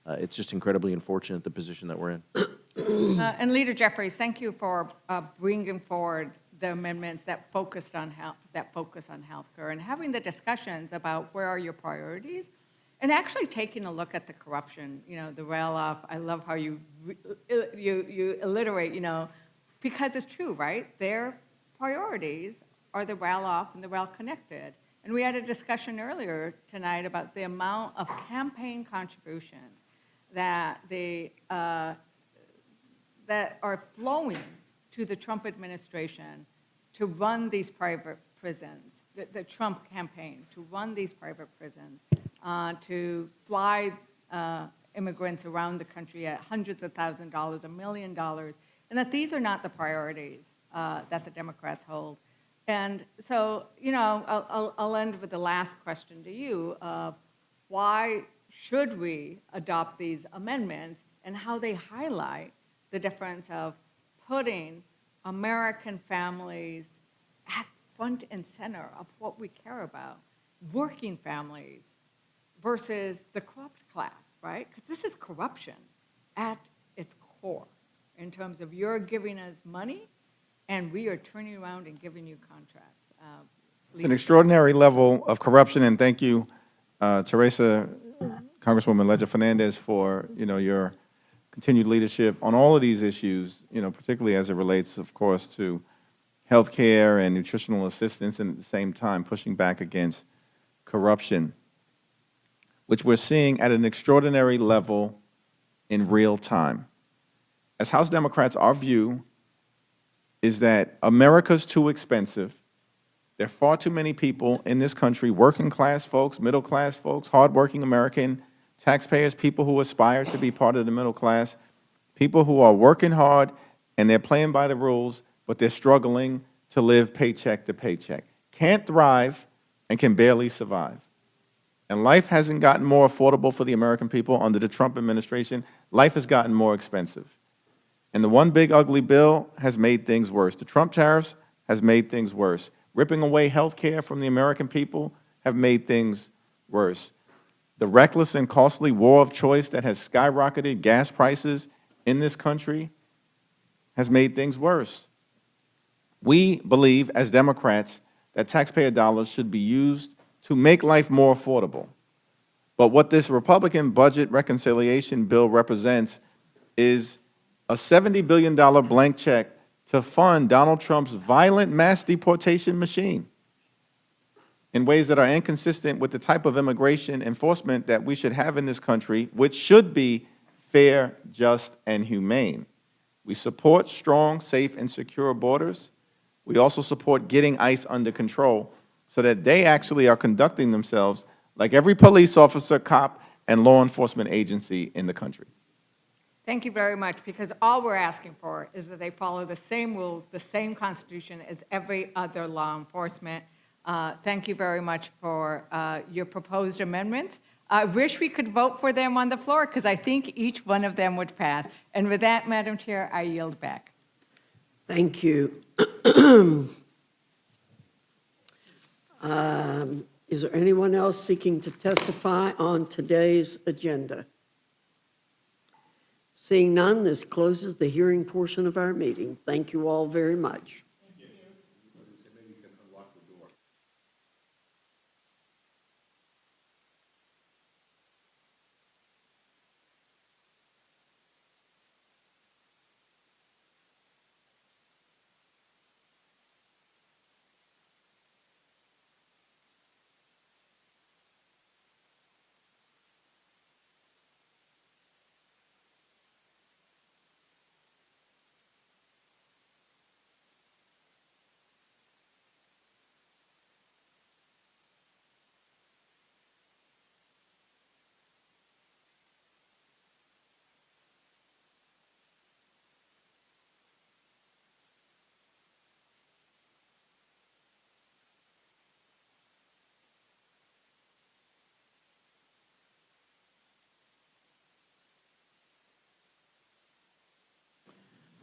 it's just incredibly unfortunate, the position that we're in. And Leader Jeffries, thank you for bringing forward the amendments that focus on healthcare and having the discussions about where are your priorities, and actually taking a look at the corruption. The rail-off. I love how you alliterate. Because it's true, right? Their priorities are the rail-off and the rail-connected. And we had a discussion earlier tonight about the amount of campaign contributions that the that are flowing to the Trump administration to run these private prisons, the Trump campaign, to run these private prisons, to fly immigrants around the country at hundreds of thousands of dollars, $1 million, and that these are not the priorities that the Democrats hold. And so, you know, I'll end with the last question to you of why should we adopt these amendments and how they highlight the difference of putting American families at front and center of what we care about, working families versus the corrupt class, right? Because this is corruption at its core in terms of you're giving us money and we are turning around and giving you contracts. It's an extraordinary level of corruption, and thank you, Teresa, Congresswoman Leger Fernandez, for, you know, your continued leadership on all of these issues, you know, particularly as it relates, of course, to health care and nutritional assistance, and at the same time pushing back against corruption, which we're seeing at an extraordinary level in real time. As House Democrats, our view is that America's too expensive. There are far too many people in this country, working class folks, middle class folks, hardworking American taxpayers, people who aspire to be part of the middle class, people who are working hard and they're playing by the rules, but they're struggling to live paycheck to paycheck, can't thrive and can barely survive. And life hasn't gotten more affordable for the American people under the Trump administration. Life has gotten more expensive. And the one big ugly bill has made things worse. The Trump tariffs has made things worse. Ripping away health care from the American people have made things worse. The reckless and costly war of choice that has skyrocketed gas prices in this country has made things worse. We believe, as Democrats, that taxpayer dollars should be used to make life more affordable. But what this Republican budget reconciliation bill represents is a $70 billion blank check to fund Donald Trump's violent mass deportation machine in ways that are inconsistent with the type of immigration enforcement that we should have in this country, which should be fair, just, and humane. We support strong, safe, and secure borders. We also support getting ICE under control so that they actually are conducting themselves like every police officer, cop, and law enforcement agency in the country. Thank you very much, because all we're asking for is that they follow the same rules, the same Constitution as every other law enforcement. Thank you very much for your proposed amendments. I wish we could vote for them on the floor, because I think each one of them would pass. And with that, Madam Chair, I yield back. Thank you. Is there anyone else seeking to testify on today's agenda? Seeing none, this closes the hearing portion of our meeting. Thank you all very much.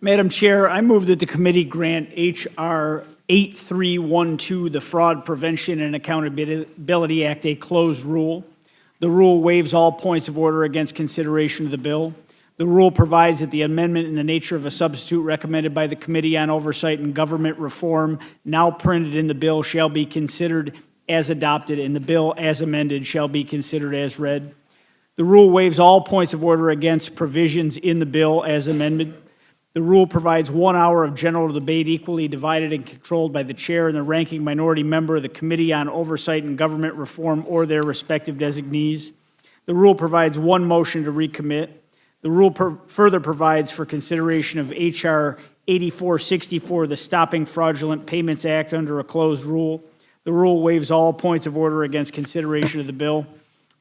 Madam Chair, I move that the committee grant H.R. 8312, the Fraud Prevention and Accountability Act, a closed rule. The rule waives all points of order against consideration of the bill. The rule provides that the amendment in the nature of a substitute recommended by the Committee on Oversight and Government Reform, now printed in the bill, shall be considered as adopted, and the bill as amended shall be considered as read. The rule waives all points of order against provisions in the bill as amended. The rule provides 1 hour of general debate equally divided and controlled by the chair and the ranking minority member of the Committee on Oversight and Government Reform or their respective designees. The rule provides 1 motion to recommit. The rule further provides for consideration of H.R. 8464, the Stopping Fraudulent Payments Act, under a closed rule. The rule waives all points of order against consideration of the bill.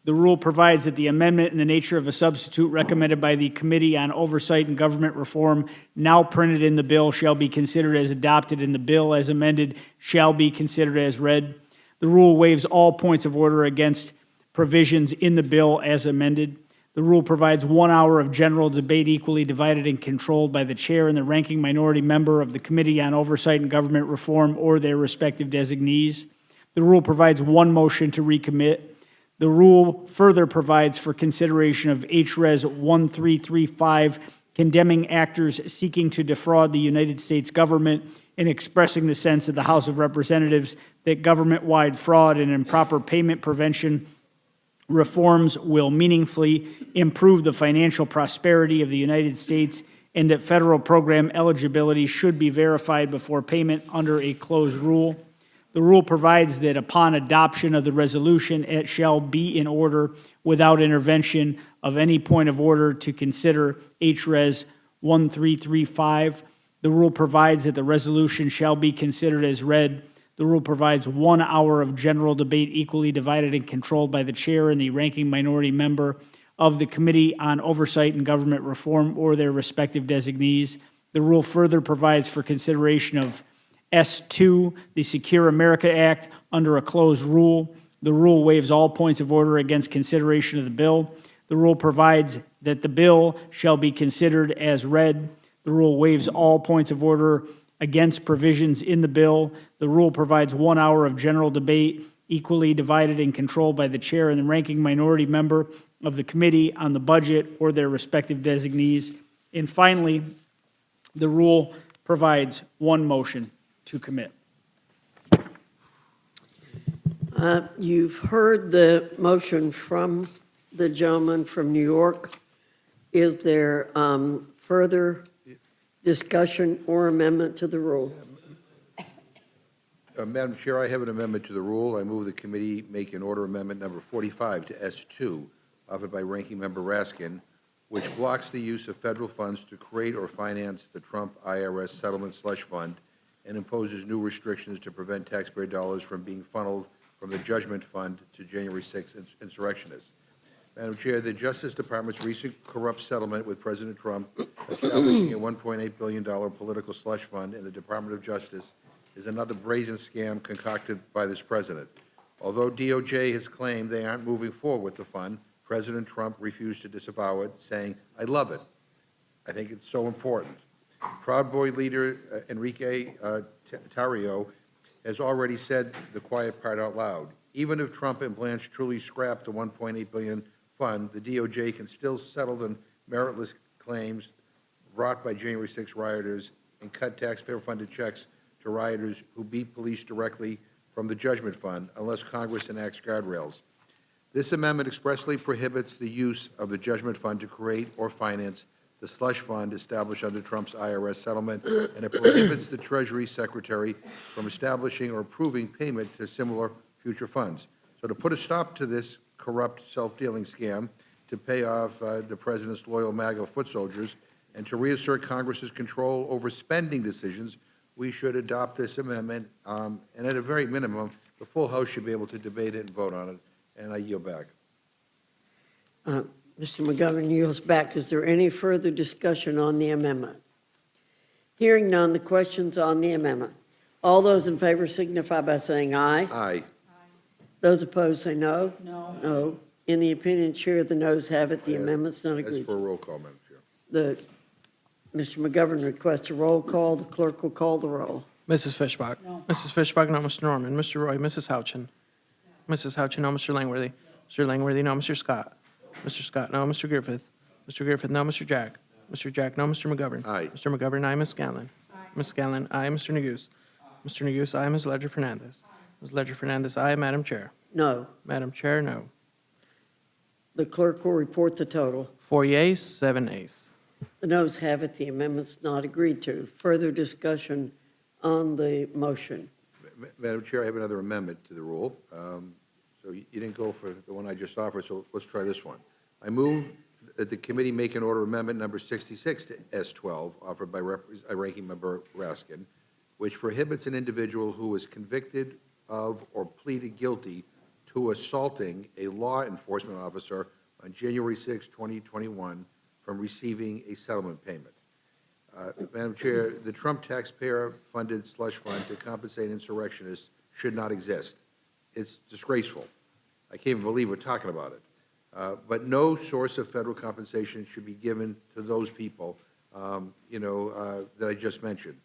The rule provides that the amendment in the nature of a substitute recommended by the Committee on Oversight and Government Reform, now printed in the bill, shall be considered as adopted, and the bill as amended shall be considered as read. The rule waives all points of order against provisions in the bill as amended. The rule provides 1 hour of general debate equally divided and controlled by the chair and the ranking minority member of the Committee on Oversight and Government Reform or their respective designees. The rule provides 1 motion to recommit. The rule further provides for consideration of H.Res. 1335, condemning actors seeking to defraud the United States government and expressing the sense of the House of Representatives that government-wide fraud and improper payment prevention reforms will meaningfully improve the financial prosperity of the United States, and that federal program eligibility should be verified before payment under a closed rule. The rule provides that upon adoption of the resolution, it shall be in order without intervention of any point of order to consider H.Res. 1335. The rule provides that the resolution shall be considered as read. The rule provides 1 hour of general debate equally divided and controlled by the chair and the ranking minority member of the Committee on Oversight and Government Reform or their respective designees. The rule further provides for consideration of S2, the Secure America Act, under a closed rule. The rule waives all points of order against consideration of the bill. The rule provides that the bill shall be considered as read. The rule waives all points of order against provisions in the bill. The rule provides 1 hour of general debate, equally divided and controlled by the chair and the ranking minority member of the Committee on the Budget or their respective designees. And finally, the rule provides 1 motion to commit. You've heard the motion from the gentleman from New York. Is there further discussion or amendment to the rule? Madam Chair, I have an amendment to the rule. I move the committee make an order amendment number 45 to S2, offered by Ranking Member Raskin, which blocks the use of federal funds to create or finance the Trump IRS settlement slush fund and imposes new restrictions to prevent taxpayer dollars from being funneled from the judgment fund to January 6 insurrectionists. Madam Chair, the Justice Department's recent corrupt settlement with President Trump, establishing a $1.8 billion political slush fund in the Department of Justice, is another brazen scam concocted by this president. Although DOJ has claimed they aren't moving forward with the fund, President Trump refused to disavow it, saying, "I love it. I think it's so important." Proud Boy leader Enrique Tarrio has already said the quiet part out loud. Even if Trump and Blanche truly scrap the $1.8 billion fund, the DOJ can still settle the meritless claims brought by January 6 rioters and cut taxpayer-funded checks to rioters who beat police directly from the judgment fund unless Congress enacts guardrails. This amendment expressly prohibits the use of the judgment fund to create or finance the slush fund established under Trump's IRS settlement, and it prohibits the Treasury Secretary from establishing or approving payment to similar future funds. So to put a stop to this corrupt self-dealing scam, to pay off the President's loyal MAGA foot soldiers, and to reassert Congress's control over spending decisions, we should adopt this amendment, and at a very minimum, the full House should be able to debate it and vote on it, and I yield back. Mr. McGovern yields back. Is there any further discussion on the amendment? Hearing none, the question's on the amendment. All those in favor signify by saying aye. Aye. Those opposed say no. No. No. In the opinion of the chair, the noes have it. The amendment's not agreed As for a to. roll call, Madam Chair. Mr. McGovern requests a roll call. The clerk will call the roll. Mrs. Fishbach. No. Mrs. Fishbach, no. Mr. Norman. Mr. Roy. Mrs. Houchin. No. Mrs. Houchin, no. Mr. Langworthy. Mr. Langworthy, no. Mr. Scott. Mr. Scott, no. Mr. Griffith. Mr. Griffith, no. Mr. Jack. Mr. Jack, no. Mr. McGovern. Aye. Mr. McGovern, aye. Ms. Scanlon. Aye. Ms. Scanlon, aye. Mr. Neguse. Mr. Neguse, aye. Ms. Ledger Fernandez. Ms. Ledger Fernandez, aye. Madam Chair. No. Madam Chair, no. The clerk will report the total. 4 yeas, 7 nays. The noes have it. The amendment's not agreed to. Further discussion on the motion. Madam Chair, I have another amendment to the rule. So you didn't go for the one I just offered, so let's try this one. I move that the committee make an order amendment number 66 to S12, offered by Ranking Member Raskin, which prohibits an individual who is convicted of or pleaded guilty to assaulting a law enforcement officer on January 6, 2021, from receiving a settlement payment. Madam Chair, the Trump taxpayer-funded slush fund to compensate insurrectionists should not exist. It's disgraceful. I can't even believe we're talking about it. But no source of federal compensation should be given to those people, that I just mentioned.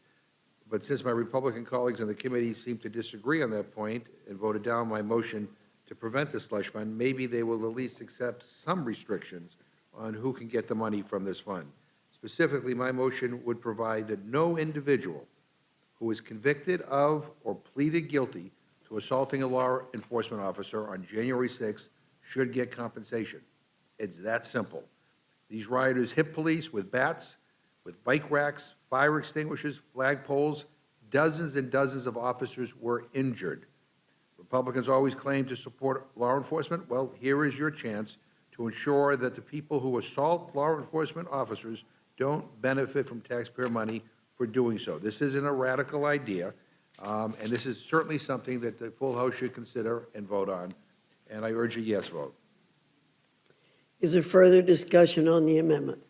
But since my Republican colleagues on the committee seem to disagree on that point and voted down my motion to prevent the slush fund, maybe they will at least accept some restrictions on who can get the money from this fund. Specifically, my motion would provide that no individual who is convicted of or pleaded guilty to assaulting a law enforcement officer on January 6th should get compensation. It's that simple. These rioters hit police with bats, with bike racks, fire extinguishers, flagpoles. Dozens and dozens of officers were injured. Republicans always claim to support law enforcement. Well, here is your chance to ensure that the people who assault law enforcement officers don't benefit from taxpayer money for doing so. This isn't a radical idea, and this is certainly something that the full House should consider and vote on, and I urge a yes vote. Is there further discussion on the amendment?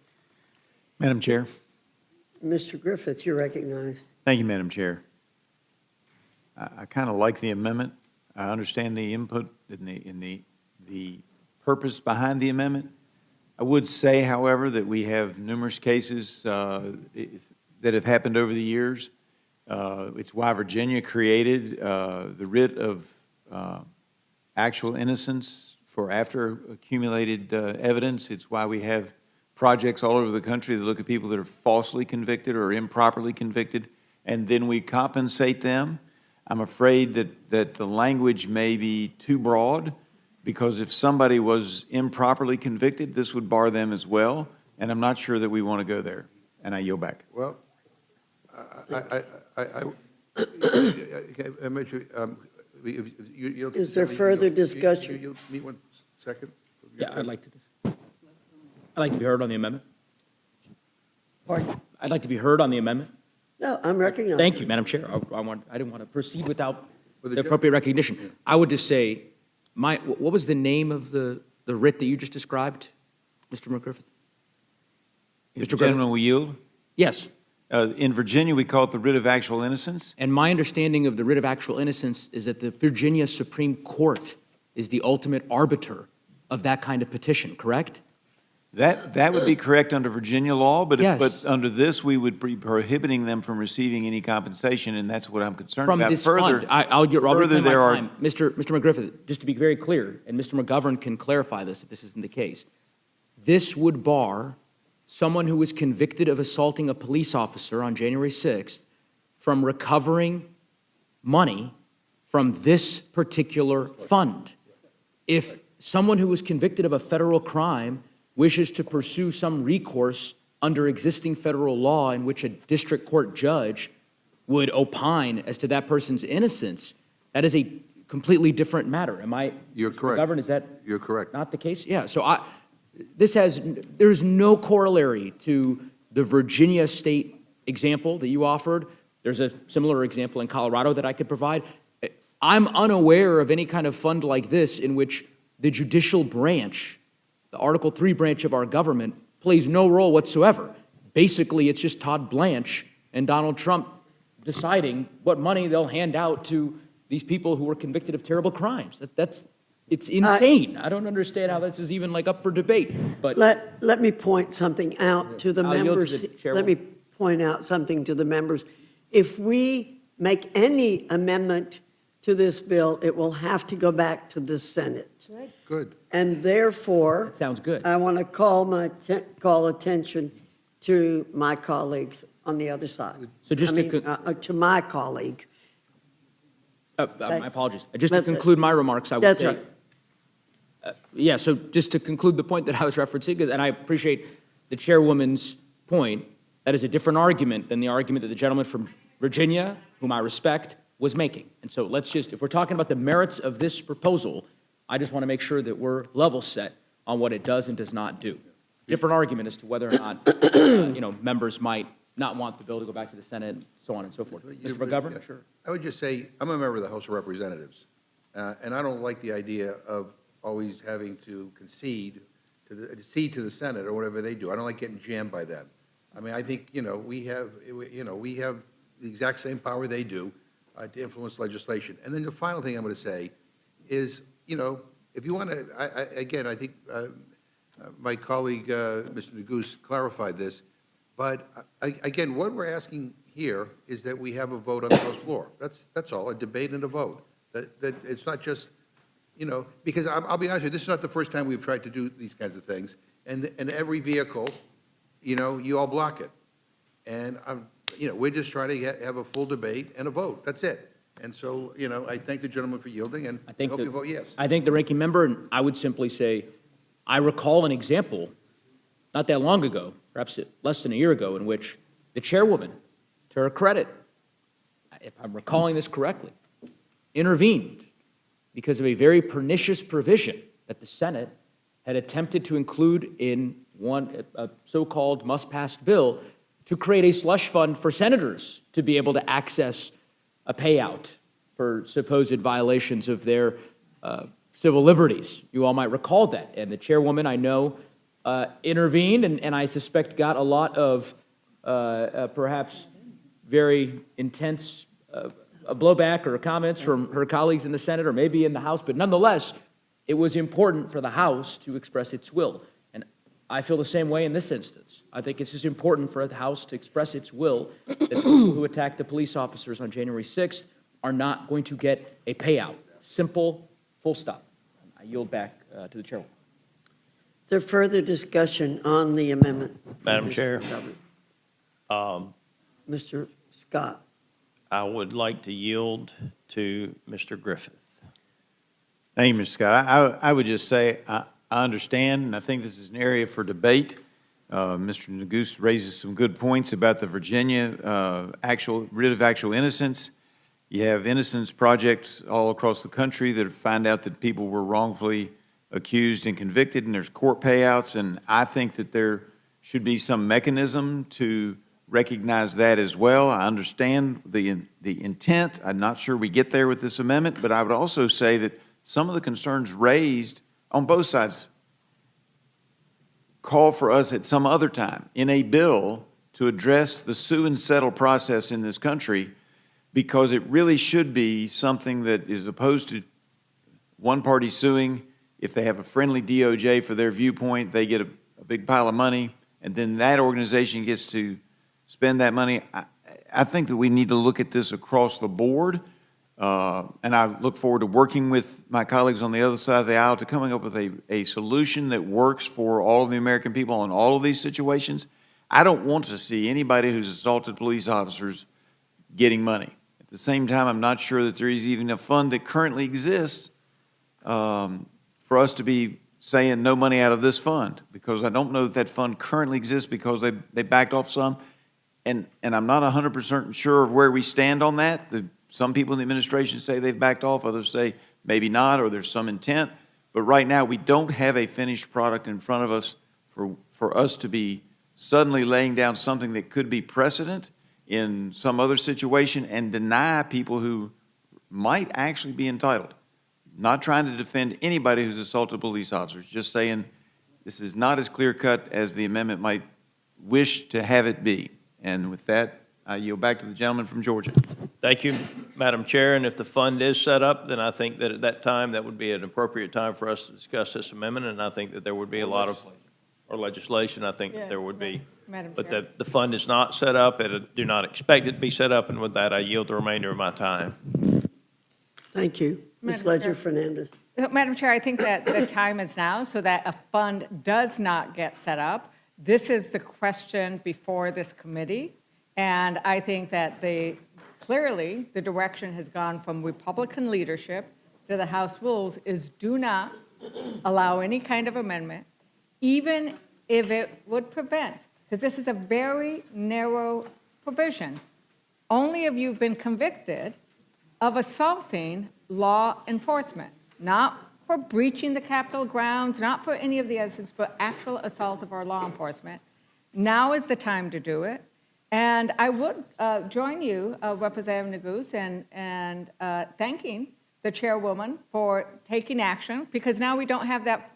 Madam Chair. Mr. Griffith, you're recognized. Thank you, Madam Chair. I kind of like the amendment. I understand the input and the purpose behind the amendment. I would say, however, that we have numerous cases that have happened over the years. It's why Virginia created the writ of actual innocence for after accumulated evidence. It's why we have projects all over the country that look at people that are falsely convicted or improperly convicted, and then we compensate them. I'm afraid that the language may be too broad, because if somebody was improperly convicted, this would bar them as well, and I'm not sure that we want to go there. And I yield back. Well, Is there further discussion? You'll meet one second? Yeah, I'd like to be heard on the amendment. Pardon? I'd like to be heard on the amendment. No, I'm recognized. Thank you, Madam Chair. I didn't want to proceed without the appropriate recognition. I would just say, what was the name of the writ that you just described, Mr. McGriffith? Mr. Gentleman, will yield? Yes. In Virginia, we call it the writ of actual innocence. And my understanding of the writ of actual innocence is that the Virginia Supreme Court is the ultimate arbiter of that kind of petition, correct? That would be correct under Virginia law, but Yes. but under this, we would be prohibiting them from receiving any compensation, and that's what I'm concerned From about. this Further, fund, I'll reclaim my there are time. Mr. McGriffith, just to be very clear, and Mr. McGovern can clarify this if this isn't the case, this would bar someone who was convicted of assaulting a police officer on January 6th from recovering money from this particular fund. If someone who was convicted of a federal crime wishes to pursue some recourse under existing federal law in which a district court judge would opine as to that person's innocence, that is a completely different matter. Am I? You're correct. McGovern, is that You're correct. not the case? Yeah, so there's no corollary to the Virginia state example that you offered. There's a similar example in Colorado that I could provide. I'm unaware of any kind of fund like this in which the judicial branch, the Article III branch of our government, plays no role whatsoever. Basically, it's just Todd Blanche and Donald Trump deciding what money they'll hand out to these people who were convicted of terrible crimes. It's insane. I don't understand how this is even up for debate. But Let me point something out to the I'll yield to members. the chairwoman. Let me point out something to the members. If we make any amendment to this bill, it will have to go back to the Senate. Good. And therefore, that sounds good. I want to call attention to my colleagues on the other side. So just to my colleague. My apologies. Just to conclude my remarks, I would That's say. right. Yeah, so just to conclude the point that I was referencing, and I appreciate the chairwoman's point, that is a different argument than the argument that the gentleman from Virginia, whom I respect, was making. And so if we're talking about the merits of this proposal, I just want to make sure that we're level set on what it does and does not do. different argument as to whether or not, members might not want the bill to go back to the Senate, and so on and so forth. Mr. McGovern? Yeah, sure. I would just say, I'm a member of the House of Representatives, and I don't like the idea of always having to concede to the Senate or whatever they do. I don't like getting jammed by them. I mean, I think, we have the exact same power they do to influence legislation. And then the final thing I'm going to say is, if you want to, again, I think my colleague, Mr. Neguse, clarified this, but again, what we're asking here is that we have a vote on the House floor. That's all, a debate and a vote. That it's not just, because I'll be honest with you, this is not the first time we've tried to do these kinds of things. And every vehicle, you all block it. And, we're just trying to have a full debate and a vote. That's it. And so, I thank the gentleman for yielding, and I hope you vote yes. I thank the ranking member, and I would simply say, I recall an example not that long ago, perhaps less than a year ago, in which the chairwoman, to her credit, if I'm recalling this correctly, intervened because of a very pernicious provision that the Senate had attempted to include in a so-called must-pass bill to create a slush fund for senators to be able to access a payout for supposed violations of their civil liberties. You all might recall that. And the chairwoman, I know, intervened, and I suspect got a lot of perhaps very intense blowback or comments from her colleagues in the Senate or maybe in the House. But nonetheless, it was important for the House to express its will. And I feel the same way in this instance. I think it's just important for the House to express its will that the people who attacked the police officers on January 6th are not going to get a payout. Simple, full stop. I yield back to the chairwoman. Is there further discussion on the amendment? Madam Chair. Mr. Scott. I would like to yield to Mr. Griffith. Thank you, Mr. Scott. I would just say I understand, and I think this is an area for debate. Mr. Neguse raises some good points about the Virginia writ of actual innocence. You have innocence projects all across the country that find out that people were wrongfully accused and convicted, and there's court payouts, and I think that there should be some mechanism to recognize that as well. I understand the intent. I'm not sure we get there with this amendment, but I would also say that some of the concerns raised on both sides call for us at some other time in a bill to address the sue and settle process in this country, because it really should be something that is opposed to one party suing. If they have a friendly DOJ for their viewpoint, they get a big pile of money, and then that organization gets to spend that money. I think that we need to look at this across the board, and I look forward to working with my colleagues on the other side of the aisle to coming up with a solution that works for all of the American people in all of these situations. I don't want to see anybody who's assaulted police officers getting money. At the same time, I'm not sure that there is even a fund that currently exists for us to be saying no money out of this fund, because I don't know that that fund currently exists because they backed off some. And I'm not 100% sure of where we stand on that. Some people in the administration say they've backed off, others say maybe not, or there's some intent. But right now, we don't have a finished product in front of us for us to be suddenly laying down something that could be precedent in some other situation and deny people who might actually be entitled. Not trying to defend anybody who's assaulted police officers, just saying this is not as clear-cut as the amendment might wish to have it be. And with that, I yield back to the gentleman from Georgia. Thank you, Madam Chair. And if the fund is set up, then I think that at that time, that would be an appropriate time for us to discuss this amendment. And I think that there would be a lot of, or legislation, I think that there would be. Madam But Chair. the fund is not set up, and I do not expect it to be set up. And with that, I yield the remainder of my time. Thank you. Ms. Madam Ledger Chair. Fernandez. Madam Chair, I think that the time is now so that a fund does not get set up. This is the question before this committee. And I think that clearly the direction has gone from Republican leadership to the House rules is do not allow any kind of amendment, even if it would prevent, because this is a very narrow provision. Only if you've been convicted of assaulting law enforcement, not for breaching the Capitol grounds, not for any of the other things, but actual assault of our law enforcement. Now is the time to do it. And I would join you, Representative Neguse, and thanking the chairwoman for taking action, because now we don't have that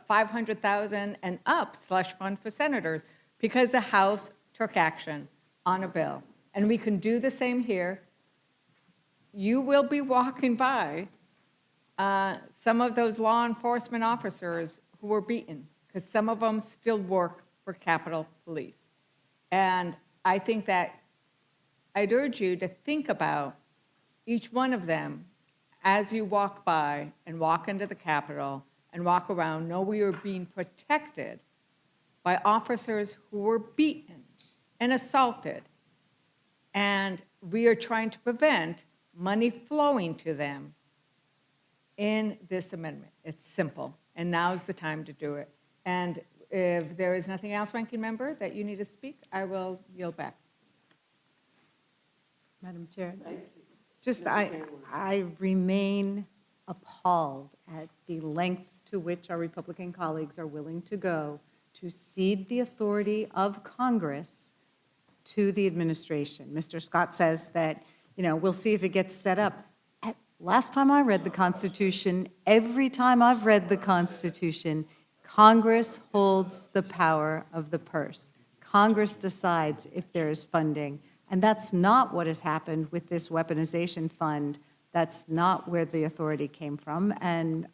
500,000 and up slush fund for senators, because the House took action on a bill. And we can do the same here. You will be walking by some of those law enforcement officers who were beaten, because some of them still work for Capitol Police. And I think that I'd urge you to think about each one of them as you walk by and walk into the Capitol and walk around. Know we are being protected by officers who were beaten and assaulted. And we are trying to prevent money flowing to them in this amendment. It's simple, and now's the time to do it. And if there is nothing else, Ranking Member, that you need to speak, I will yield back. Madam Chair, just I remain appalled at the lengths to which our Republican colleagues are willing to go to cede the authority of Congress to the administration. Mr. Scott says that, we'll see if it gets set up. Last time I read the Constitution, every time I've read the Constitution, Congress holds the power of the purse. Congress decides if there is funding. And that's not what has happened with this weaponization fund. That's not where the authority came from. And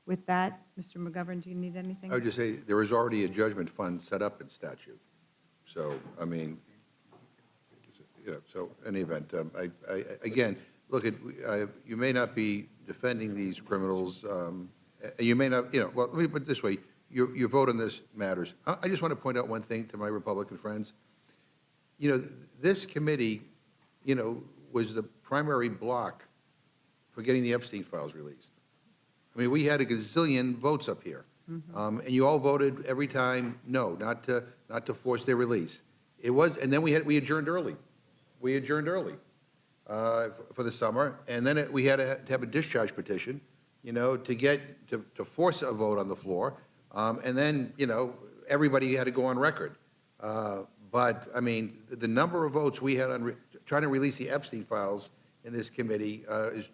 with that, Mr. McGovern, do you need anything? I would just say there is already a judgment fund set up in statute. So, I mean, so in any event, again, look, you may not be defending these criminals. You may not, well, let me put it this way. Your vote on this matters. I just want to point out one thing to my Republican friends. This committee, was the primary block for getting the Epstein files released. I mean, we had a gazillion votes up here. And you all voted every time, no, not to force their release. It was, and then we adjourned early. We adjourned early for the summer, and then we had to have a discharge petition, to force a vote on the floor, and then, everybody had to go on record. But, I mean, the number of votes we had on trying to release the Epstein files in this committee is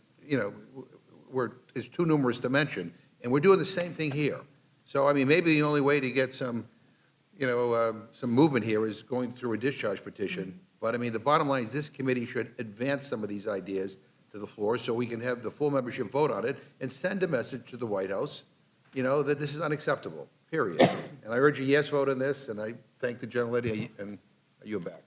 too numerous to mention, and we're doing the same thing here. So, I mean, maybe the only way to get some movement here is going through a discharge petition. But, I mean, the bottom line is this committee should advance some of these ideas to the floor so we can have the full membership vote on it and send a message to the White House, that this is unacceptable, period. And I urge a yes vote on this, and I thank the gentlelady, and I yield back.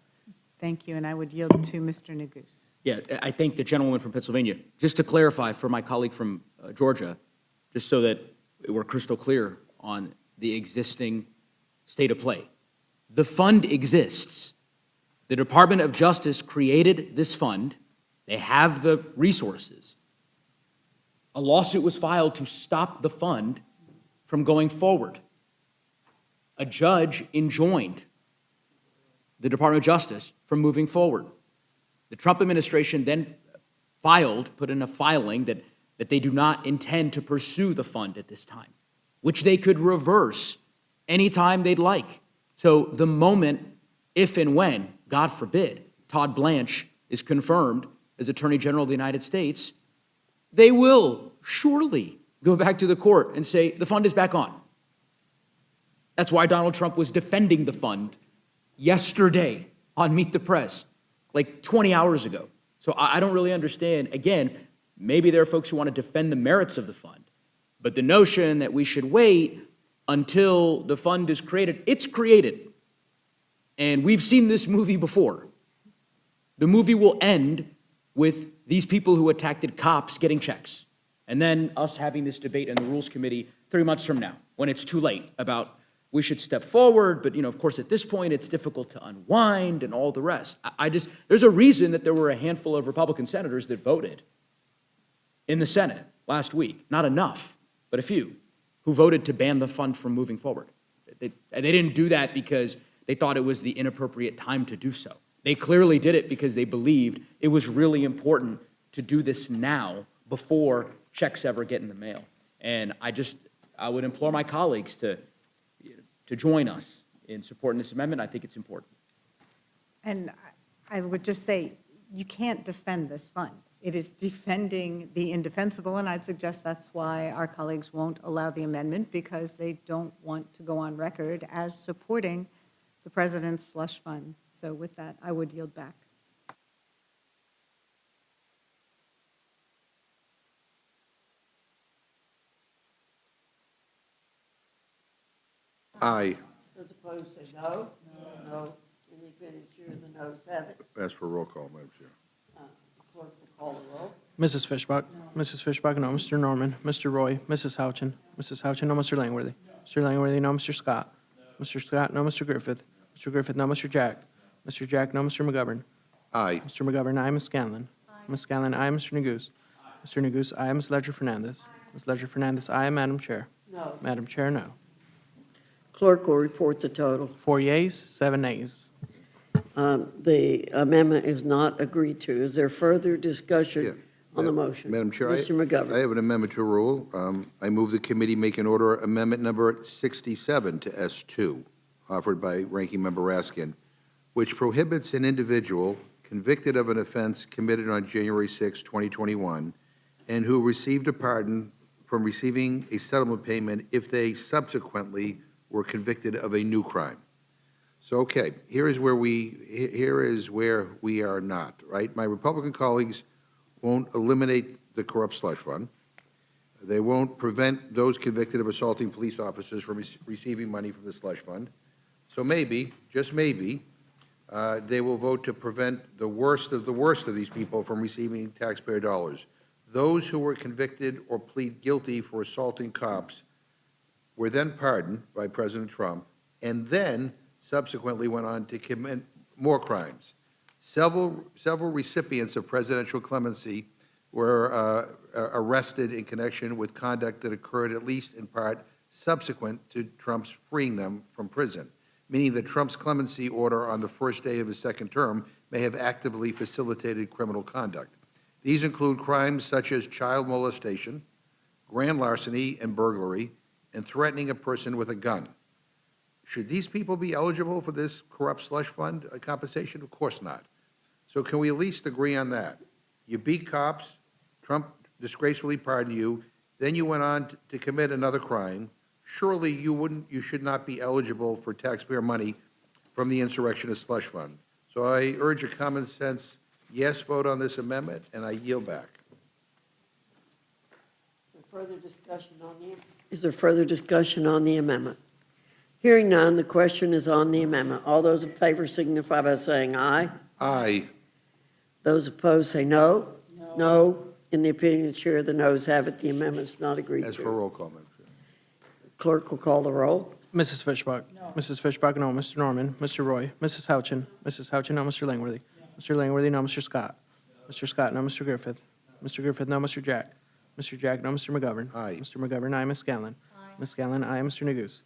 Thank you, and I would yield to Mr. Neguse. Yeah, I thank the gentleman from Pennsylvania. Just to clarify for my colleague from Georgia, just so that we're crystal clear on the existing state of play. The fund exists. The Department of Justice created this fund. They have the resources. A lawsuit was filed to stop the fund from going forward. A judge enjoined the Department of Justice from moving forward. The Trump administration then put in a filing that they do not intend to pursue the fund at this time, which they could reverse anytime they'd like. So the moment, if and when, God forbid, Todd Blanche is confirmed as Attorney General of the United States, they will surely go back to the court and say, the fund is back on. That's why Donald Trump was defending the fund yesterday on Meet the Press, like 20 hours ago. So I don't really understand. Again, maybe there are folks who want to defend the merits of the fund, but the notion that we should wait until the fund is created, it's created. And we've seen this movie before. The movie will end with these people who attacked cops getting checks, and then us having this debate in the Rules Committee 3 months from now, when it's too late, about we should step forward, but of course at this point it's difficult to unwind and all the rest. There's a reason that there were a handful of Republican senators that voted in the Senate last week, not enough, but a few, who voted to ban the fund from moving forward. They didn't do that because they thought it was the inappropriate time to do so. They clearly did it because they believed it was really important to do this now before checks ever get in the mail. And I would implore my colleagues to join us in supporting this amendment. I think it's important. And I would just say, you can't defend this fund. It is defending the indefensible, and I'd suggest that's why our colleagues won't allow the amendment, because they don't want to go on record as supporting the president's slush fund. So with that, I would yield back. Aye. Those opposed say no. No. In the opinion, sure, the noes have it. Ask for a roll call, Madam Chair. Clerk will call the roll. Mrs. Fishbach? Mrs. Fishbach, no. Mr. Norman? Mr. Roy? Mrs. Houchin? Mrs. Houchin, no. Mr. Langworthy? Mr. Langworthy, no. Mr. Scott? Mr. Scott, no. Mr. Griffith? Mr. Griffith, no. Mr. Jack? Mr. Jack, no. Mr. McGovern? Aye. Mr. McGovern, aye. Ms. Scanlon? Ms. Scanlon, aye. Mr. Neguse? Mr. Neguse, aye. Ms. Ledger Fernandez? Ms. Ledger Fernandez, aye. Madam Chair? No. Madam Chair, no. Clerk will report the total. 4 yeas, 7 nays. The amendment is not agreed to. Is there further discussion on the motion? Madam Chair, Mr. I McGovern. have an amendment to a rule. I move the committee make an order amendment number 67 to S2, offered by Ranking Member Raskin, which prohibits an individual convicted of an offense committed on January 6, 2021, and who received a pardon from receiving a settlement payment if they subsequently were convicted of a new crime. So, okay, here is where we are not, right? My Republican colleagues won't eliminate the corrupt slush fund. They won't prevent those convicted of assaulting police officers from receiving money from the slush fund. So maybe, just maybe, they will vote to prevent the worst of these people from receiving taxpayer dollars. Those who were convicted or plead guilty for assaulting cops were then pardoned by President Trump, and then subsequently went on to commit more crimes. Several recipients of presidential clemency were arrested in connection with conduct that occurred, at least in part, subsequent to Trump's freeing them from prison, meaning that Trump's clemency order on the first day of his second term may have actively facilitated criminal conduct. These include crimes such as child molestation, grand larceny and burglary, and threatening a person with a gun. Should these people be eligible for this corrupt slush fund compensation? Of course not. So can we at least agree on that? You beat cops, Trump disgracefully pardoned you, then you went on to commit another crime. Surely you should not be eligible for taxpayer money from the insurrectionist slush fund. So I urge a common sense yes vote on this amendment, and I yield back. Is there further discussion on the amendment? Hearing none, the question is on the amendment. All those in favor signify by saying aye. Aye. Those opposed say no. No. In the opinion of the chair, the noes have it. The amendment is not agreed to. As for roll call, Madam Chair. Clerk will call the roll. Mrs. Fishbach? No. Mrs. Fishbach, no. Mr. Norman? Mr. Roy? Mrs. Houchin? Mrs. Houchin, no. Mr. Langworthy? Mr. Langworthy, no. Mr. Scott? Mr. Scott, no. Mr. Griffith? Mr. Griffith, no. Mr. Jack? Mr. Jack, no. Mr. McGovern? Aye. Mr. McGovern, aye. Ms. Scanlon? Ms. Scanlon, aye. Mr. Neguse?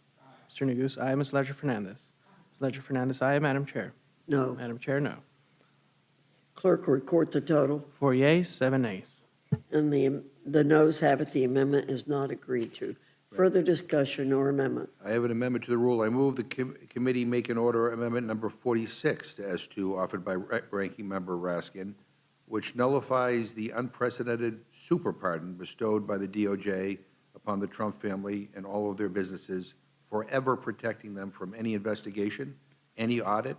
Mr. Neguse, aye. Ms. Ledger Fernandez? Ms. Ledger Fernandez, aye. Madam Chair? No. Madam Chair, no. Clerk will record the total. 4 yeas, 7 nays. And the noes have it. The amendment is not agreed to. Further discussion or amendment? I have an amendment to the rule. I move the committee make an order amendment number 46 to S2, offered by Ranking Member Raskin, which nullifies the unprecedented super pardon bestowed by the DOJ upon the Trump family and all of their businesses, forever protecting them from any investigation, any audit,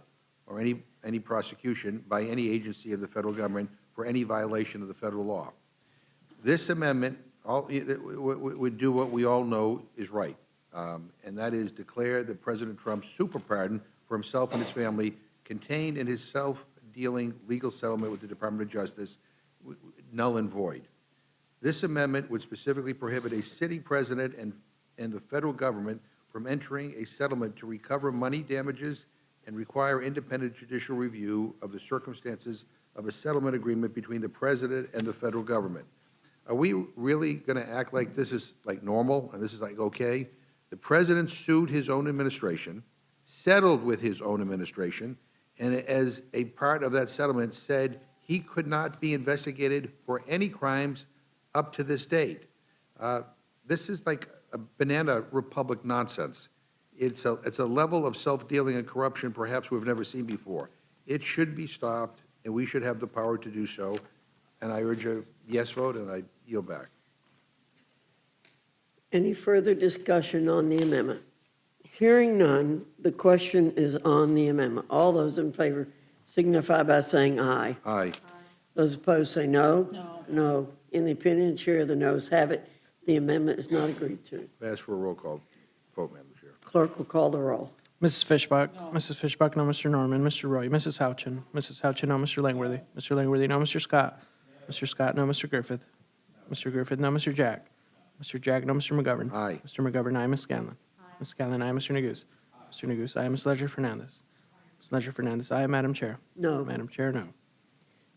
or any prosecution by any agency of the federal government for any violation of the federal law. This amendment would do what we all know is right, and that is declare that President Trump's super pardon for himself and his family contained in his self-dealing legal settlement with the Department of Justice null and void. This amendment would specifically prohibit a sitting president and the federal government from entering a settlement to recover money damages and require independent judicial review of the circumstances of a settlement agreement between the president and the federal government. Are we really going to act like this is like normal and this is like okay? The president sued his own administration, settled with his own administration, and as a part of that settlement said he could not be investigated for any crimes up to this date. This is like a banana republic nonsense. It's a level of self-dealing and corruption perhaps we've never seen before. It should be stopped, and we should have the power to do so. And I urge a yes vote, and I yield back. Any further discussion on the amendment? Hearing none, the question is on the amendment. All those in favor signify by saying aye. Aye. Those opposed say no. No. No. In the opinion of the chair, the noes have it. The amendment is not agreed to. May I ask for a roll call vote, Madam Chair? Clerk will call the roll. Mrs. Fishbach? No. Mrs. Fishbach, no. Mr. Norman? Mr. Roy? Mrs. Houchin? Mrs. Houchin, no. Mr. Langworthy? Mr. Langworthy, no. Mr. Scott? Mr. Scott, no. Mr. Griffith? Mr. Griffith, no. Mr. Jack? Mr. Jack, no. Mr. McGovern? Aye. Mr. McGovern, aye. Ms. Scanlon? Ms. Scanlon, aye. Mr. Neguse? Mr. Neguse, aye. Ms. Ledger-Fernandez? Ms. Ledger-Fernandez, aye. Madam Chair? No. Madam Chair, no.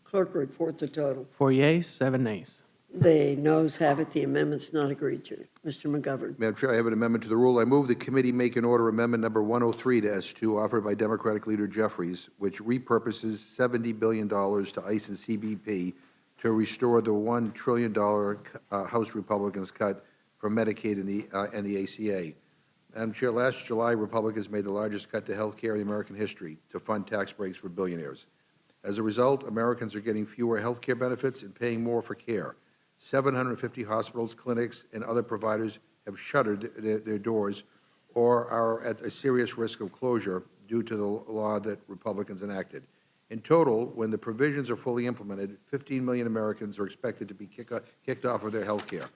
Clerk will report the total. 4 yeas, 7 nays. The noes have it. The amendment's not agreed to. Mr. McGovern. Madam Chair, I have an amendment to the rule. I move the committee make an order amendment number 103 to S2 offered by Democratic Leader Jeffries, which repurposes $70 billion to ICE and CBP to restore the $1 trillion House Republicans cut from Medicaid and the ACA. Madam Chair, last July, Republicans made the largest cut to health care in American history to fund tax breaks for billionaires. As a result, Americans are getting fewer health care benefits and paying more for care. 750 hospitals, clinics, and other providers have shuttered their doors or are at a serious risk of closure due to the law that Republicans enacted. In total, when the provisions are fully implemented, 15 million Americans are expected to be kicked off of their health care.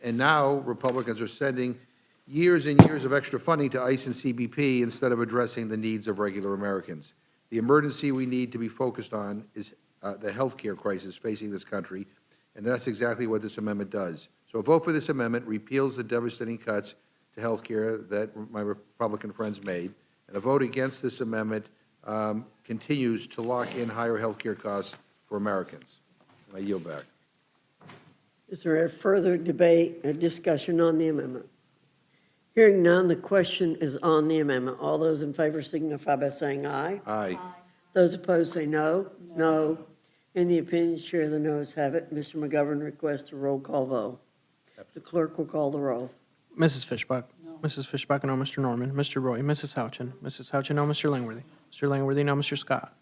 And now, Republicans are sending years and years of extra funding to ICE and CBP instead of addressing the needs of regular Americans. The emergency we need to be focused on is the health care crisis facing this country, and that's exactly what this amendment does. So a vote for this amendment repeals the devastating cuts to health care that my Republican friends made, and a vote against this amendment continues to lock in higher health care costs for Americans. And I yield back. Is there a further debate or discussion on the amendment? Hearing none, the question is on the amendment. All those in favor signify by saying aye. Aye. Those opposed say no. No. In the opinion of the chair, the noes have it. Mr. McGovern requests a roll call vote. The clerk will call the roll. Mrs. Fishbach? No. Mrs. Fishbach, no. Mr. Norman? Mr. Roy? Mrs. Houchin? Mrs. Houchin, no. Mr. Langworthy? Mr. Langworthy, no. Mr. Scott?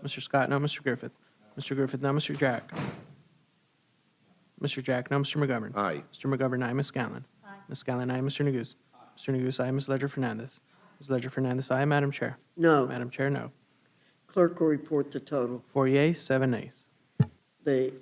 Mr. Scott, no. Mr. Griffith? Mr. Griffith, no. Mr. Jack? Mr. Jack, no. Mr. McGovern? Aye. Mr. McGovern, aye. Ms. Scanlon? Aye. Ms. Scanlon, aye. Mr. Neguse? Mr. Neguse, aye. Ms. Ledger-Fernandez? Ms. Ledger-Fernandez, aye. Madam Chair? No. Madam Chair, no. Clerk will report the total. 4 yeas, 7 nays. The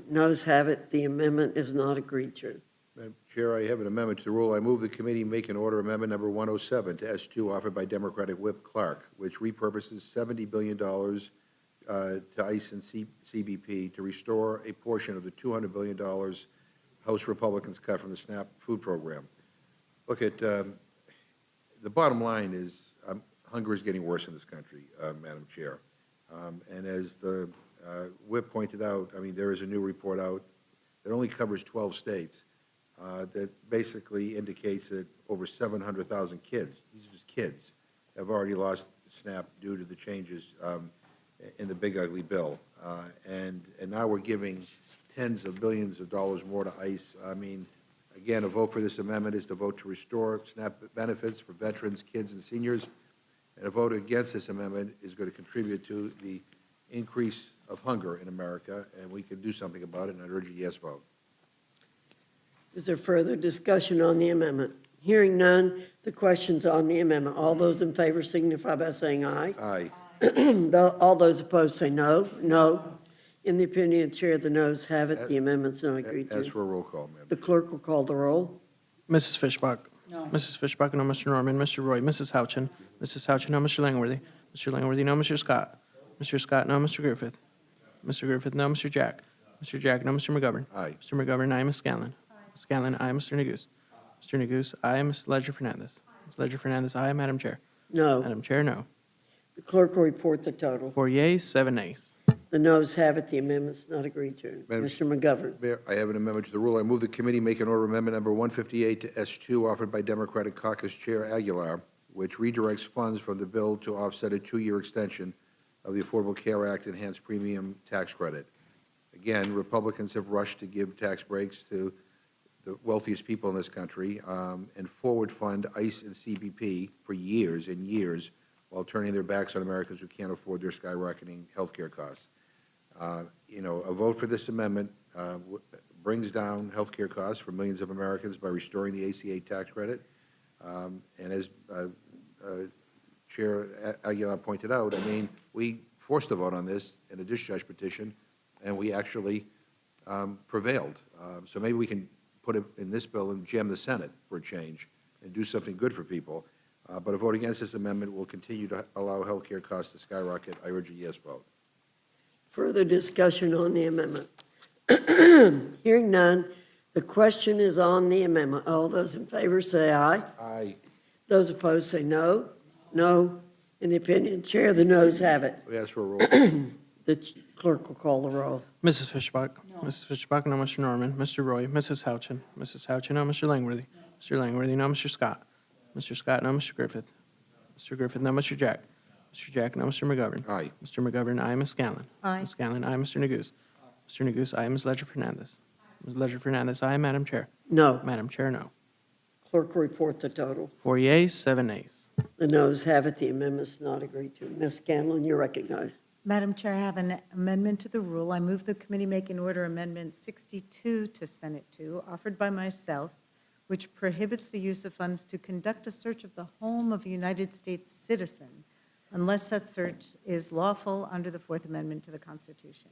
noes have it. The amendment is not agreed to. Madam Chair, I have an amendment to the rule. I move the committee make an order amendment number 107 to S2 offered by Democratic Whip Clark, which repurposes $70 billion to ICE and CBP to restore a portion of the $200 billion House Republicans cut from the SNAP food program. Look at the bottom line is hunger is getting worse in this country, Madam Chair. And as the Whip pointed out, I mean, there is a new report out that only covers 12 states that basically indicates that over 700,000 kids, these are just kids, have already lost SNAP due to the changes in the big ugly bill. And now we're giving tens of billions of dollars more to ICE. I mean, again, a vote for this amendment is to vote to restore SNAP benefits for veterans, kids, and seniors. And a vote against this amendment is going to contribute to the increase of hunger in America, and we can do something about it, and I urge a yes vote. Is there further discussion on the amendment? Hearing none, the question's on the amendment. All those in favor signify by saying aye. Aye. All those opposed say no. No. In the opinion of the chair, the noes have it. The amendment's not agreed As to. for a roll call, Madam. The clerk will call the roll. Mrs. Fishbach? No. Mrs. Fishbach, no. Mr. Norman? Mr. Roy? Mrs. Houchin? Mrs. Houchin, no. Mr. Langworthy? Mr. Langworthy, no. Mr. Scott? Mr. Scott, no. Mr. Griffith? Mr. Griffith, no. Mr. Jack? Mr. Jack, no. Mr. McGovern? Aye. Mr. McGovern, aye. Ms. Scanlon? Ms. Scanlon, aye. Mr. Neguse? Mr. Neguse, aye. Ms. Ledger-Fernandez? Ms. Ledger-Fernandez, aye. Madam Chair? No. Madam Chair, no. The clerk will report the total. 4 yeas, 7 nays. The noes have it. The amendment's not agreed to. Madam- Mr. McGovern. Mayor, I have an amendment to the rule. I move the committee make an order amendment number 158 to S2 offered by Democratic Caucus Chair Aguilar, which redirects funds from the bill to offset a 2-year extension of the Affordable Care Act enhanced premium tax credit. Again, Republicans have rushed to give tax breaks to the wealthiest people in this country, and forward fund ICE and CBP for years and years while turning their backs on Americans who can't afford their skyrocketing health care costs. You know, a vote for this amendment brings down health care costs for millions of Americans by restoring the ACA tax credit. And as Chair Aguilar pointed out, I mean, we forced a vote on this in a discharge petition, and we actually prevailed. So maybe we can put it in this bill and jam the Senate for a change and do something good for people. But a vote against this amendment will continue to allow health care costs to skyrocket. I urge a yes vote. Further discussion on the amendment? Hearing none, the question is on the amendment. All those in favor say aye. Aye. Those opposed say no. No. In the opinion of the chair, the noes have it. We ask for a roll. The clerk will call the roll. Mrs. Fishbach? Mrs. Fishbach, no. Mr. Norman? Mr. Roy? Mrs. Houchin? Mrs. Houchin, no. Mr. Langworthy? Mr. Langworthy, no. Mr. Scott? Mr. Scott, no. Mr. Griffith? Mr. Griffith, no. Mr. Jack? Mr. Jack, no. Mr. McGovern? Aye. Mr. McGovern, aye. Ms. Scanlon? Aye. Ms. Scanlon, aye. Mr. Neguse? Mr. Neguse, aye. Ms. Ledger-Fernandez? Ms. Ledger-Fernandez, aye. Madam Chair? No. Madam Chair, no. Clerk will report the total. 4 yeas, 7 nays. The noes have it. The amendment's not agreed to. Ms. Scanlon, you're recognized. Madam Chair, I have an amendment to the rule. I move the committee make an order Amendment 62 to Senate 2, offered by myself, which prohibits the use of funds to conduct a search of the home of a United States citizen unless such search is lawful under the Fourth Amendment to the Constitution.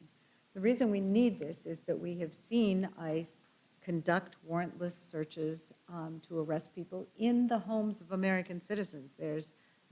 The reason we need this is that we have seen ICE conduct warrantless searches to arrest people in the homes of American citizens. There's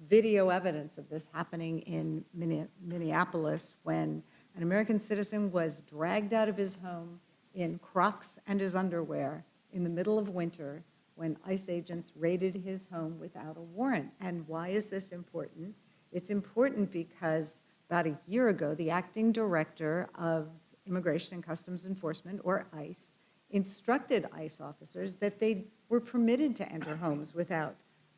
video evidence of this happening in Minneapolis when an American citizen was dragged out of his home in Crocs and his underwear in the middle of winter when ICE agents raided his home without a warrant. And why is this important? It's important because about a year ago, the acting director of Immigration and Customs Enforcement, or ICE, instructed ICE officers that they were permitted to enter homes without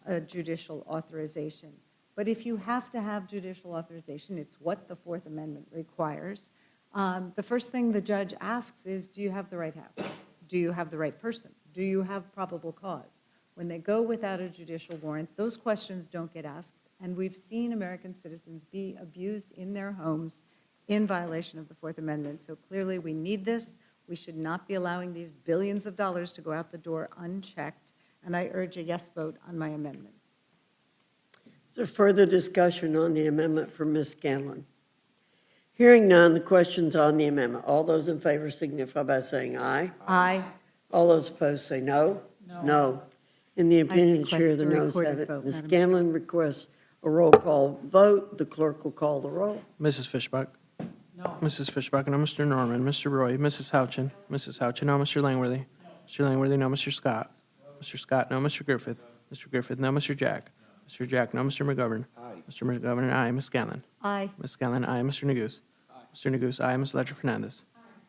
a judicial authorization. But if you have to have judicial authorization, it's what the Fourth Amendment requires. The first thing the judge asks is, do you have the right house? Do you have the right person? Do you have probable cause? When they go without a judicial warrant, those questions don't get asked, and we've seen American citizens be abused in their homes in violation of the Fourth Amendment. So clearly we need this. We should not be allowing these billions of dollars to go out the door unchecked, and I urge a yes vote on my amendment. Is there further discussion on the amendment from Ms. Scanlon? Hearing none, the question's on the amendment. All those in favor signify by saying aye. Aye. All those opposed say no. No. In the opinion of the chair, request the a noes have recorded it. vote, Ms. Madam Scanlon requests a roll call vote. The clerk will call the roll. Mrs. Fishbach? No. Mrs. Fishbach, no. Mr. Norman? Mr. Roy? Mrs. Houchin? Mrs. Houchin, no. Mr. Langworthy? Mr. Langworthy, no. Mr. Scott? Mr. Scott, no. Mr. Griffith? Mr. Griffith, no. Mr. Jack? Mr. Jack, no. Mr. McGovern? Aye. Mr. McGovern, aye. Ms. Scanlon? Aye. Ms. Scanlon, aye. Mr. Neguse? Mr. Neguse, aye. Ms. Ledger-Fernandez?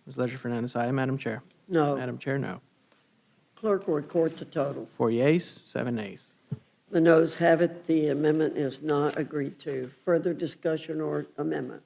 Ms. Ledger-Fernandez, aye. Madam Chair? No. Madam Chair, no. Clerk will record the total. 4 yeas, 7 nays. The noes have it. The amendment is not agreed to. Further discussion or amendment?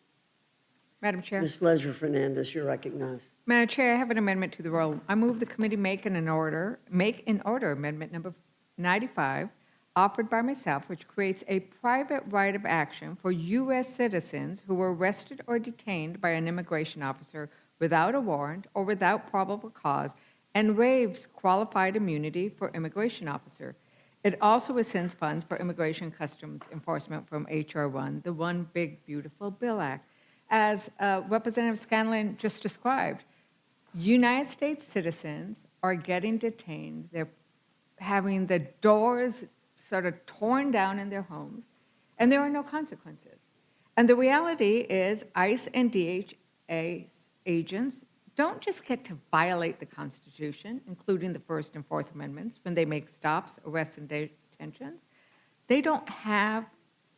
Madam Chair. Ms. Ledger-Fernandez, you're recognized. Madam Chair, I have an amendment to the rule. I move the committee make in order amendment number 95, offered by myself, which creates a private right of action for U.S. citizens who were arrested or detained by an immigration officer without a warrant or without probable cause, and waives qualified immunity for immigration officer. It also assigns funds for Immigration Customs Enforcement from H.R. 1, the One Big Beautiful Bill Act. As Representative Scanlon just described, United States citizens are getting detained. They're having the doors sort of torn down in their homes, and there are no consequences. And the reality is ICE and DHS agents don't just get to violate the Constitution, including the First and Fourth Amendments, when they make stops, arrests, and detentions. They don't have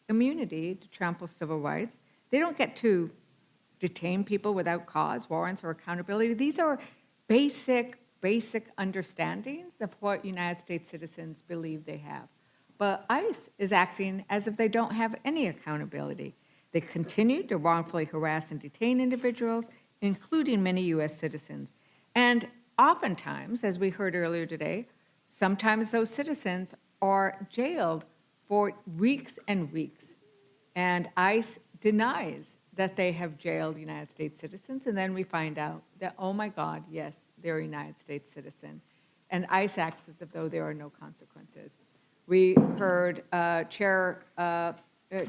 immunity to trample civil rights. They don't get to detain people without cause, warrants, or accountability. These are basic understandings of what United States citizens believe they have. But ICE is acting as if they don't have any accountability. They continue to wrongfully harass and detain individuals, including many U.S. citizens. And oftentimes, as we heard earlier today, sometimes those citizens are jailed for weeks and weeks. And ICE denies that they have jailed United States citizens, and then we find out that, oh my God, yes, they're a United States citizen. And ICE acts as though there are no consequences. We heard Chair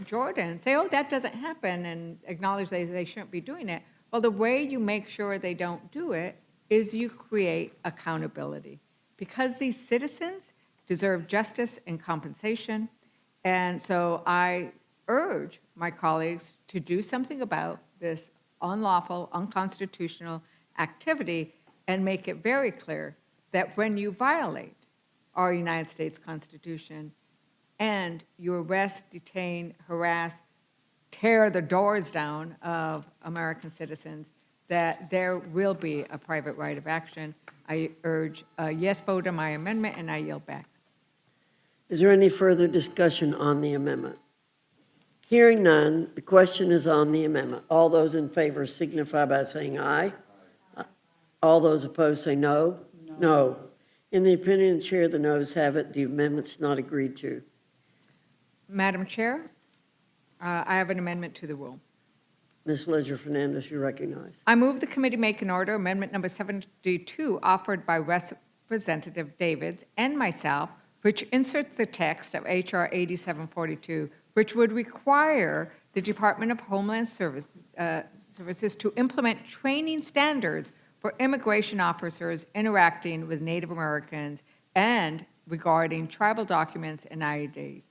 Jordan say, oh, that doesn't happen, and acknowledge they shouldn't be doing it. Well, the way you make sure they don't do it is you create accountability. Because these citizens deserve justice and compensation, and so I urge my colleagues to do something about this unlawful, unconstitutional activity and make it very clear that when you violate our United States Constitution and you arrest, detain, harass, tear the doors down of American citizens, that there will be a private right of action. I urge a yes vote on my amendment, and I yield back. Is there any further discussion on the amendment? Hearing none, the question is on the amendment. All those in favor signify by saying aye. All those opposed say no. No. In the opinion of the chair, the noes have it. The amendment's not agreed to. Madam Chair, I have an amendment to the rule. Ms. Ledger Fernandez, you recognize. I move the committee make an order amendment number 72 offered by Representative Davids and myself, which inserts the text of H.R. 8742, which would require the Department of Homeland Services to implement training standards for immigration officers interacting with Native Americans and regarding tribal documents and IDs.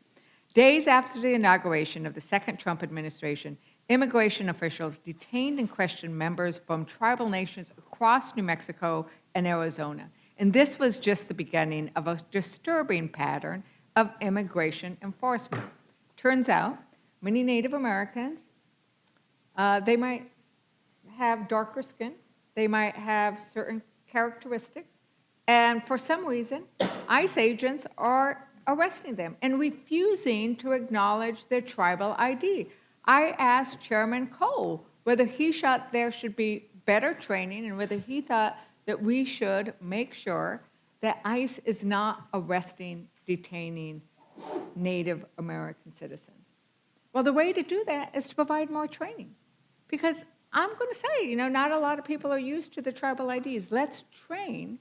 Days after the inauguration of the second Trump administration, immigration officials detained and questioned members from tribal nations across New Mexico and Arizona. And this was just the beginning of a disturbing pattern of immigration enforcement. Turns out, many Native Americans, they might have darker skin, they might have certain characteristics, and for some reason, ICE agents are arresting them and refusing to acknowledge their tribal ID. I asked Chairman Cole whether he thought there should be better training and whether he thought that we should make sure that ICE is not arresting, detaining Native American citizens. Well, the way to do that is to provide more training. Because I'm going to say, not a lot of people are used to the tribal IDs. Let's train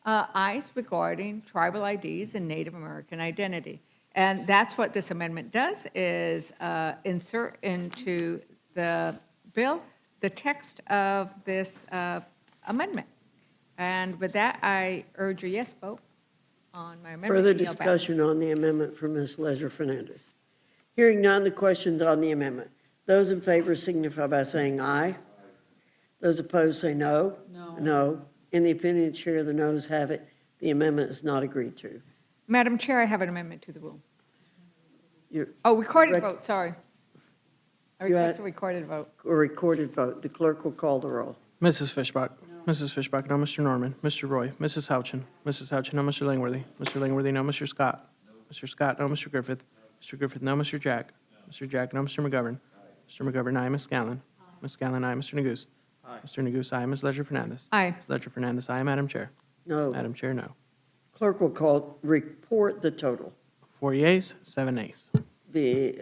ICE regarding tribal IDs and Native American identity. And that's what this amendment does, is insert into the bill the text of this amendment. And with that, I urge a yes vote on my amendment. Further and yield back. discussion on the amendment from Ms. Ledger Fernandez. Hearing none, the question's on the amendment. Those in favor signify by saying aye. Those opposed say no. No. No. In the opinion of the chair, the noes have it. The amendment is not agreed to. Madam Chair, I have an amendment to the rule. You're- Recorded vote, sorry. I You request had- a recorded vote. A recorded vote. The clerk will call the roll. Mrs. Fishbach. Mrs. Fishbach, no. Mr. Norman. Mr. Roy. Mrs. Houchin. Mrs. Houchin, no. Mr. Langworthy. Mr. Langworthy, no. Mr. Scott. Mr. Scott, no. Mr. Griffith. Mr. Griffith, no. Mr. Jack. Mr. Jack, no. Mr. McGovern. Mr. McGovern, aye. Ms. Scanlon. Ms. Scanlon, aye. Mr. Neguse. Mr. Neguse, aye. Ms. Ledger Fernandez. Aye. Ms. Ledger Fernandez, aye. Madam Chair. No. Madam Chair, no. Clerk will report the total. 4 yeas, 7 nays. The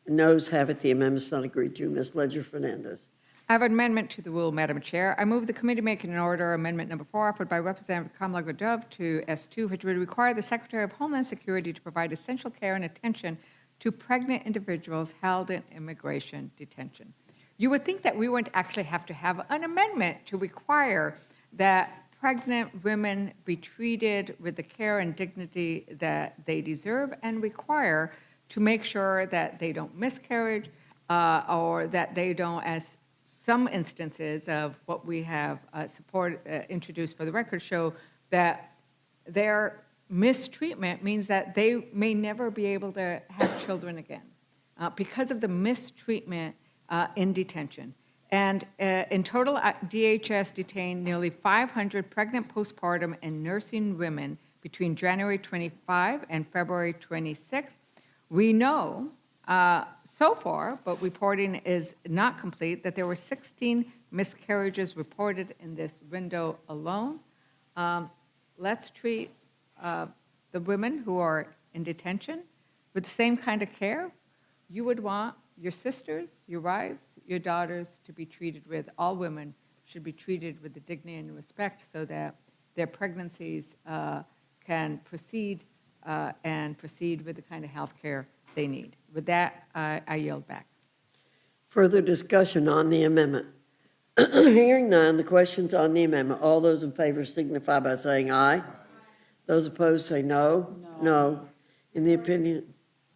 noes have it. The amendment's not agreed to. Ms. Ledger Fernandez. I have an amendment to the rule, Madam Chair. I move the committee make an order amendment number 4 offered by Representative Kamala Dove to S2, which would require the Secretary of Homeland Security to provide essential care and attention to pregnant individuals held in immigration detention. You would think that we wouldn't actually have to have an amendment to require that pregnant women be treated with the care and dignity that they deserve and require to make sure that they don't miscarriage or that they don't, as some instances of what we have introduced for the record show, that their mistreatment means that they may never be able to have children again because of the mistreatment in detention. And in total, DHS detained nearly 500 pregnant postpartum and nursing women between January 25 and February 26. We know so far, but reporting is not complete, that there were 16 miscarriages reported in this window alone. let's treat the women who are in detention with the same kind of care you would want your sisters, your wives, your daughters to be treated with. All women should be treated with the dignity and respect so that their pregnancies can proceed and proceed with the kind of health care they need. With that, I yield back. Further discussion on the amendment. Hearing none, the question's on the amendment. All those in favor signify by saying aye. Those opposed say no. No. In the opinion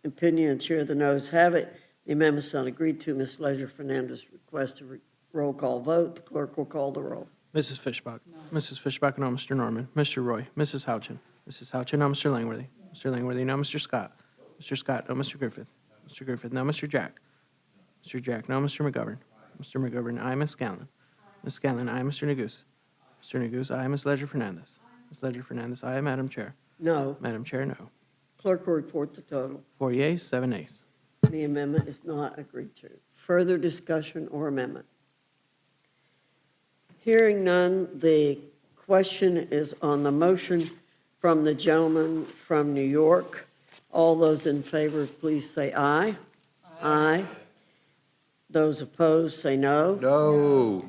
of Chair, the noes have it. The amendment's not agreed to. Ms. Leisure Fernandez requests a roll call vote. The clerk will call the roll. Mrs. Fishbach. Mrs. Fishbach, no. Mr. Norman. Mr. Roy. Mrs. Houchin. Mrs. Houchin, no. Mr. Langworthy. Mr. Langworthy, no. Mr. Scott. Mr. Scott, no. Mr. Griffith. Mr. Griffith, no. Mr. Jack. Mr. Jack, no. Mr. McGovern. Mr. McGovern, aye. Ms. Scanlon. Ms. Scanlon, aye. Mr. Neguse. Mr. Neguse, aye. Ms. Leisure Fernandez. Ms. Leisure Fernandez, aye. Madam Chair. No. Madam Chair, no. Clerk will report the total. 4 yeas, 7 nays. The amendment is not agreed to. Further discussion or amendment? Hearing none, the question is on the motion from the gentleman from New York. All those in favor, please say aye. Aye. Those opposed, say no. No.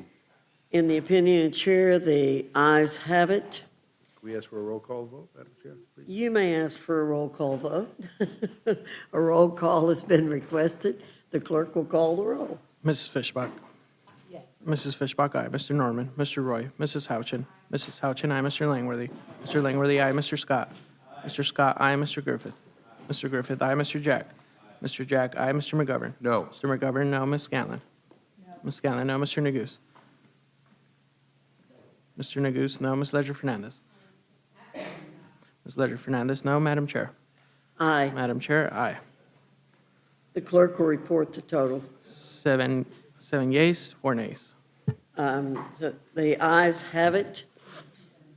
In the opinion of the Chair, the ayes have it. Can we ask for a roll call vote, Madam Chair, please? You may ask for a roll call vote. A roll call has been requested. The clerk will call the roll. Mrs. Fishbach. Yes. Mrs. Fishbach, aye. Mr. Norman. Mr. Roy. Mrs. Houchin. Mrs. Houchin, aye. Mr. Langworthy. Mr. Langworthy, aye. Mr. Scott. Mr. Scott, aye. Mr. Griffith. Mr. Griffith, aye. Mr. Jack. Mr. Jack, aye. Mr. McGovern. No. Mr. McGovern, no. Ms. Scanlon. Ms. Scanlon, no. Mr. Neguse. Mr. Neguse, no. Ms. Leisure Fernandez. Ms. Leisure Fernandez, no. Madam Chair. Aye. Madam Chair, aye. The clerk will report the total. 7 yeas, 4 nays. So the ayes have it.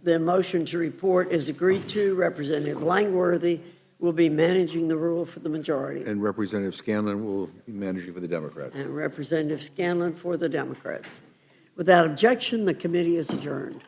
The motion to report is agreed to. Representative Langworthy will be managing the rule for the majority, And Representative Scanlon will be managing for the Democrats. and Representative Scanlon for the Democrats. Without objection, the committee is adjourned.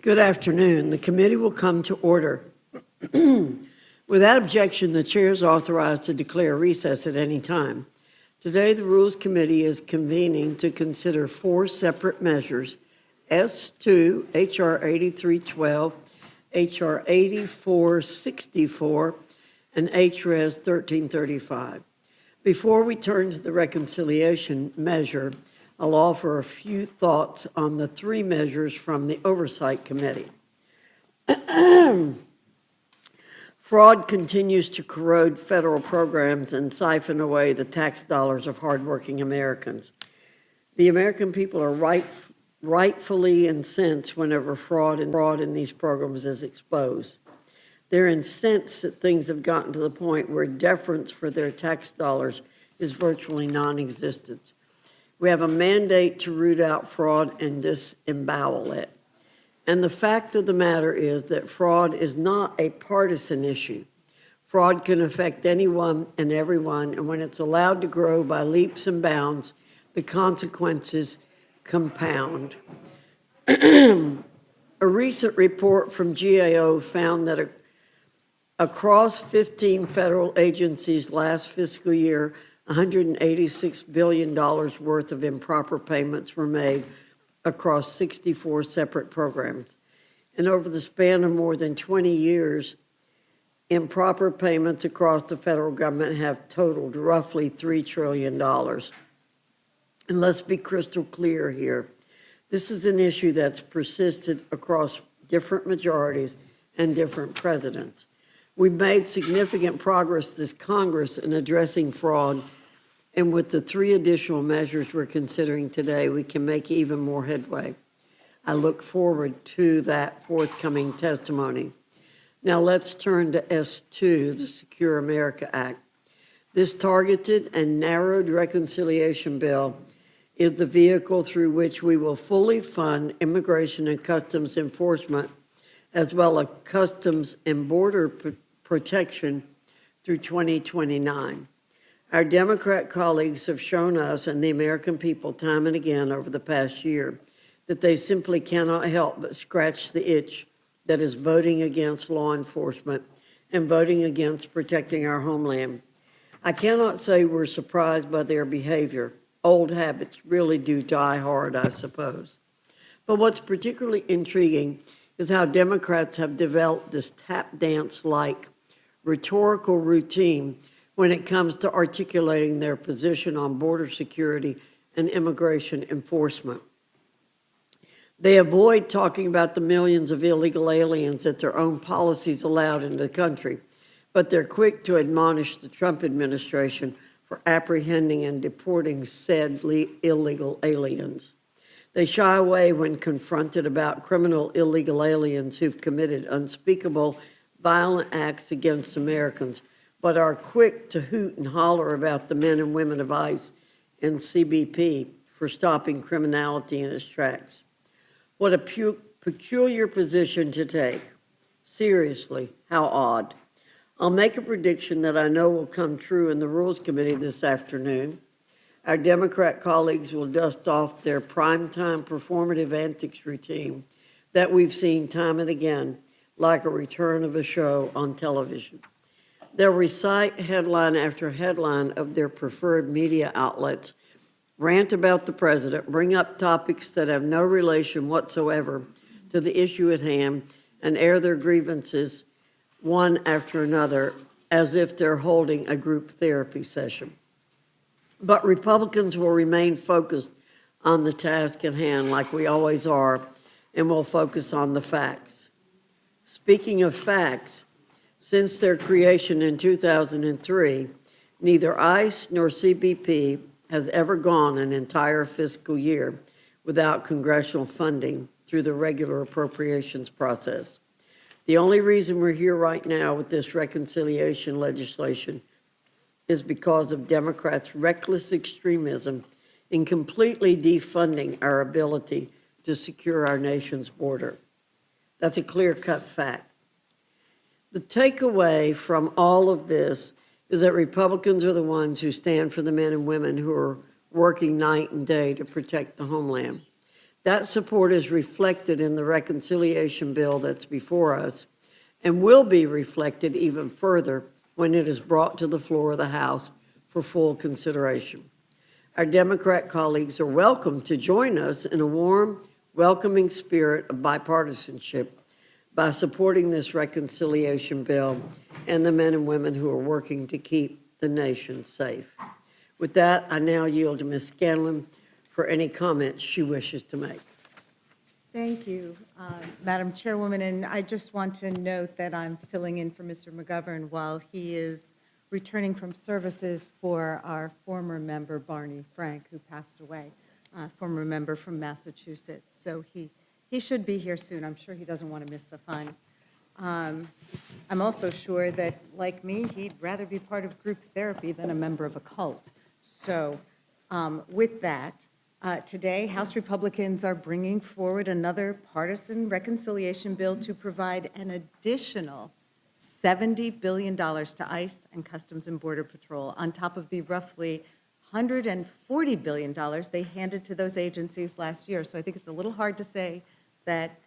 Good afternoon. The committee will come to order. Without objection, the chair is authorized to declare recess at any time. Today, the Rules Committee is convening to consider 4 separate measures: S2, H.R. 8312, H.R. 8464, and H.Res. 1335. Before we turn to the reconciliation measure, I'll offer a few thoughts on the 3 measures from the Oversight Committee. Fraud continues to corrode federal programs and siphon away the tax dollars of hardworking Americans. The American people are rightfully incensed whenever fraud in these programs is exposed. They're incensed that things have gotten to the point where deference for their tax dollars is virtually non-existent. We have a mandate to root out fraud and disembowel it. And the fact of the matter is that fraud is not a partisan issue. Fraud can affect anyone and everyone, and when it's allowed to grow by leaps and bounds, the consequences compound. A recent report from GAO found that across 15 federal agencies last fiscal year, $186 billion worth of improper payments were made across 64 separate programs. And over the span of more than 20 years, improper payments across the federal government have totaled roughly $3 trillion. And let's be crystal clear here. This is an issue that's persisted across different majorities and different presidents. We've made significant progress this Congress in addressing fraud, and with the 3 additional measures we're considering today, we can make even more headway. I look forward to that forthcoming testimony. Now let's turn to S2, the Secure America Act. This targeted and narrowed reconciliation bill is the vehicle through which we will fully fund immigration and customs enforcement, as well as customs and border protection through 2029. Our Democrat colleagues have shown us and the American people time and again over the past year that they simply cannot help but scratch the itch that is voting against law enforcement and voting against protecting our homeland. I cannot say we're surprised by their behavior. Old habits really do die hard, I suppose. But what's particularly intriguing is how Democrats have developed this tap dance-like rhetorical routine when it comes to articulating their position on border security and immigration enforcement. They avoid talking about the millions of illegal aliens that their own policies allowed into the country, but they're quick to admonish the Trump administration for apprehending and deporting said illegal aliens. They shy away when confronted about criminal illegal aliens who've committed unspeakable violent acts against Americans, but are quick to hoot and holler about the men and women of ICE and CBP for stopping criminality in its tracks. What a peculiar position to take. Seriously, how odd. I'll make a prediction that I know will come true in the Rules Committee this afternoon. Our Democrat colleagues will dust off their primetime performative antics routine that we've seen time and again, like a return of a show on television. They'll recite headline after headline of their preferred media outlets, rant about the president, bring up topics that have no relation whatsoever to the issue at hand, and air their grievances one after another as if they're holding a group therapy session. But Republicans will remain focused on the task at hand like we always are, and will focus on the facts. Speaking of facts, since their creation in 2003, neither ICE nor CBP has ever gone an entire fiscal year without congressional funding through the regular appropriations process. The only reason we're here right now with this reconciliation legislation is because of Democrats' reckless extremism in completely defunding our ability to secure our nation's border. That's a clear-cut fact. The takeaway from all of this is that Republicans are the ones who stand for the men and women who are working night and day to protect the homeland. That support is reflected in the reconciliation bill that's before us and will be reflected even further when it is brought to the floor of the House for full consideration. Our Democrat colleagues are welcome to join us in a warm, welcoming spirit of bipartisanship by supporting this reconciliation bill and the men and women who are working to keep the nation safe. With that, I now yield to Ms. Scanlon for any comments she wishes to make. Thank you, Madam Chairwoman, and I just want to note that I'm filling in for Mr. McGovern while he is returning from services for our former member, Barney Frank, who passed away, former member from Massachusetts. So he should be here soon. I'm sure he doesn't want to miss the fun. I'm also sure that, like me, he'd rather be part of group therapy than a member of a cult. So with that, today, House Republicans are bringing forward another partisan reconciliation bill to provide an additional $70 billion to ICE and Customs and Border Patrol, on top of the roughly $140 billion they handed to those agencies last year. So I think it's a little hard to say that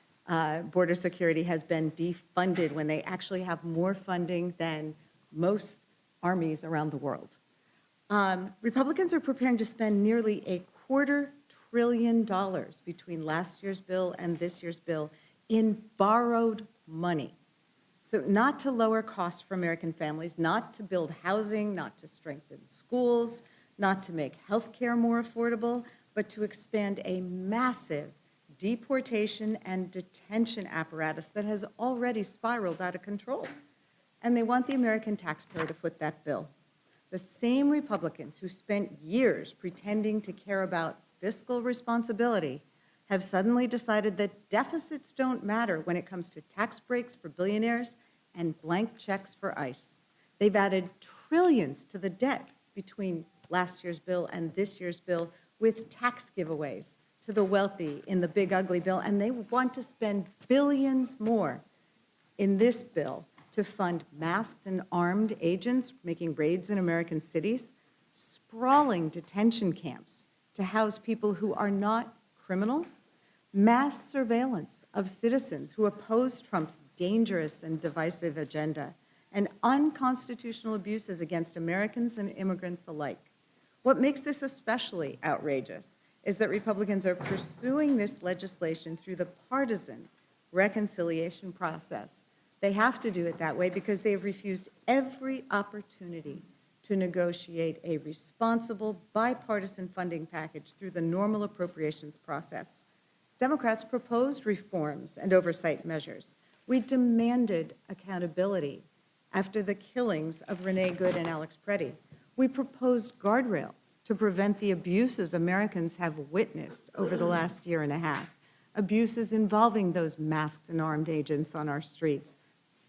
border security has been defunded when they actually have more funding than most armies around the world. Republicans are preparing to spend nearly $250 billion between last year's bill and this year's bill in borrowed money. So not to lower costs for American families, not to build housing, not to strengthen schools, not to make health care more affordable, but to expand a massive deportation and detention apparatus that has already spiraled out of control. And they want the American taxpayer to foot that bill. The same Republicans who spent years pretending to care about fiscal responsibility have suddenly decided that deficits don't matter when it comes to tax breaks for billionaires and blank checks for ICE. They've added trillions to the debt between last year's bill and this year's bill with tax giveaways to the wealthy in the big ugly bill, and they want to spend billions more in this bill to fund masked and armed agents making raids in American cities, sprawling detention camps to house people who are not criminals, mass surveillance of citizens who oppose Trump's dangerous and divisive agenda, and unconstitutional abuses against Americans and immigrants alike. What makes this especially outrageous is that Republicans are pursuing this legislation through the partisan reconciliation process. They have to do it that way because they have refused every opportunity to negotiate a responsible bipartisan funding package through the normal appropriations process. Democrats proposed reforms and oversight measures. We demanded accountability after the killings of Renee Good and Alex Preddy. We proposed guardrails to prevent the abuses Americans have witnessed over the last year and a half, abuses involving those masked and armed agents on our streets,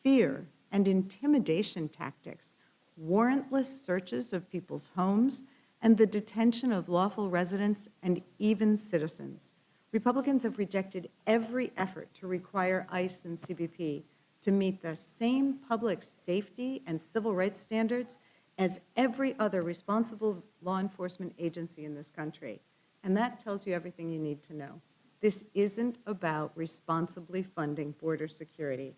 fear and intimidation tactics, warrantless searches of people's homes, and the detention of lawful residents and even citizens. Republicans have rejected every effort to require ICE and CBP to meet the same public safety and civil rights standards as every other responsible law enforcement agency in this country. And that tells you everything you need to know. This isn't about responsibly funding border security.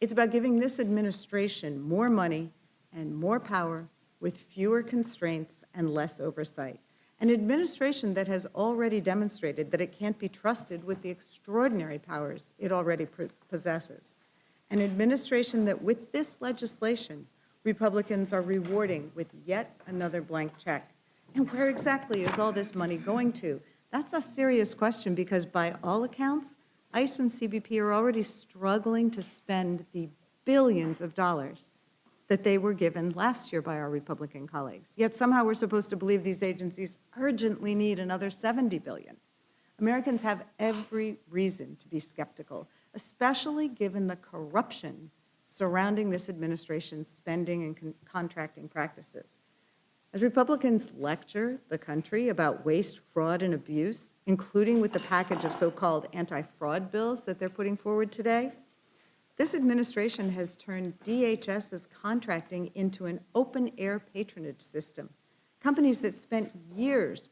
It's about giving this administration more money and more power with fewer constraints and less oversight. An administration that has already demonstrated that it can't be trusted with the extraordinary powers it already possesses. An administration that with this legislation, Republicans are rewarding with yet another blank check. And where exactly is all this money going to? That's a serious question because by all accounts, ICE and CBP are already struggling to spend the billions of dollars that they were given last year by our Republican colleagues. Yet somehow we're supposed to believe these agencies urgently need another $70 billion. Americans have every reason to be skeptical, especially given the corruption surrounding this administration's spending and contracting practices. As Republicans lecture the country about waste, fraud, and abuse, including with the package of so-called anti-fraud bills that they're putting forward today, this administration has turned DHS's contracting into an open-air patronage system. Companies that spent years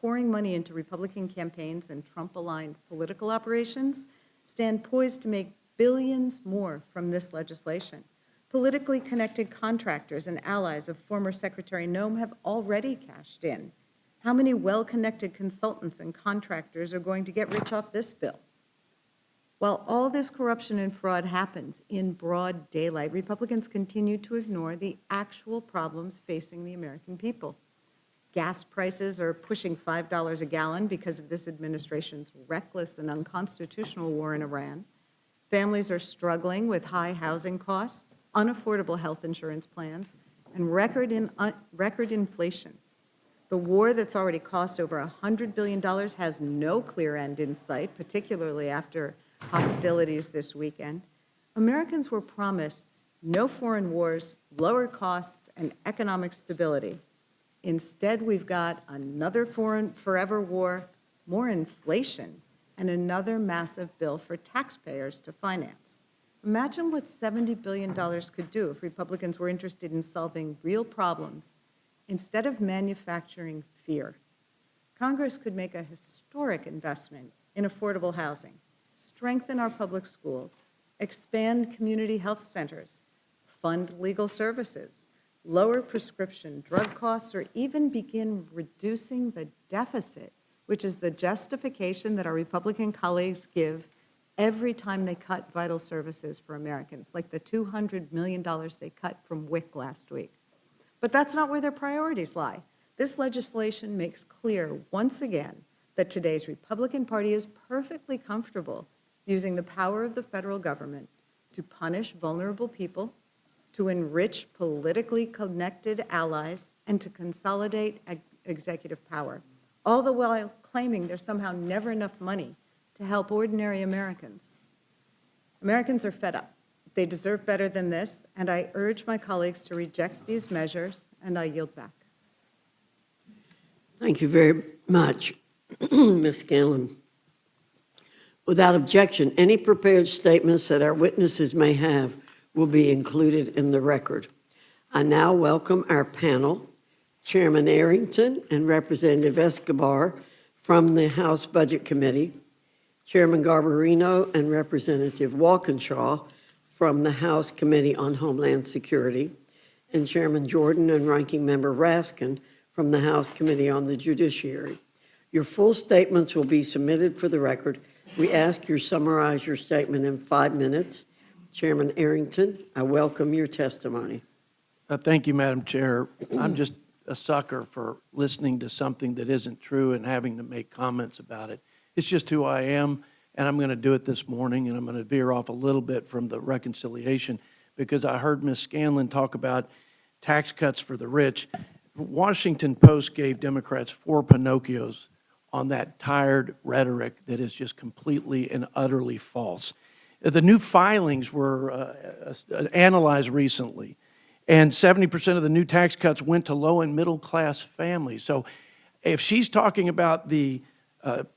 pouring money into Republican campaigns and Trump-aligned political operations stand poised to make billions more from this legislation. Politically connected contractors and allies of former Secretary Noem have already cashed in. How many well-connected consultants and contractors are going to get rich off this bill? While all this corruption and fraud happens in broad daylight, Republicans continue to ignore the actual problems facing the American people. Gas prices are pushing $5 a gallon because of this administration's reckless and unconstitutional war in Iran. Families are struggling with high housing costs, unaffordable health insurance plans, and record inflation. The war that's already cost over $100 billion has no clear end in sight, particularly after hostilities this weekend. Americans were promised no foreign wars, lower costs, and economic stability. Instead, we've got another forever war, more inflation, and another massive bill for taxpayers to finance. Imagine what $70 billion could do if Republicans were interested in solving real problems instead of manufacturing fear. Congress could make a historic investment in affordable housing, strengthen our public schools, expand community health centers, fund legal services, lower prescription drug costs, or even begin reducing the deficit, which is the justification that our Republican colleagues give every time they cut vital services for Americans, like the $200 million they cut from WIC last week. But that's not where their priorities lie. This legislation makes clear once again that today's Republican Party is perfectly comfortable using the power of the federal government to punish vulnerable people, to enrich politically connected allies, and to consolidate executive power, all the while claiming there's somehow never enough money to help ordinary Americans. Americans are fed up. They deserve better than this, and I urge my colleagues to reject these measures, and I yield back. Thank you very much, Ms. Scanlon. Without objection, any prepared statements that our witnesses may have will be included in the record. I now welcome our panel, Chairman Arrington and Representative Escobar from the House Budget Committee, Chairman Garbarino and Representative Walkinshaw from the House Committee on Homeland Security, and Chairman Jordan and Ranking Member Raskin from the House Committee on the Judiciary. Your full statements will be submitted for the record. We ask you summarize your statement in 5 minutes. Chairman Arrington, I welcome your testimony. Thank you, Madam Chair. I'm just a sucker for listening to something that isn't true and having to make comments about it. It's just who I am, and I'm going to do it this morning, and I'm going to veer off a little bit from the reconciliation because I heard Ms. Scanlon talk about tax cuts for the rich. Washington Post gave Democrats 4 Pinocchios on that tired rhetoric that is just completely and utterly false. The new filings were analyzed recently, and 70% of the new tax cuts went to low and middle class families. So if she's talking about the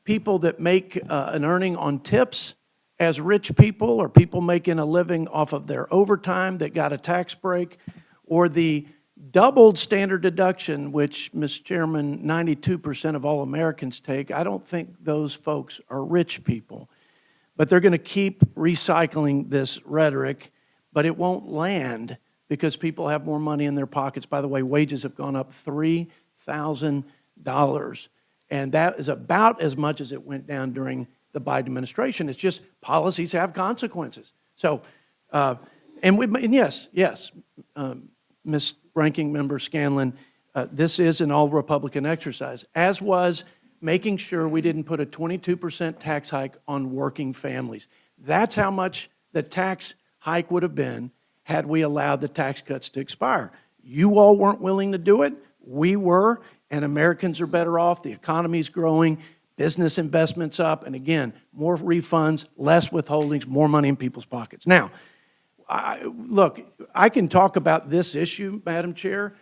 people that make an earning on tips as rich people, or people making a living off of their overtime that got a tax break, or the doubled standard deduction, which, Ms. Chairman, 92% of all Americans take, I don't think those folks are rich people. But they're going to keep recycling this rhetoric, but it won't land because people have more money in their pockets. By the way, wages have gone up $3,000, and that is about as much as it went down during the Biden administration. It's just policies have consequences. So, and yes, Ms. Ranking Member Scanlon, this is an all-Republican exercise, as was making sure we didn't put a 22% tax hike on working families. That's how much the tax hike would have been had we allowed the tax cuts to expire. You all weren't willing to do it. We were, and Americans are better off. The economy's growing, business investment's up, and again, more refunds, less withholdings, more money in people's pockets. Now, look, I can talk about this issue, Madam Chair,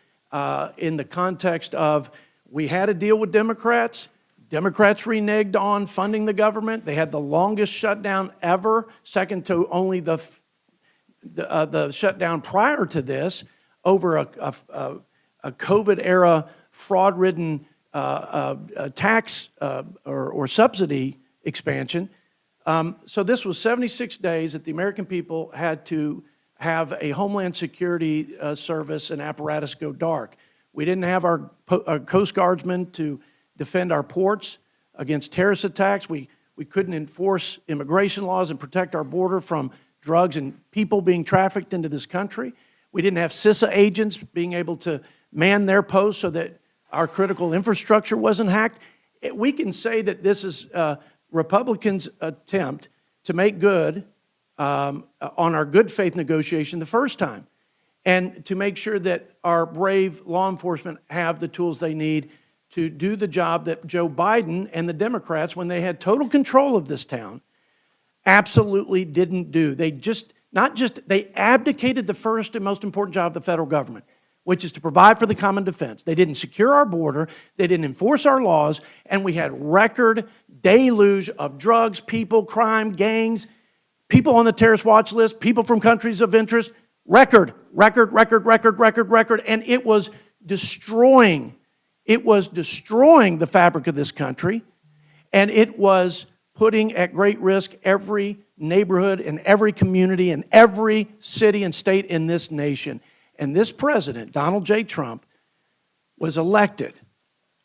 in the context of we had a deal with Democrats. Democrats reneged on funding the government. They had the longest shutdown ever, second to only the shutdown prior to this, over a COVID-era fraud-ridden tax or subsidy expansion. So this was 76 days that the American people had to have a Homeland Security service and apparatus go dark. We didn't have our Coast Guardsmen to defend our ports against terrorist attacks. We couldn't enforce immigration laws and protect our border from drugs and people being trafficked into this country. We didn't have CISA agents being able to man their posts so that our critical infrastructure wasn't hacked. We can say that this is Republicans' attempt to make good on our good faith negotiation the first time, and to make sure that our brave law enforcement have the tools they need to do the job that Joe Biden and the Democrats, when they had total control of this town, absolutely didn't do. They they abdicated the first and most important job of the federal government, which is to provide for the common defense. They didn't secure our border, they didn't enforce our laws, and we had record deluge of drugs, people, crime, gangs, people on the terrorist watch list, people from countries of interest, record, and it was destroying the fabric of this country, and it was putting at great risk every neighborhood and every community and every city and state in this nation. And this president, Donald J. Trump, was elected,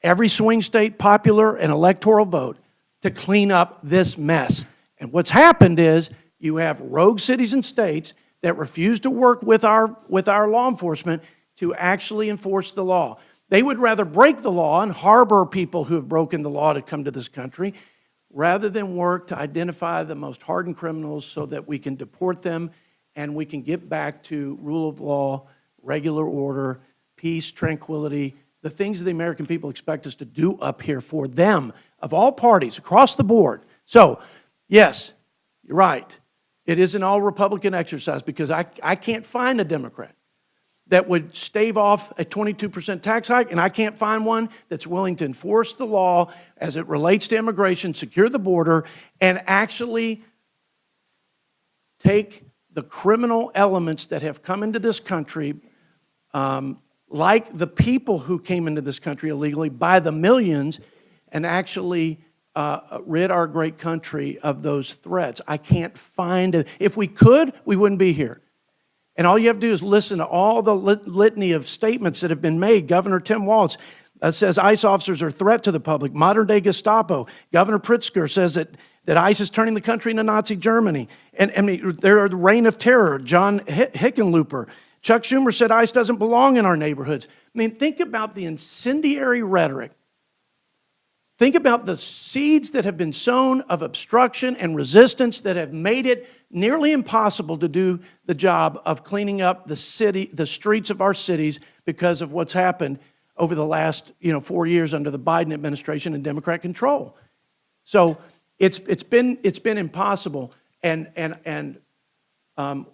every swing state, popular and electoral vote, to clean up this mess. And what's happened is you have rogue cities and states that refuse to work with our law enforcement to actually enforce the law. They would rather break the law and harbor people who have broken the law to come to this country rather than work to identify the most hardened criminals so that we can deport them and we can get back to rule of law, regular order, peace, tranquility, the things that the American people expect us to do up here for them, of all parties, across the board. So, yes, you're right. It is an all-Republican exercise because I can't find a Democrat that would stave off a 22% tax hike, and I can't find one that's willing to enforce the law as it relates to immigration, secure the border, and actually take the criminal elements that have come into this country, like the people who came into this country illegally by the millions, and actually rid our great country of those threats. I can't find it. If we could, we wouldn't be here. And all you have to do is listen to all the litany of statements that have been made. Governor Tim Walz says ICE officers are a threat to the public. Modern-day Gestapo. Governor Pritzker says that ICE is turning the country into Nazi Germany. And I mean, they're the reign of terror. John Hickenlooper. Chuck Schumer said ICE doesn't belong in our neighborhoods. I mean, think about the incendiary rhetoric. Think about the seeds that have been sown of obstruction and resistance that have made it nearly impossible to do the job of cleaning up the streets of our cities because of what's happened over the last 4 years under the Biden administration and Democrat control. So it's been impossible, and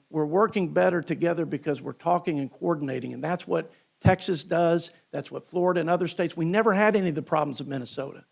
we're working better together because we're talking and coordinating, and that's what Texas does. That's what Florida and other states. We never had any of the problems of Minnesota.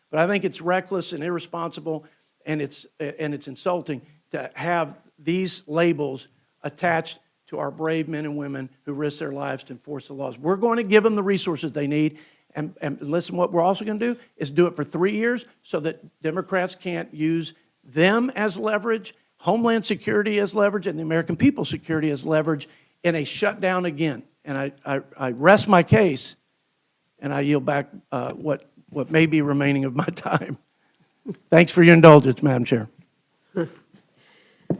But I think it's reckless and irresponsible, and it's insulting to have these labels attached to our brave men and women who risk their lives to enforce the laws. We're going to give them the resources they need, and listen, what we're also going to do is do it for 3 years so that Democrats can't use them as leverage, Homeland Security as leverage, and the American people's security as leverage in a shutdown again. And I rest my case, and I yield back what may be remaining of my time. Thanks for your indulgence, Madam Chair.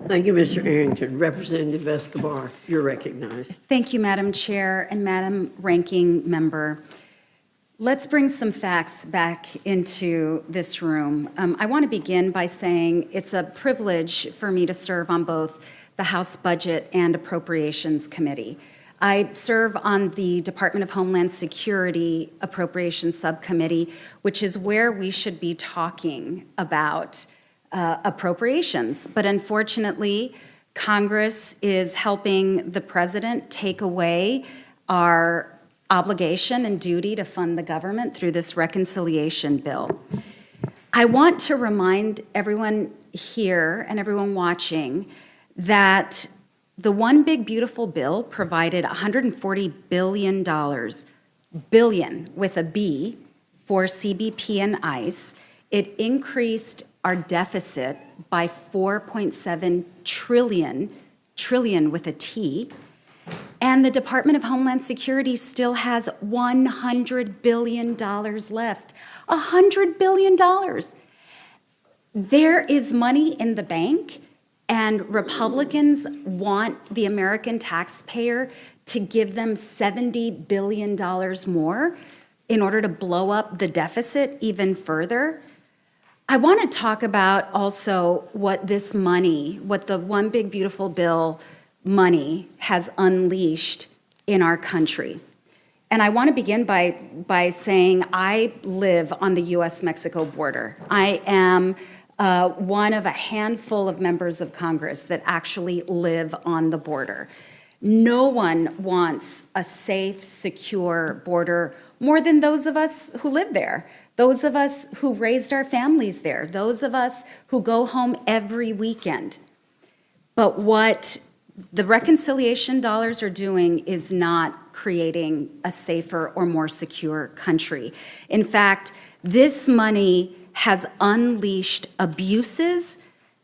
Thank you, Mr. Arrington. Representative Escobar, you're recognized. Thank you, Madam Chair and Madam Ranking Member. Let's bring some facts back into this room. I want to begin by saying it's a privilege for me to serve on both the House Budget and Appropriations Committee. I serve on the Department of Homeland Security Appropriations Subcommittee, which is where we should be talking about appropriations. But unfortunately, Congress is helping the president take away our obligation and duty to fund the government through this reconciliation bill. I want to remind everyone here and everyone watching that the One Big Beautiful Bill provided $140 billion billion with a B for CBP and ICE. It increased our deficit by 4.7 trillion with a T. And the Department of Homeland Security still has $100 billion left. $100 billion. There is money in the bank, and Republicans want the American taxpayer to give them $70 billion more in order to blow up the deficit even further. I want to talk about also what this money, what the One Big Beautiful Bill money has unleashed in our country. And I want to begin by saying I live on the U.S.-Mexico border. I am one of a handful of members of Congress that actually live on the border. No one wants a safe, secure border more than those of us who live there, those of us who raised our families there, those of us who go home every weekend. But what the reconciliation dollars are doing is not creating a safer or more secure country. In fact, this money has unleashed abuses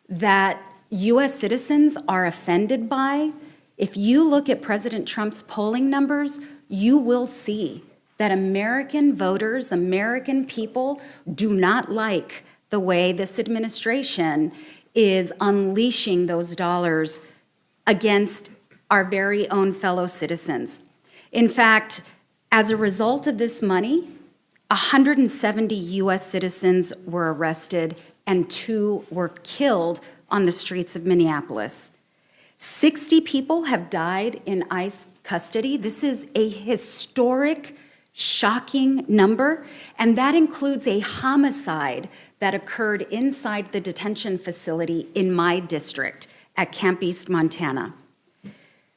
that U.S. citizens are offended by. If you look at President Trump's polling numbers, you will see that American voters, American people do not like the way this administration is unleashing those dollars against our very own fellow citizens. In fact, as a result of this money, 170 U.S. citizens were arrested and 2 were killed on the streets of Minneapolis. 60 people have died in ICE custody. This is a historic, shocking number, and that includes a homicide that occurred inside the detention facility in my district at Camp East, Montana.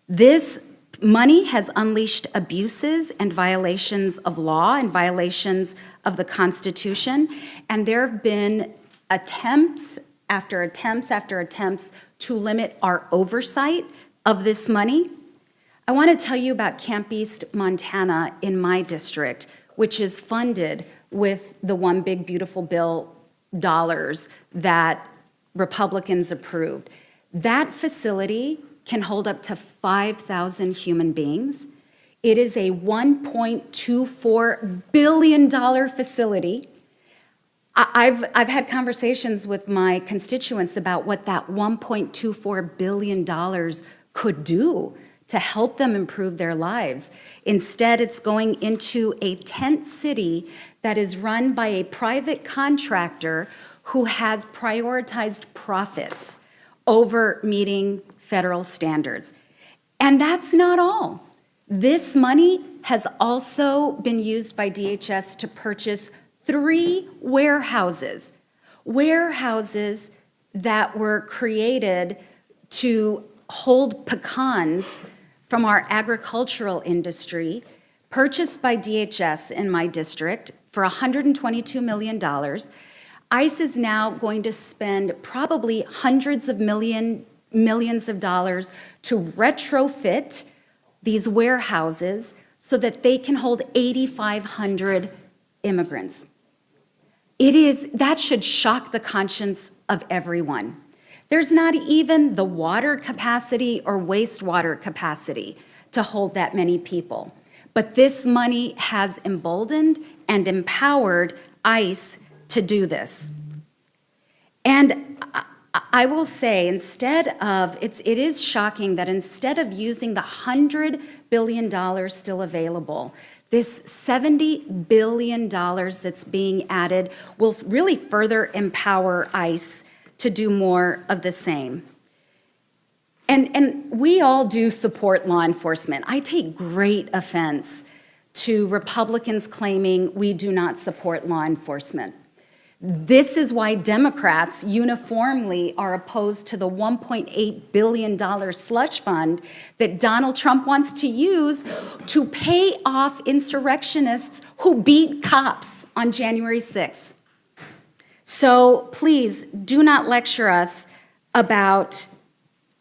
This money has unleashed abuses and violations of law and violations of the Constitution, and there have been attempts after attempts after attempts to limit our oversight of this money. I want to tell you about Camp East, Montana in my district, which is funded with the One Big Beautiful Bill dollars that Republicans approved. That facility can hold up to 5,000 human beings. It is a $1.24 billion facility. I've had conversations with my constituents about what that $1.24 billion could do to help them improve their lives. Instead, it's going into a tent city that is run by a private contractor who has prioritized profits over meeting federal standards. And that's not all. This money has also been used by DHS to purchase 3 warehouses that were created to hold pecans from our agricultural industry, purchased by DHS in my district for $122 million. ICE is now going to spend probably hundreds of millions of dollars to retrofit these warehouses so that they can hold 8,500 immigrants. That should shock the conscience of everyone. There's not even the water capacity or wastewater capacity to hold that many people. But this money has emboldened and empowered ICE to do this. And I will say, it is shocking that instead of using the $100 billion still available, this $70 billion that's being added will really further empower ICE to do more of the same. And we all do support law enforcement. I take great offense to Republicans claiming we do not support law enforcement. This is why Democrats uniformly are opposed to the $1.8 billion slush fund that Donald Trump wants to use to pay off insurrectionists who beat cops on January 6th. So please do not lecture us about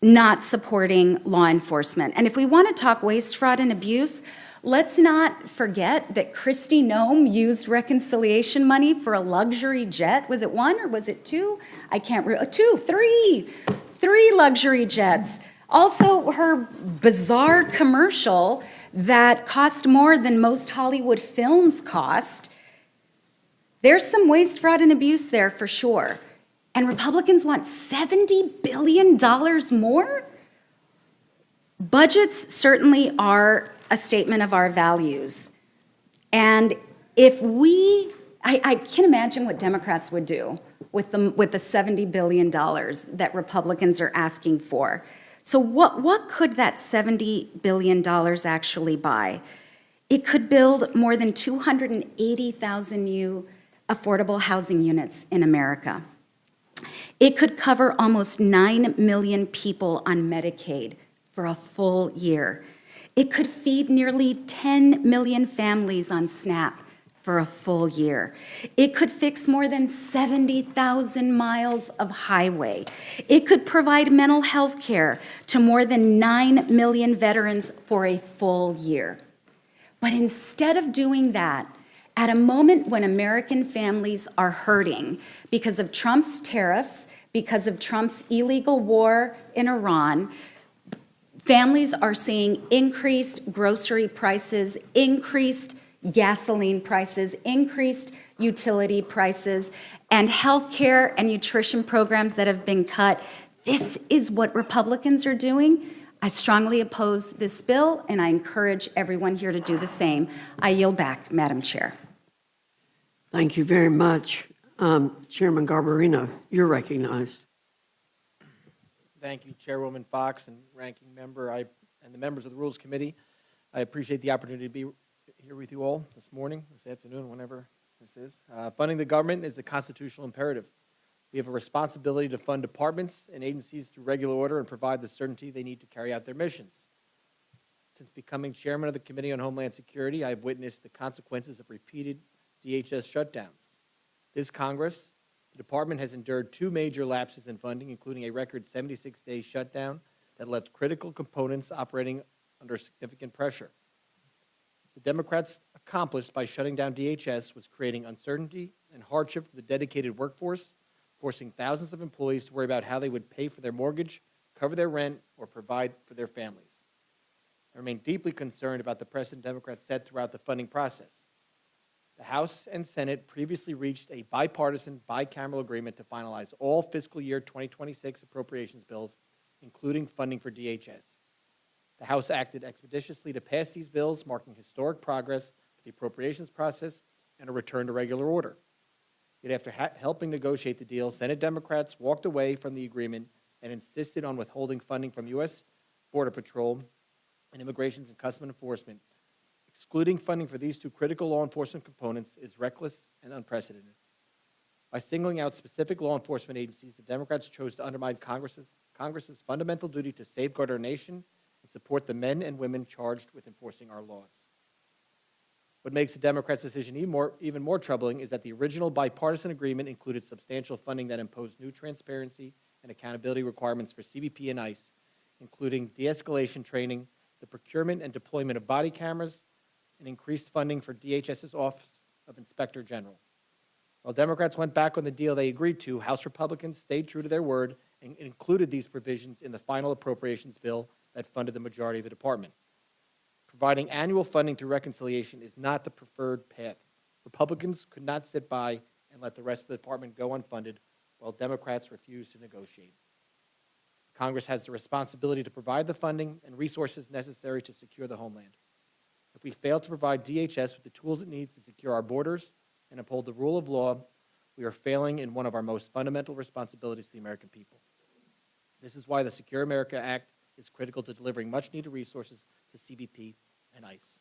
not supporting law enforcement. And if we want to talk waste, fraud, and abuse, Let's not forget that Kristi Noem used reconciliation money for a luxury jet. Was it one or was it two? I can't remember. Three luxury jets. Also, her bizarre commercial that cost more than most Hollywood films cost. There's some waste, fraud, and abuse there for sure. And Republicans want $70 billion more? Budgets certainly are a statement of our values. And if I can't imagine what Democrats would do with the $70 billion that Republicans are asking for. So what could that $70 billion actually buy? It could build more than 280,000 new affordable housing units in America. It could cover almost 9 million people on Medicaid for a full year. It could feed nearly 10 million families on SNAP for a full year. It could fix more than 70,000 miles of highway. It could provide mental health care to more than 9 million veterans for a full year. But instead of doing that, at a moment when American families are hurting because of Trump's tariffs, because of Trump's illegal war in Iran, families are seeing increased grocery prices, increased gasoline prices, increased utility prices, and health care and nutrition programs that have been cut. This is what Republicans are doing. I strongly oppose this bill, and I encourage everyone here to do the same. I yield back, Madam Chair. Thank you very much. Chairman Garbarino, you're recognized. Thank you, Chairwoman Fox and Ranking Member, and the members of the Rules Committee. I appreciate the opportunity to be here with you all this morning, this afternoon, whenever this is. Funding the government is a constitutional imperative. We have a responsibility to fund departments and agencies through regular order and provide the certainty they need to carry out their missions. Since becoming chairman of the Committee on Homeland Security, I have witnessed the consequences of repeated DHS shutdowns. This Congress, the department has endured 2 major lapses in funding, including a record 76-day shutdown that left critical components operating under significant pressure. The Democrats accomplished by shutting down DHS was creating uncertainty and hardship for the dedicated workforce, forcing thousands of employees to worry about how they would pay for their mortgage, cover their rent, or provide for their families. I remain deeply concerned about the precedent Democrats set throughout the funding process. The House and Senate previously reached a bipartisan, bicameral agreement to finalize all fiscal year 2026 appropriations bills, including funding for DHS. The House acted expeditiously to pass these bills, marking historic progress for the appropriations process and a return to regular order. Yet after helping negotiate the deal, Senate Democrats walked away from the agreement and insisted on withholding funding from U.S. Border Patrol and Immigration and Customs Enforcement. Excluding funding for these 2 critical law enforcement components is reckless and unprecedented. By singling out specific law enforcement agencies, the Democrats chose to undermine Congress's fundamental duty to safeguard our nation and support the men and women charged with enforcing our laws. What makes the Democrats' decision even more troubling is that the original bipartisan agreement included substantial funding that imposed new transparency and accountability requirements for CBP and ICE, including de-escalation training, the procurement and deployment of body cameras, and increased funding for DHS's Office of Inspector General. While Democrats went back on the deal they agreed to, House Republicans stayed true to their word and included these provisions in the final appropriations bill that funded the majority of the department. Providing annual funding through reconciliation is not the preferred path. Republicans could not sit by and let the rest of the department go unfunded while Democrats refused to negotiate. Congress has the responsibility to provide the funding and resources necessary to secure the homeland. If we fail to provide DHS with the tools it needs to secure our borders and uphold the rule of law, we are failing in one of our most fundamental responsibilities to the American people. This is why the Secure America Act is critical to delivering much-needed resources to CBP and ICE.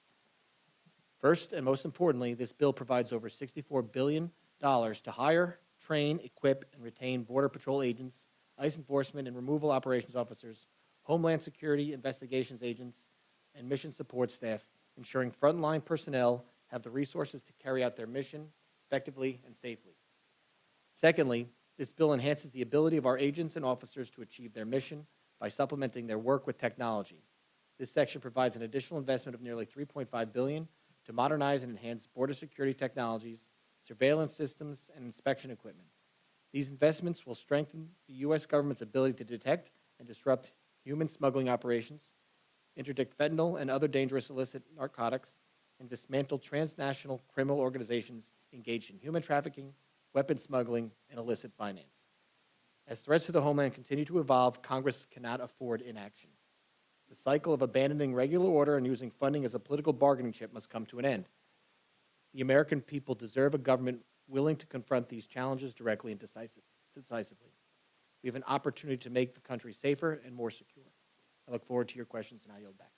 First, and most importantly, this bill provides over $64 billion to hire, train, equip, and retain Border Patrol agents, ICE enforcement and removal operations officers, Homeland Security investigations agents, and mission support staff, ensuring frontline personnel have the resources to carry out their mission effectively and safely. Secondly, this bill enhances the ability of our agents and officers to achieve their mission by supplementing their work with technology. This section provides an additional investment of nearly $3.5 billion to modernize and enhance border security technologies, surveillance systems, and inspection equipment. These investments will strengthen the U.S. government's ability to detect and disrupt human smuggling operations, interdict fentanyl and other dangerous illicit narcotics, and dismantle transnational criminal organizations engaged in human trafficking, weapons smuggling, and illicit finance. As threats to the homeland continue to evolve, Congress cannot afford inaction. The cycle of abandoning regular order and using funding as a political bargaining chip must come to an end. The American people deserve a government willing to confront these challenges directly and decisively. We have an opportunity to make the country safer and more secure. I look forward to your questions, and I yield back.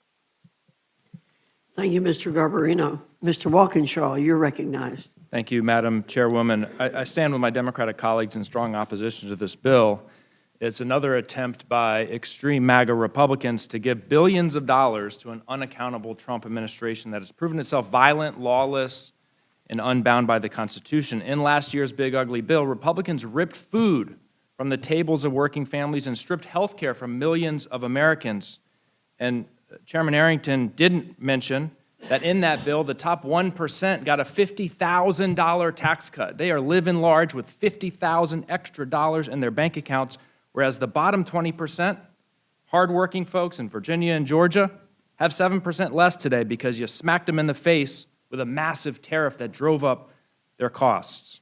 Thank you, Mr. Garbarino. Mr. Walkinshaw, you're recognized. Thank you, Madam Chairwoman. I stand with my Democratic colleagues in strong opposition to this bill. It's another attempt by extreme MAGA Republicans to give billions of dollars to an unaccountable Trump administration that has proven itself violent, lawless, and unbound by the Constitution. In last year's big ugly bill, Republicans ripped food from the tables of working families and stripped health care from millions of Americans. And Chairman Arrington didn't mention that in that bill, the top 1% got a $50,000 tax cut. They are living large with $50,000 extra dollars in their bank accounts, whereas the bottom 20%, hardworking folks in Virginia and Georgia, have 7% less today because you smacked them in the face with a massive tariff that drove up their costs.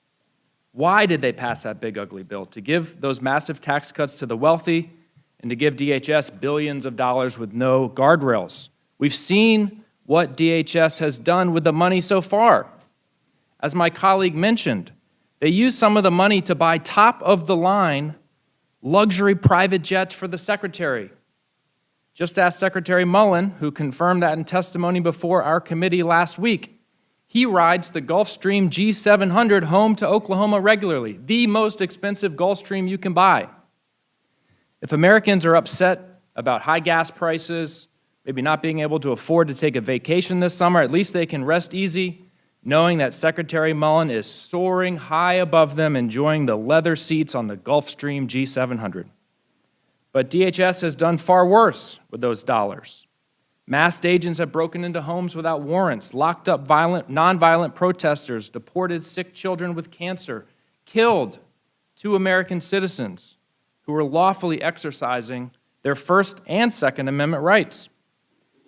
Why did they pass that big ugly bill? To give those massive tax cuts to the wealthy and to give DHS billions of dollars with no guardrails. We've seen what DHS has done with the money so far. As my colleague mentioned, they used some of the money to buy top-of-the-line luxury private jets for the Secretary. Just ask Secretary Mullin, who confirmed that in testimony before our committee last week. He rides the Gulfstream G700 home to Oklahoma regularly, the most expensive Gulfstream you can buy. If Americans are upset about high gas prices, maybe not being able to afford to take a vacation this summer, at least they can rest easy knowing that Secretary Mullin is soaring high above them, enjoying the leather seats on the Gulfstream G700. But DHS has done far worse with those dollars. Masked agents have broken into homes without warrants, locked up nonviolent protesters, deported sick children with cancer, killed 2 American citizens who were lawfully exercising their First and Second Amendment rights.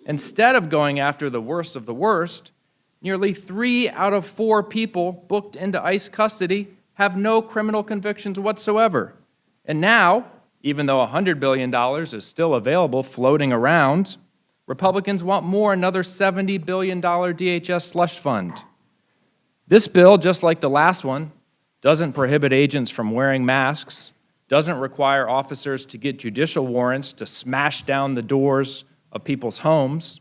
Instead of going after the worst of the worst, nearly 3 out of 4 people booked into ICE custody have no criminal convictions whatsoever. And now, even though $100 billion is still available floating around, Republicans want more, another $70 billion DHS slush fund. This bill, just like the last one, doesn't prohibit agents from wearing masks, doesn't require officers to get judicial warrants to smash down the doors of people's homes.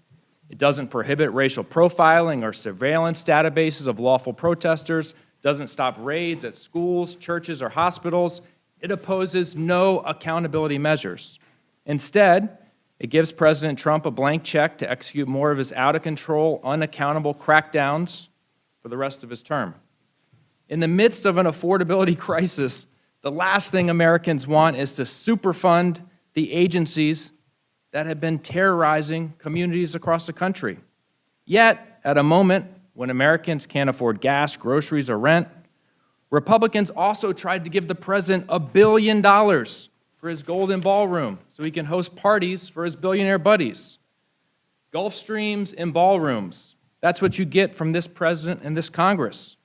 It doesn't prohibit racial profiling or surveillance databases of lawful protesters, doesn't stop raids at schools, churches, or hospitals. It opposes no accountability measures. Instead, it gives President Trump a blank check to execute more of his out-of-control, unaccountable crackdowns for the rest of his term. In the midst of an affordability crisis, the last thing Americans want is to superfund the agencies that have been terrorizing communities across the country. Yet, at a moment when Americans can't afford gas, groceries, or rent, Republicans also tried to give the president $1 billion for his golden ballroom so he can host parties for his billionaire buddies. Gulfstreams and ballrooms, that's what you get from this president and this Congress.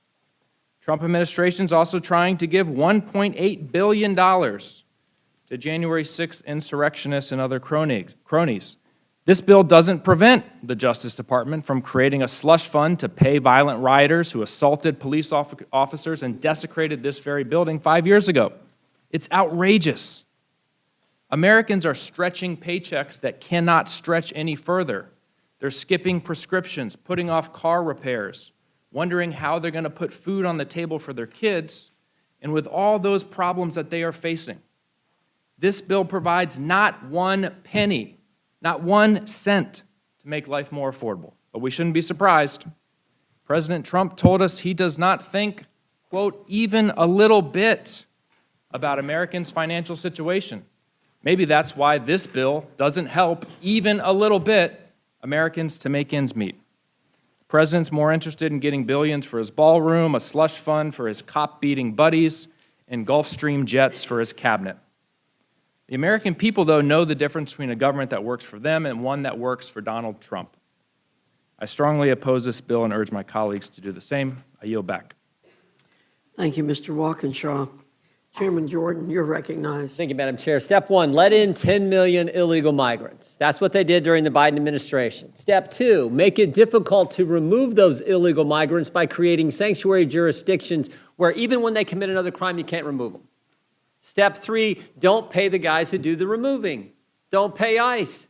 Trump administration is also trying to give $1.8 billion to January 6th insurrectionists and other cronies. This bill doesn't prevent the Justice Department from creating a slush fund to pay violent rioters who assaulted police officers and desecrated this very building 5 years ago. It's outrageous. Americans are stretching paychecks that cannot stretch any further. They're skipping prescriptions, putting off car repairs, wondering how they're going to put food on the table for their kids, and with all those problems that they are facing. This bill provides not 1 penny, not 1 cent to make life more affordable. But we shouldn't be surprised. President Trump told us he does not think, quote, even a little bit about Americans' financial situation. Maybe that's why this bill doesn't help even a little bit Americans to make ends meet. The president's more interested in getting billions for his ballroom, a slush fund for his cop-beating buddies, and Gulfstream jets for his cabinet. The American people, though, know the difference between a government that works for them and one that works for Donald Trump. I strongly oppose this bill and urge my colleagues to do the same. I yield back. Thank you, Mr. Walkinshaw. Chairman Jordan, you're recognized. Thank you, Madam Chair. Step one, let in 10 million illegal migrants. That's what they did during the Biden administration. Step two, make it difficult to remove those illegal migrants by creating sanctuary jurisdictions where even when they commit another crime, you can't remove them. Step three, don't pay the guys who do the removing. Don't pay ICE.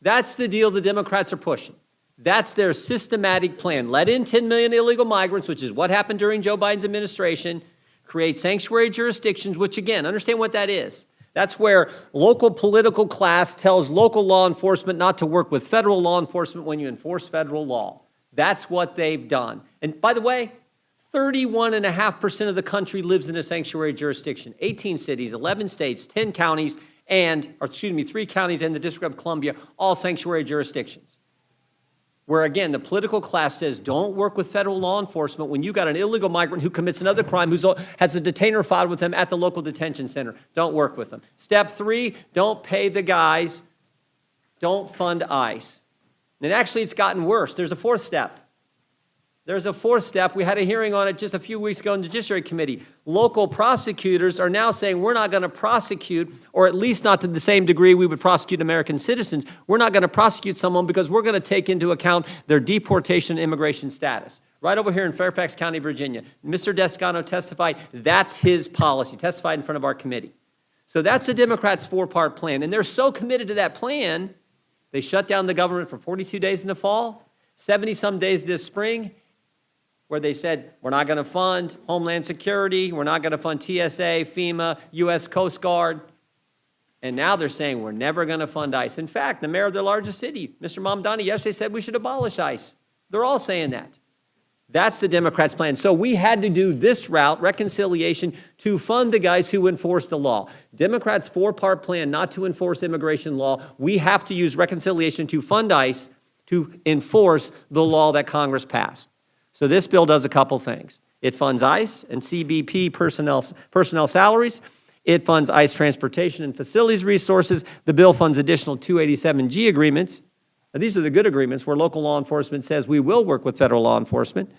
That's the deal the Democrats are pushing. That's their systematic plan. Let in 10 million illegal migrants, which is what happened during Joe Biden's administration. Create sanctuary jurisdictions, which again, understand what that is. That's where local political class tells local law enforcement not to work with federal law enforcement when you enforce federal law. That's what they've done. And by the way, 31.5% of the country lives in a sanctuary jurisdiction. 18 cities, 11 states, 10 counties, and, or excuse me, 3 counties and the District of Columbia, all sanctuary jurisdictions. Where, again, the political class says, don't work with federal law enforcement when you got an illegal migrant who commits another crime, who has a detainer filed with them at the local detention center. Don't work with them. Step three, don't pay the guys. Don't fund ICE. And actually, it's gotten worse. There's a fourth step. There's a fourth step. We had a hearing on it just a few weeks ago in the Judiciary Committee. Local prosecutors are now saying we're not going to prosecute, or at least not to the same degree we would prosecute American citizens. We're not going to prosecute someone because we're going to take into account their deportation and immigration status. Right over here in Fairfax County, Virginia, Mr. Descano testified that's his policy, testified in front of our committee. So that's the Democrats' 4-part plan. And they're so committed to that plan, they shut down the government for 42 days in the fall, 70-some days this spring, where they said, we're not going to fund Homeland Security, we're not going to fund TSA, FEMA, U.S. Coast Guard. And now they're saying we're never going to fund ICE. In fact, the mayor of their largest city, Mr. Mamdani, yesterday said we should abolish ICE. They're all saying that. That's the Democrats' plan. So we had to do this route, reconciliation, to fund the guys who enforce the law. Democrats' 4-part plan not to enforce immigration law. We have to use reconciliation to fund ICE to enforce the law that Congress passed. So this bill does a couple things. It funds ICE and CBP personnel salaries. It funds ICE transportation and facilities resources. The bill funds additional 287G agreements. Now, these are the good agreements where local law enforcement says we will work with federal law enforcement.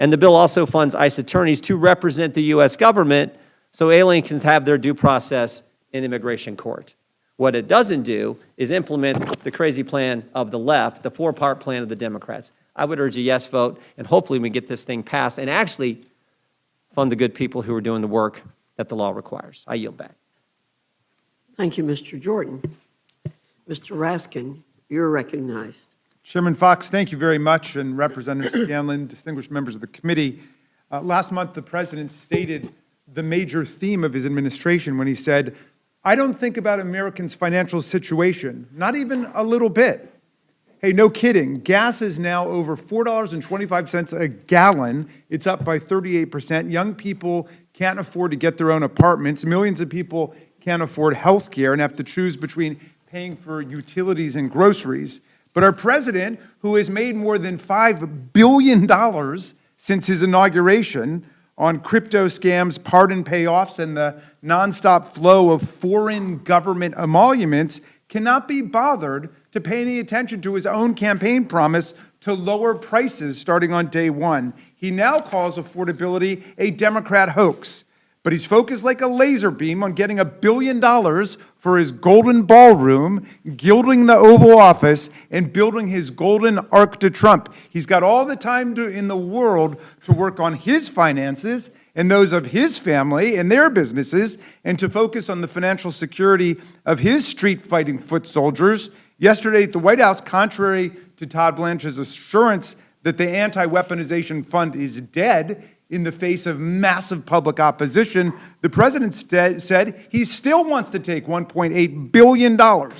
And the bill also funds ICE attorneys to represent the U.S. government so aliens have their due process in immigration court. What it doesn't do is implement the crazy plan of the left, the 4-part plan of the Democrats. I would urge a yes vote, and hopefully we get this thing passed and actually fund the good people who are doing the work that the law requires. I yield back. Thank you, Mr. Jordan. Mr. Raskin, you're recognized. Chairman Fox, thank you very much, and Representative Scanlon, distinguished members of the committee. Last month, the President stated the major theme of his administration when he said, I don't think about Americans' financial situation, not even a little bit. Hey, no kidding. Gas is now over $4.25 a gallon. It's up by 38%. Young people can't afford to get their own apartments. Millions of people can't afford health care and have to choose between paying for utilities and groceries. But our president, who has made more than $5 billion since his inauguration on crypto scams, pardon payoffs, and the nonstop flow of foreign government emoluments, cannot be bothered to pay any attention to his own campaign promise to lower prices starting on day one. He now calls affordability a Democrat hoax, but he's focused like a laser beam on getting $1 billion for his golden ballroom, gilding the Oval Office, and building his golden arc to Trump. He's got all the time in the world to work on his finances and those of his family and their businesses, and to focus on the financial security of his street-fighting foot soldiers. Yesterday at the White House, contrary to Todd Blanche's assurance that the anti-weaponization fund is dead in the face of massive public opposition, the president said he still wants to take $1.8 billion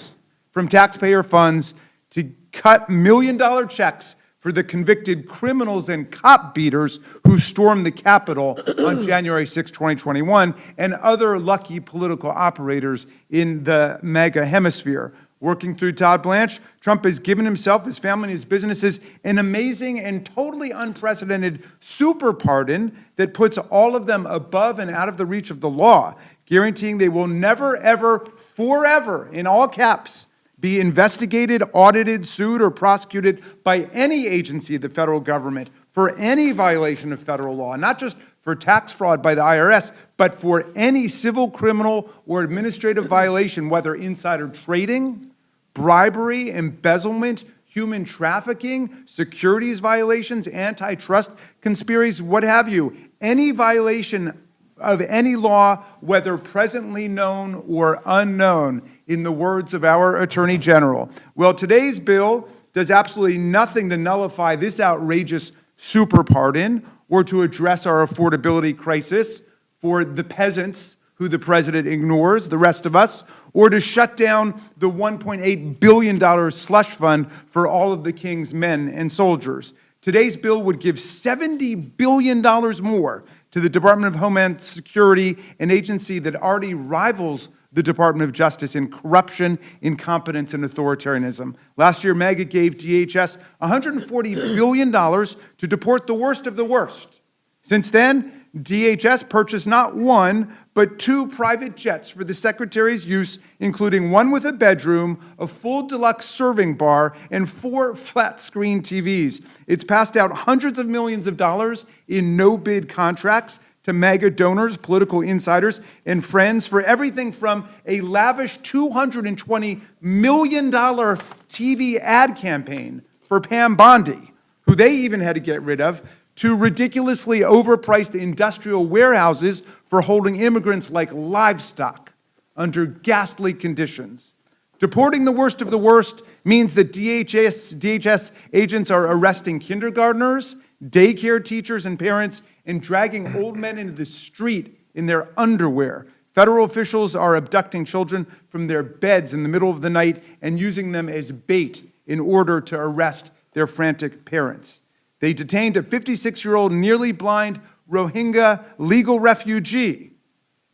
from taxpayer funds to cut million-dollar checks for the convicted criminals and cop beaters who stormed the Capitol on January 6, 2021, and other lucky political operators in the MAGA hemisphere. Working through Todd Blanche, Trump has given himself, his family, and his businesses an amazing and totally unprecedented super pardon that puts all of them above and out of the reach of the law, guaranteeing they will never, ever, forever, in all caps, be investigated, audited, sued, or prosecuted by any agency of the federal government for any violation of federal law, not just for tax fraud by the IRS, but for any civil, criminal, or administrative violation, whether insider trading, bribery, embezzlement, human trafficking, securities violations, antitrust conspiracies, what have you. Any violation of any law, whether presently known or unknown, in the words of our Attorney General. Well, today's bill does absolutely nothing to nullify this outrageous super pardon or to address our affordability crisis for the peasants who the president ignores, the rest of us, or to shut down the $1.8 billion slush fund for all of the king's men and soldiers. Today's bill would give $70 billion more to the Department of Homeland Security, an agency that already rivals the Department of Justice in corruption, incompetence, and authoritarianism. Last year, MAGA gave DHS $140 billion to deport the worst of the worst. Since then, DHS purchased not one, but 2 private jets for the Secretary's use, including one with a bedroom, a full deluxe serving bar, and 4 flat-screen TVs. It's passed out hundreds of millions of dollars in no-bid contracts to MAGA donors, political insiders, and friends for everything from a lavish $220 million TV ad campaign for Pam Bondi, who they even had to get rid of, to ridiculously overpriced industrial warehouses for holding immigrants like livestock under ghastly conditions. Deporting the worst of the worst means that DHS agents are arresting kindergartners, daycare teachers, and parents, and dragging old men into the street in their underwear. Federal officials are abducting children from their beds in the middle of the night and using them as bait in order to arrest their frantic parents. They detained a 56-year-old nearly blind Rohingya legal refugee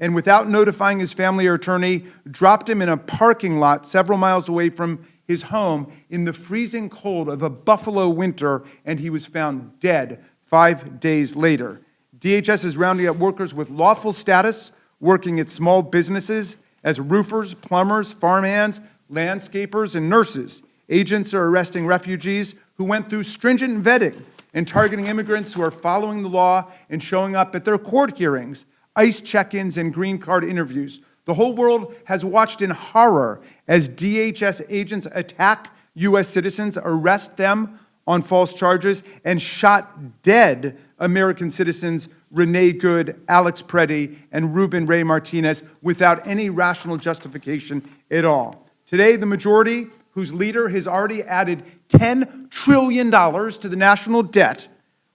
and, without notifying his family or attorney, dropped him in a parking lot several miles away from his home in the freezing cold of a Buffalo winter, and he was found dead 5 days later. DHS is rounding up workers with lawful status working at small businesses as roofers, plumbers, farmhands, landscapers, and nurses. Agents are arresting refugees who went through stringent vetting and targeting immigrants who are following the law and showing up at their court hearings, ICE check-ins, and green card interviews. The whole world has watched in horror as DHS agents attack U.S. citizens, arrest them on false charges, and shot dead American citizens Renee Good, Alex Preddy, and Ruben Ray Martinez without any rational justification at all. Today, the majority, whose leader has already added $10 trillion to the national debt,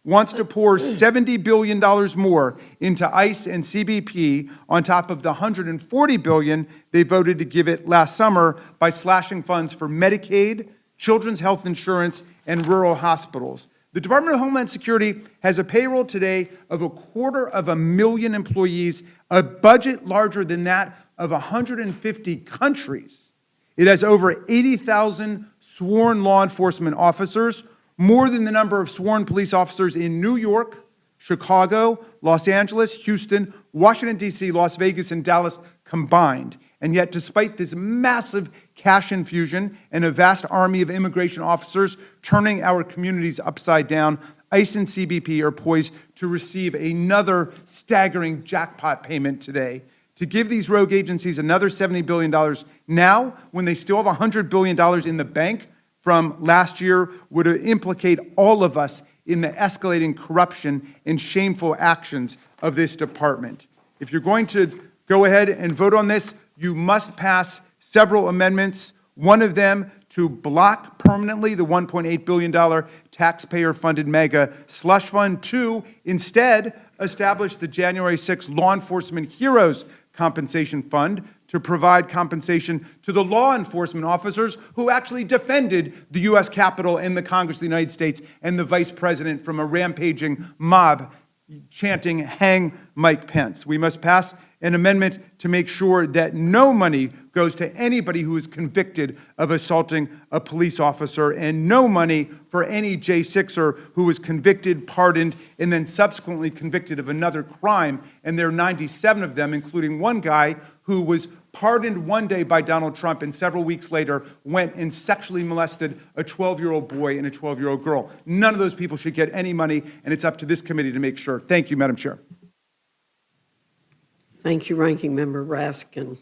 wants to pour $70 billion more into ICE and CBP on top of the $140 billion they voted to give it last summer by slashing funds for Medicaid, children's health insurance, and rural hospitals. The Department of Homeland Security has a payroll today of 250,000 employees, a budget larger than that of 150 countries. It has over 80,000 sworn law enforcement officers, more than the number of sworn police officers in New York, Chicago, Los Angeles, Houston, Washington, D.C., Las Vegas, and Dallas combined. And yet, despite this massive cash infusion and a vast army of immigration officers turning our communities upside down, ICE and CBP are poised to receive another staggering jackpot payment today. To give these rogue agencies another $70 billion now, when they still have $100 billion in the bank from last year, would implicate all of us in the escalating corruption and shameful actions of this department. If you're going to go ahead and vote on this, you must pass several amendments, one of them to block permanently the $1.8 billion taxpayer-funded mega slush fund, 2, instead establish the January 6th Law Enforcement Heroes compensation fund to provide compensation to the law enforcement officers who actually defended the U.S. Capitol and the Congress of the United States and the Vice President from a rampaging mob chanting, "Hang Mike Pence." We must pass an amendment to make sure that no money goes to anybody who is convicted of assaulting a police officer, and no money for any J6er who was convicted, pardoned, and then subsequently convicted of another crime. And there are 97 of them, including one guy who was pardoned one day by Donald Trump and several weeks later went and sexually molested a 12-year-old boy and a 12-year-old girl. None of those people should get any money, and it's up to this committee to make sure. Thank you, Madam Chair. Thank you, Ranking Member Raskin.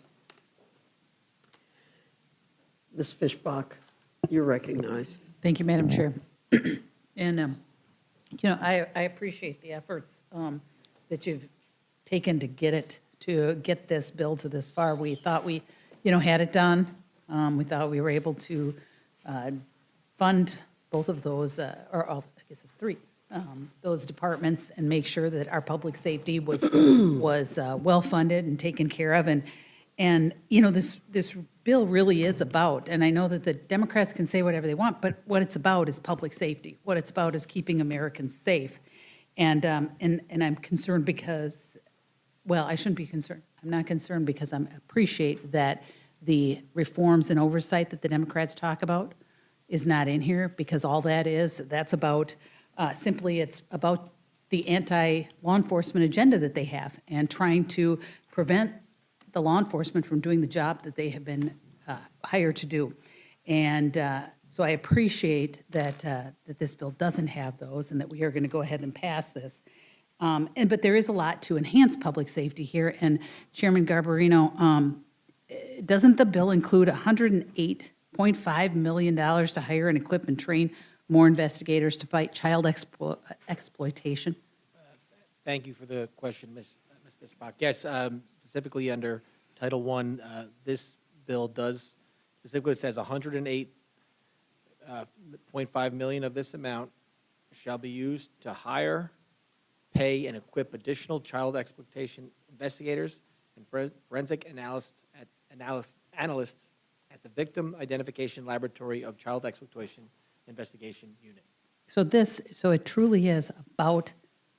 Ms. Fishbach, you're recognized. Thank you, Madam Chair. And, I appreciate the efforts that you've taken to get this bill to this far. We thought we, had it done. We thought we were able to fund both of those, or all, I guess it's three, those departments, and make sure that our public safety was well-funded and taken care of. And this bill really is about, and I know that the Democrats can say whatever they want, but what it's about is public safety. What it's about is keeping Americans safe. And I'm concerned because, well, I shouldn't be concerned. I'm not concerned because I appreciate that the reforms and oversight that the Democrats talk about is not in here, because all that's about, simply it's about the anti-law enforcement agenda that they have and trying to prevent the law enforcement from doing the job that they have been hired to do. And so I appreciate that that this bill doesn't have those and that we are going to go ahead and pass this. But there is a lot to enhance public safety here. And Chairman Garbarino, doesn't the bill include $108.5 million to hire and equip and train more investigators to fight child exploitation? Thank you for the question, Ms. Fishbach. Yes, specifically under Title I, this bill does specifically says $108.5 million of this amount shall be used to hire, pay, and equip additional child exploitation investigators and forensic analysts at the Victim Identification Laboratory of Child Exploitation Investigation Unit. So it truly is about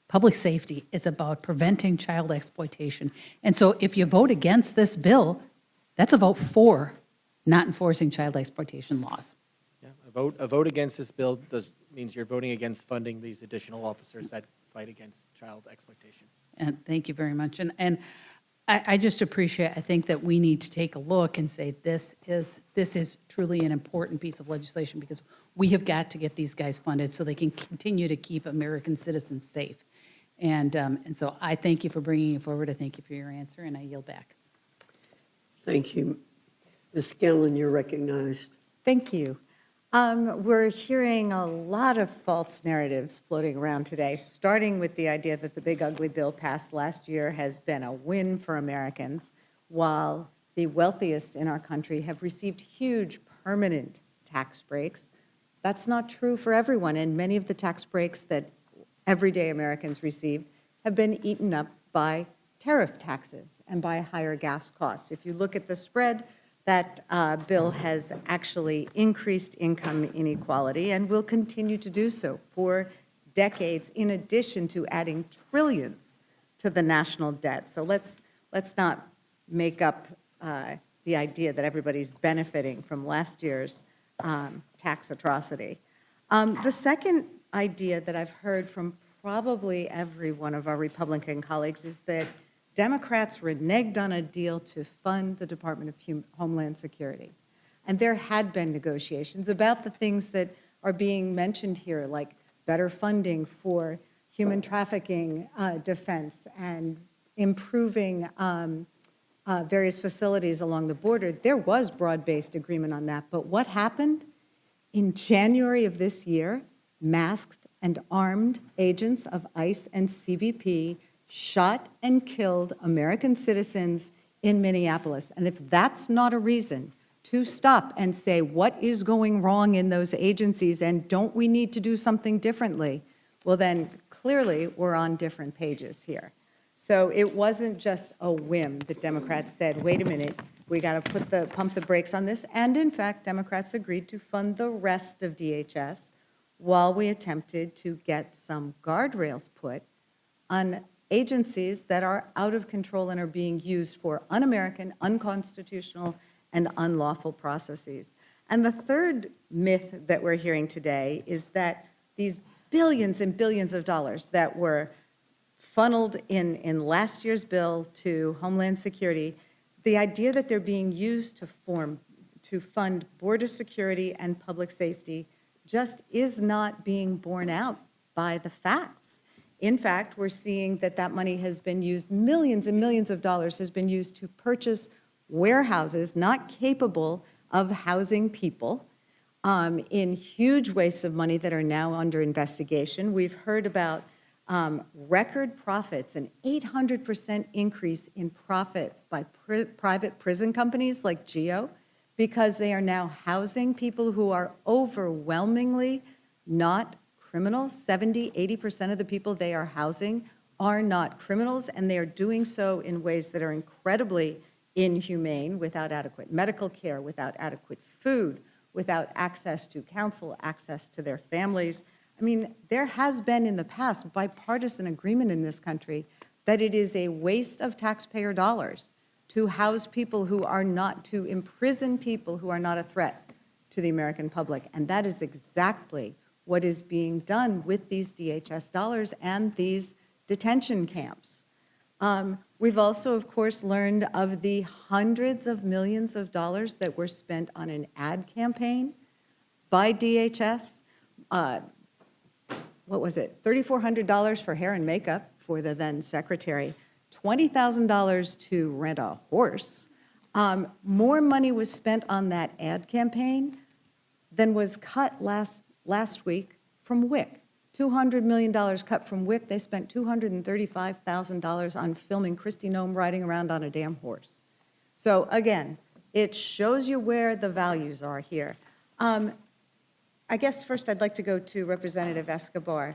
public safety. It's about preventing child exploitation. And so if you vote against this bill, that's a vote for not enforcing child exploitation laws. Yeah, a vote against this bill means you're voting against funding these additional officers that fight against child exploitation. And thank you very much. And I just appreciate, I think that we need to take a look and say this is truly an important piece of legislation, because we have got to get these guys funded so they can continue to keep American citizens safe. And so I thank you for bringing it forward. I thank you for your answer, and I yield back. Thank you. Ms. Scanlon, you're recognized. Thank you. We're hearing a lot of false narratives floating around today, starting with the idea that the big ugly bill passed last year has been a win for Americans, while the wealthiest in our country have received huge permanent tax breaks. That's not true for everyone, and many of the tax breaks that everyday Americans receive have been eaten up by tariff taxes and by higher gas costs. If you look at the spread, that bill has actually increased income inequality and will continue to do so for decades, in addition to adding trillions to the national debt. So let's not make up the idea that everybody's benefiting from last year's tax atrocity. The second idea that I've heard from probably every one of our Republican colleagues is that Democrats reneged on a deal to fund the Department of Homeland Security. And there had been negotiations about the things that are being mentioned here, like better funding for human trafficking defense and improving various facilities along the border. There was broad-based agreement on that. But what happened? In January of this year, masked and armed agents of ICE and CBP shot and killed American citizens in Minneapolis. And if that's not a reason to stop and say, what is going wrong in those agencies, and don't we need to do something differently, well, then clearly we're on different pages here. So it wasn't just a whim that Democrats said, wait a minute, we got to pump the brakes on this. And in fact, Democrats agreed to fund the rest of DHS while we attempted to get some guardrails put on agencies that are out of control and are being used for un-American, unconstitutional, and unlawful processes. And the third myth that we're hearing today is that these billions and billions of dollars that were funneled in last year's bill to Homeland Security, the idea that they're being used to fund border security and public safety just is not being borne out by the facts. In fact, we're seeing that that money has been used, millions and millions of dollars has been used to purchase warehouses not capable of housing people in huge wastes of money that are now under investigation. We've heard about record profits, an 800% increase in profits by private prison companies like GEO, because they are now housing people who are overwhelmingly not criminals. 70–80% of the people they are housing are not criminals, and they are doing so in ways that are incredibly inhumane, without adequate medical care, without adequate food, without access to counsel, access to their families. I mean, there has been in the past bipartisan agreement in this country that it is a waste of taxpayer dollars to house people who are not, to imprison people who are not a threat to the American public. And that is exactly what is being done with these DHS dollars and these detention camps. We've also, of course, learned of the hundreds of millions of dollars that were spent on an ad campaign by DHS. What was it? $3,400 for hair and makeup for the then secretary, $20,000 to rent a horse. More money was spent on that ad campaign than was cut last week from WIC. $200 million cut from WIC. They spent $235,000 on filming Kristi Noem riding around on a damn horse. So again, it shows you where the values are here. I guess first I'd like to go to Representative Escobar.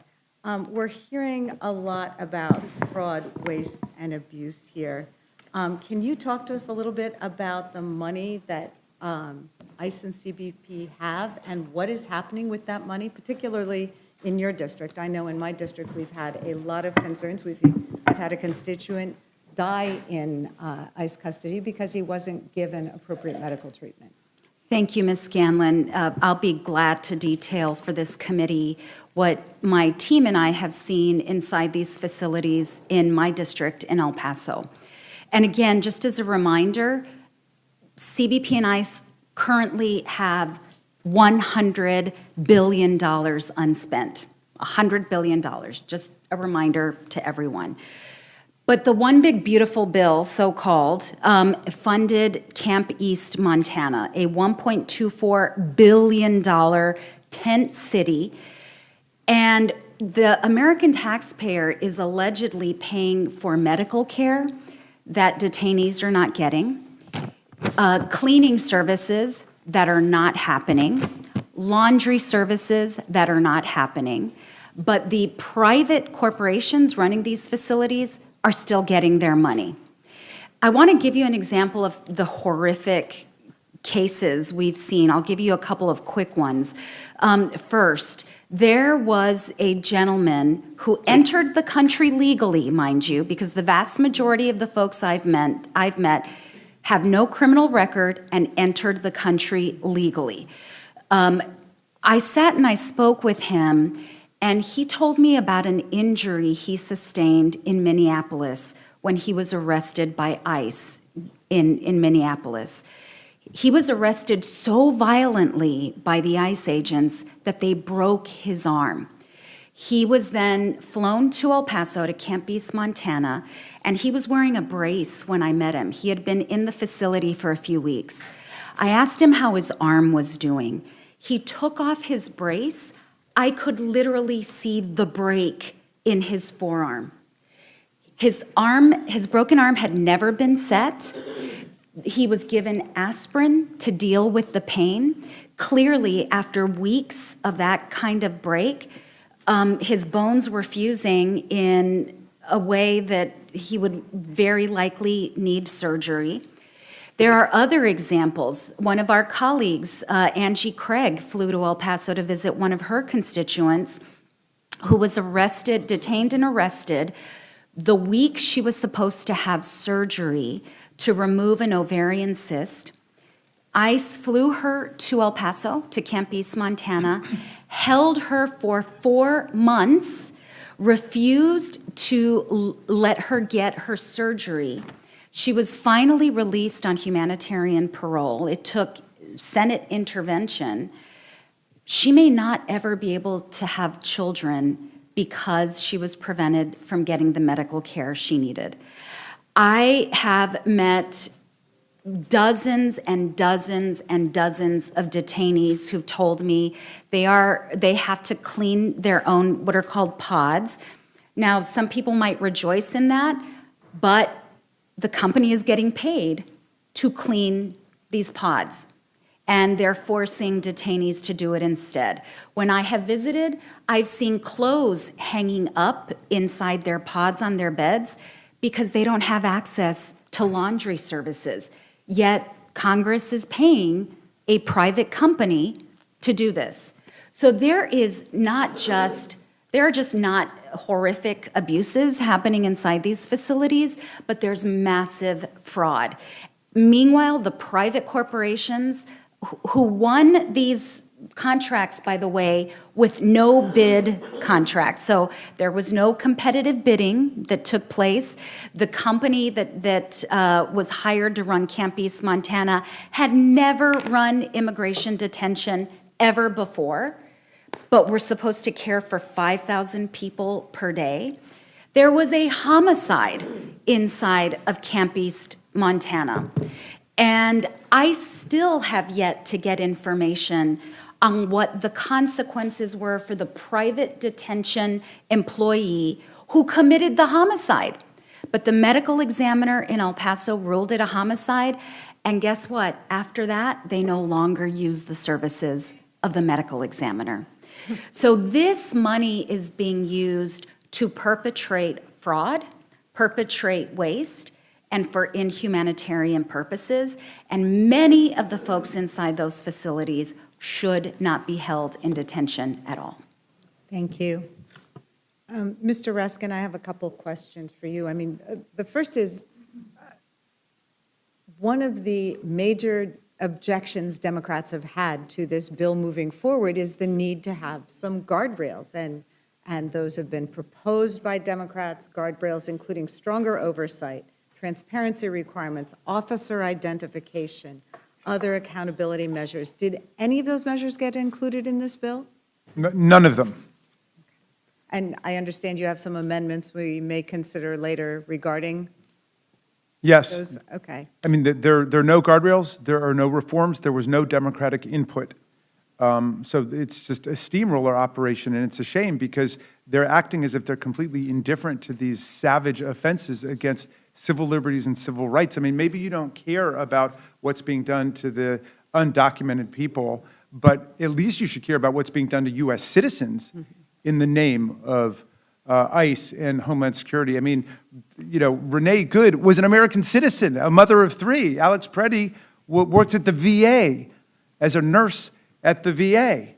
We're hearing a lot about fraud, waste, and abuse here. Can you talk to us a little bit about the money that ICE and CBP have and what is happening with that money, particularly in your district? I know in my district we've had a lot of concerns. I've had a constituent die in ICE custody because he wasn't given appropriate medical treatment. Thank you, Ms. Scanlon. I'll be glad to detail for this committee what my team and I have seen inside these facilities in my district in El Paso. And again, just as a reminder, CBP and ICE currently have $100 billion unspent. $100 billion, just a reminder to everyone. But the One Big Beautiful Bill, so-called, funded Camp East, Montana, a $1.24 billion tent city. And the American taxpayer is allegedly paying for medical care that detainees are not getting, cleaning services that are not happening, laundry services that are not happening. But the private corporations running these facilities are still getting their money. I want to give you an example of the horrific cases we've seen. I'll give you a couple of quick ones. First, there was a gentleman who entered the country legally, mind you, because the vast majority of the folks I've met have no criminal record and entered the country legally. I sat and I spoke with him, and he told me about an injury he sustained in Minneapolis when he was arrested by ICE in Minneapolis. He was arrested so violently by the ICE agents that they broke his arm. He was then flown to El Paso, to Camp East, Montana, and he was wearing a brace when I met him. He had been in the facility for a few weeks. I asked him how his arm was doing. He took off his brace. I could literally see the break in his forearm. His broken arm had never been set. He was given aspirin to deal with the pain. Clearly, after weeks of that kind of break, his bones were fusing in a way that he would very likely need surgery. There are other examples. One of our colleagues, Angie Craig, flew to El Paso to visit one of her constituents who was detained and arrested the week she was supposed to have surgery to remove an ovarian cyst. ICE flew her to El Paso, to Camp East, Montana, held her for 4 months, refused to let her get her surgery. She was finally released on humanitarian parole. It took Senate intervention. She may not ever be able to have children because she was prevented from getting the medical care she needed. I have met dozens and dozens and dozens of detainees who've told me they have to clean their own, what are called pods. Now, some people might rejoice in that, but the company is getting paid to clean these pods, and they're forcing detainees to do it instead. When I have visited, I've seen clothes hanging up inside their pods on their beds because they don't have access to laundry services. Yet Congress is paying a private company to do this. So there are just not horrific abuses happening inside these facilities, but there's massive fraud. Meanwhile, the private corporations who won these contracts, by the way, with no bid contracts. So there was no competitive bidding that took place. The company that was hired to run Camp East, Montana, had never run immigration detention ever before, but we're supposed to care for 5,000 people per day. There was a homicide inside of Camp East, Montana. And I still have yet to get information on what the consequences were for the private detention employee who committed the homicide. But the medical examiner in El Paso ruled it a homicide, and guess what? After that, they no longer use the services of the medical examiner. So this money is being used to perpetrate fraud, perpetrate waste, and for inhumanitarian purposes, and many of the folks inside those facilities should not be held in detention at all. Thank you. Mr. Raskin, I have a couple questions for you. I mean, the first is, one of the major objections Democrats have had to this bill moving forward is the need to have some guardrails, and those have been proposed by Democrats, guardrails including stronger oversight, transparency requirements, officer identification, other accountability measures. Did any of those measures get included in this bill? None of them. And I understand you have some amendments we may consider later regarding Yes. those. Okay. I mean, there are no guardrails, there are no reforms, there was no Democratic input. So it's just a steamroller operation, and it's a shame because they're acting as if they're completely indifferent to these savage offenses against civil liberties and civil rights. I mean, maybe you don't care about what's being done to the undocumented people, but at least you should care about what's being done to U.S. citizens in the name of ICE and Homeland Security. I mean, you know, Renee Good was an American citizen, a mother of 3. Alex Preddy worked at the VA as a nurse at the VA.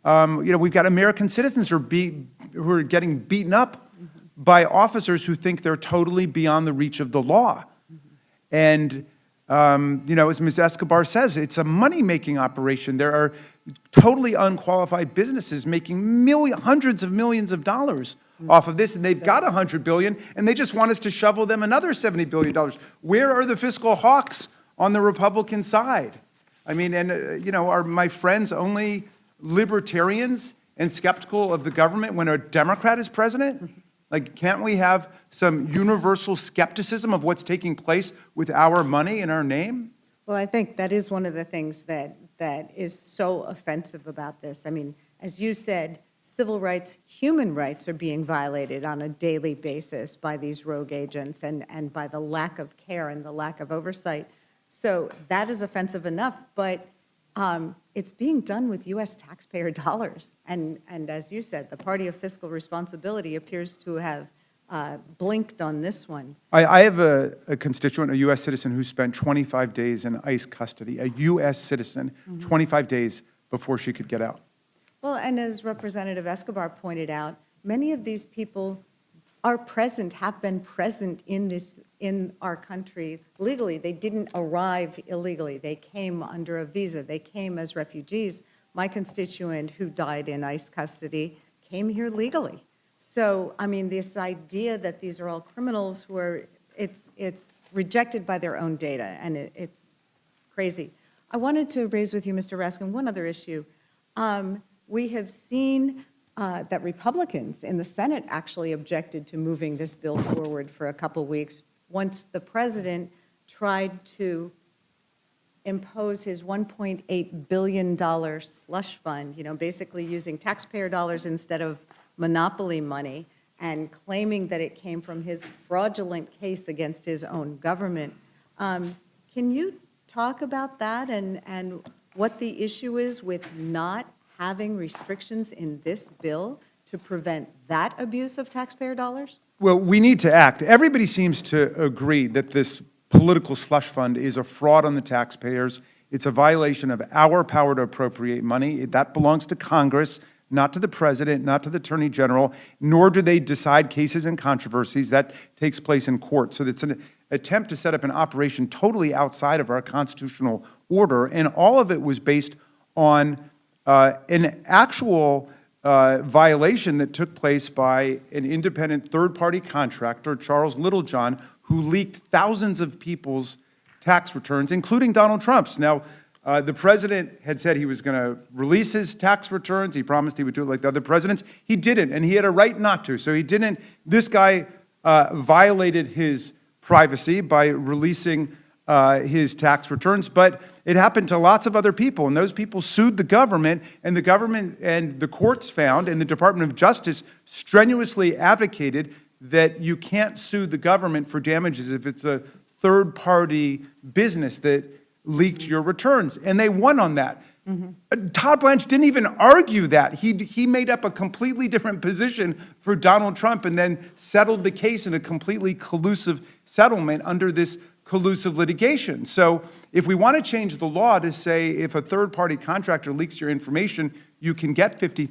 You know, we've got American citizens who are getting beaten up by officers who think they're totally beyond the reach of the law. And, you know, as Ms. Escobar says, it's a money-making operation. There are totally unqualified businesses making hundreds of millions of dollars off of this, and they've got $100 billion, and they just want us to shovel them another $70 billion. Where are the fiscal hawks on the Republican side? I mean, and, you know, are my friends only libertarians and skeptical of the government when a Democrat is president? Like, can't we have some universal skepticism of what's taking place with our money in our name? Well, I think that is one of the things that is so offensive about this. I mean, as you said, civil rights, human rights are being violated on a daily basis by these rogue agents and by the lack of care and the lack of oversight. So that is offensive enough, but it's being done with U.S. taxpayer dollars. And as you said, the party of fiscal responsibility appears to have blinked on this one. I have a constituent, a U.S. citizen, who spent 25 days in ICE custody, a U.S. citizen, 25 days before she could get out. Well, and as Representative Escobar pointed out, many of these people are present, have been present in our country legally. They didn't arrive illegally. They came under a visa. They came as refugees. My constituent who died in ICE custody came here legally. So, I mean, this idea that these are all criminals who are, it's rejected by their own data, and it's crazy. I wanted to raise with you, Mr. Raskin, one other issue. We have seen that Republicans in the Senate actually objected to moving this bill forward for a couple weeks once the president tried to impose his $1.8 billion slush fund, basically using taxpayer dollars instead of monopoly money, and claiming that it came from his fraudulent case against his own government. Can you talk about that and what the issue is with not having restrictions in this bill to prevent that abuse of taxpayer dollars? Well, we need to act. Everybody seems to agree that this political slush fund is a fraud on the taxpayers. It's a violation of our power to appropriate money. That belongs to Congress, not to the president, not to the attorney general, nor do they decide cases and controversies. That takes place in court. So it's an attempt to set up an operation totally outside of our constitutional order, and all of it was based on an actual violation that took place by an independent third-party contractor, Charles Littlejohn, who leaked thousands of people's tax returns, including Donald Trump's. Now, the president had said he was going to release his tax returns. He promised he would do it like the other presidents. He didn't, and he had a right not to. So he didn't. This guy violated his privacy by releasing his tax returns, but it happened to lots of other people, and those people sued the government and the courts found, and the Department of Justice strenuously advocated that you can't sue the government for damages if it's a third-party business that leaked your returns, and they won on that. Todd Blanche didn't even argue that. He made up a completely different position for Donald Trump and then settled the case in a completely collusive settlement under this collusive litigation. So if we want to change the law to say if a third-party contractor leaks your information, you can get $50,000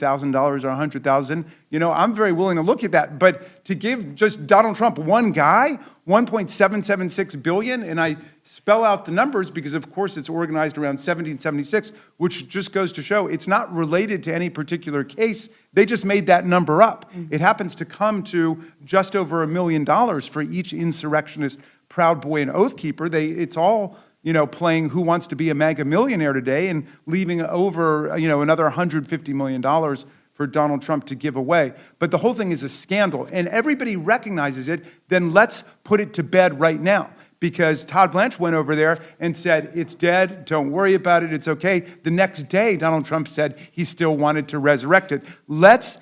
or $100,000, I'm very willing to look at that. But to give just Donald Trump one guy $1.776 billion, and I spell out the numbers because, of course, it's organized around 1776, which just goes to show it's not related to any particular case. They just made that number up. It happens to come to just over $1 million for each insurrectionist, Proud Boy, and Oath Keeper. It's all playing Who Wants to Be a MAGA Millionaire today and leaving over another $150 million for Donald Trump to give away. But the whole thing is a scandal, and everybody recognizes it. Then let's put it to bed right now, because Todd Blanche went over there and said, it's dead, don't worry about it, it's okay. The next day, Donald Trump said he still wanted to resurrect it. Let's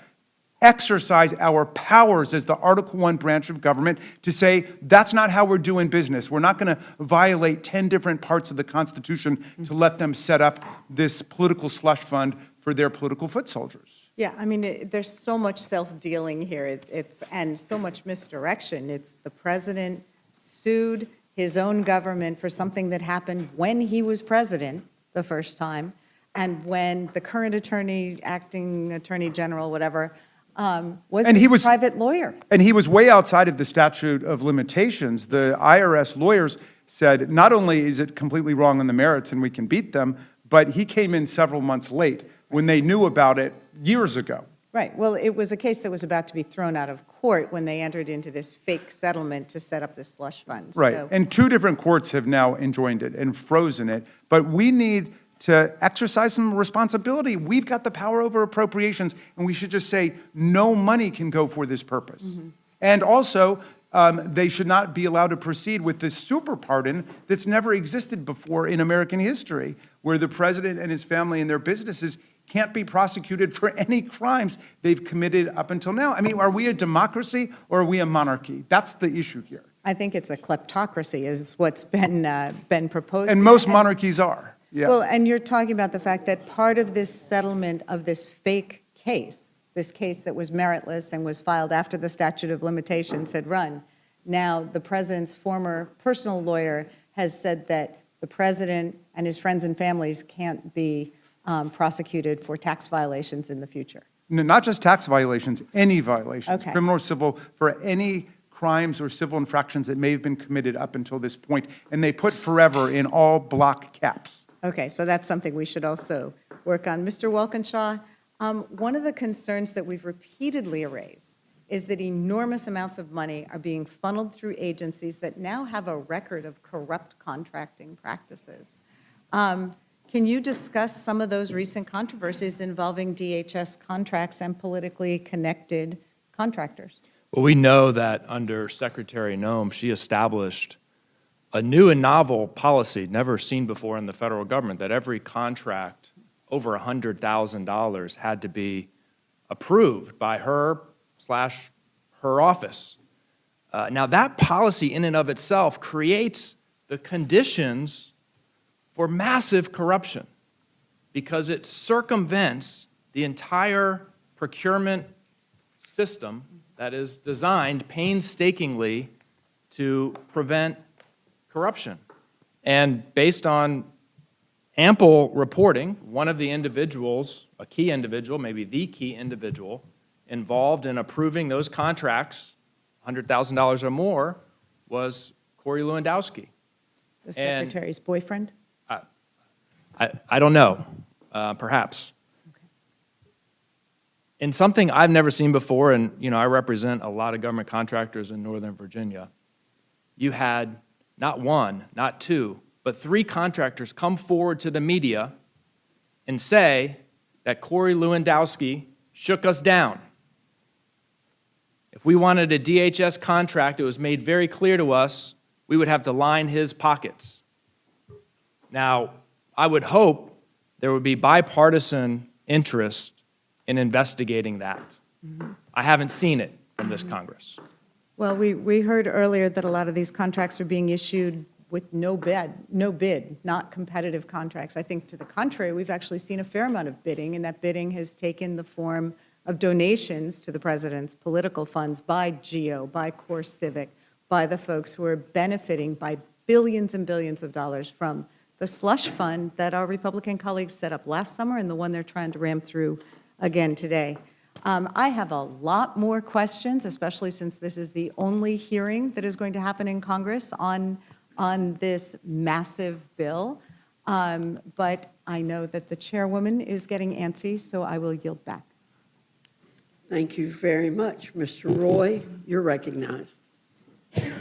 exercise our powers as the Article I branch of government to say, that's not how we're doing business. We're not going to violate 10 different parts of the Constitution to let them set up this political slush fund for their political foot soldiers. Yeah, I mean, there's so much self-dealing here, and so much misdirection. It's the president sued his own government for something that happened when he was president the first time, and when the current acting attorney general, whatever, was a private lawyer. And he was way outside of the statute of limitations. The IRS lawyers said, not only is it completely wrong on the merits and we can beat them, but he came in several months late when they knew about it years ago. Right. Well, it was a case that was about to be thrown out of court when they entered into this fake settlement to set up this slush fund. Right. So, and 2 different courts have now enjoined it and frozen it. But we need to exercise some responsibility. We've got the power over appropriations, and we should just say no money can go for this purpose. And also, they should not be allowed to proceed with this super pardon that's never existed before in American history, where the president and his family and their businesses can't be prosecuted for any crimes they've committed up until now. I mean, are we a democracy or are we a monarchy? That's the issue here. I think it's a kleptocracy is what's been proposed. And most monarchies are. Yeah. Well, and you're talking about the fact that part of this settlement of this fake case this case that was meritless and was filed after the statute of limitations had run. Now, the president's former personal lawyer has said that the president and his friends and families can't be prosecuted for tax violations in the future. No, not just tax violations, any violations, Okay. criminal or civil, for any crimes or civil infractions that may have been committed up until this point. And they put forever in all block caps. Okay, so that's something we should also work on. Mr. Walkinshaw, one of the concerns that we've repeatedly raised is that enormous amounts of money are being funneled through agencies that now have a record of corrupt contracting practices. Can you discuss some of those recent controversies involving DHS contracts and politically connected contractors? Well, we know that under Secretary Noem, she established a new and novel policy never seen before in the federal government, that every contract over $100,000 had to be approved by her/her office. Now, that policy in and of itself creates the conditions for massive corruption because it circumvents the entire procurement system that is designed painstakingly to prevent corruption. And based on ample reporting, one of the individuals, a key individual, maybe the key individual, involved in approving those contracts, $100,000 or more, was Corey Lewandowski. The secretary's boyfriend? I don't know, perhaps. In something I've never seen before, and I represent a lot of government contractors in Northern Virginia, you had not one, not two, but 3 contractors come forward to the media and say that Corey Lewandowski shook us down. If we wanted a DHS contract, it was made very clear to us we would have to line his pockets. Now, I would hope there would be bipartisan interest in investigating that. I haven't seen it from this Congress. Well, we heard earlier that a lot of these contracts are being issued with no bid, not competitive contracts. I think to the contrary, we've actually seen a fair amount of bidding, and that bidding has taken the form of donations to the president's political funds by GEO, by Core Civic, by the folks who are benefiting by billions and billions of dollars from the slush fund that our Republican colleagues set up last summer and the one they're trying to ram through again today. I have a lot more questions, especially since this is the only hearing that is going to happen in Congress on this massive bill. But I know that the chairwoman is getting antsy, so I will yield back. Thank you very much. Mr. Roy, you're recognized. I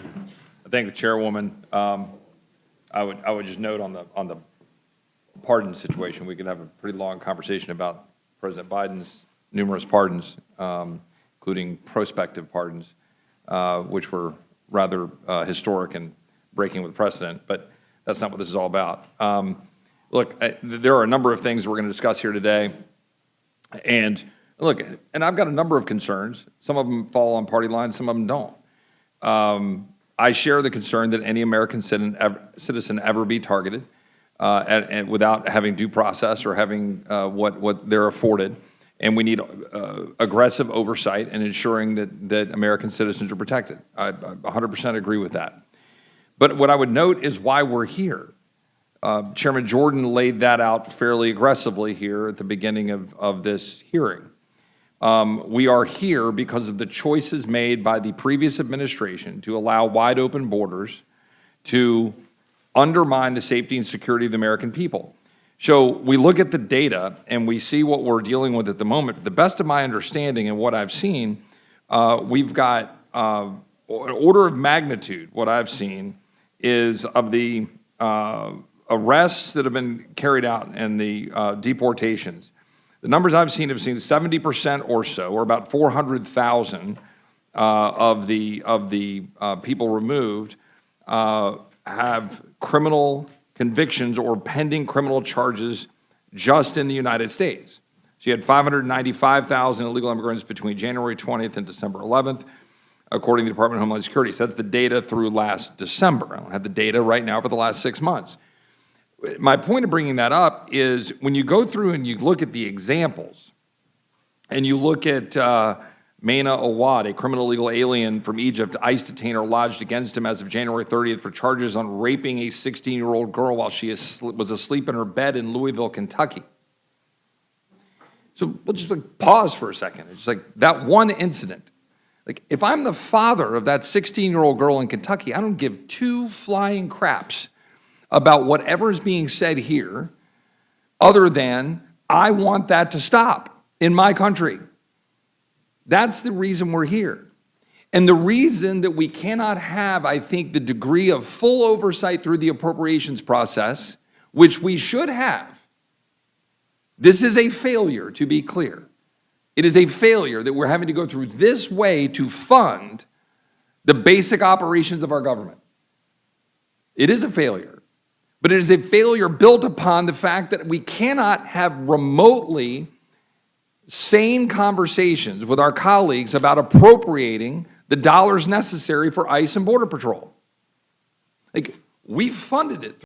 thank the chairwoman. I would just note on the pardon situation, we could have a pretty long conversation about President Biden's numerous pardons, including prospective pardons, which were rather historic and breaking with precedent, but that's not what this is all about. Look, there are a number of things we're going to discuss here today, and look, and I've got a number of concerns. Some of them fall on party lines, some of them don't. I share the concern that any American citizen ever be targeted and without having due process or having what they're afforded. And we need aggressive oversight and ensuring that American citizens are protected. I 100% agree with that. But what I would note is why we're here. Chairman Jordan laid that out fairly aggressively here at the beginning of this hearing. We are here because of the choices made by the previous administration to allow wide open borders to undermine the safety and security of the American people. So we look at the data and we see what we're dealing with at the moment. To the best of my understanding and what I've seen, we've got an order of magnitude. What I've seen is of the arrests that have been carried out and the deportations. The numbers I've seen have seen 70% or so, or about 400,000 of the people removed have criminal convictions or pending criminal charges just in the United States. So you had 595,000 illegal immigrants between January 20th and December 11th, according to the Department of Homeland Security. So that's the data through last December. I don't have the data right now for the last 6 months. My point of bringing that up is when you go through and you look at the examples and you look at Maina Awad, a criminal illegal alien from Egypt, ICE detainer lodged against him as of January 30th for charges on raping a 16-year-old girl while she was asleep in her bed in Louisville, Kentucky. So we'll just pause for a second. It's like that one incident. Like, if I'm the father of that 16-year-old girl in Kentucky, I don't give two flying craps about whatever is being said here, other than I want that to stop in my country. That's the reason we're here. And the reason that we cannot have, I think, the degree of full oversight through the appropriations process, which we should have. This is a failure, to be clear. It is a failure that we're having to go through this way to fund the basic operations of our government. It is a failure. But it is a failure built upon the fact that we cannot have remotely sane conversations with our colleagues about appropriating the dollars necessary for ICE and Border Patrol. Like, we funded it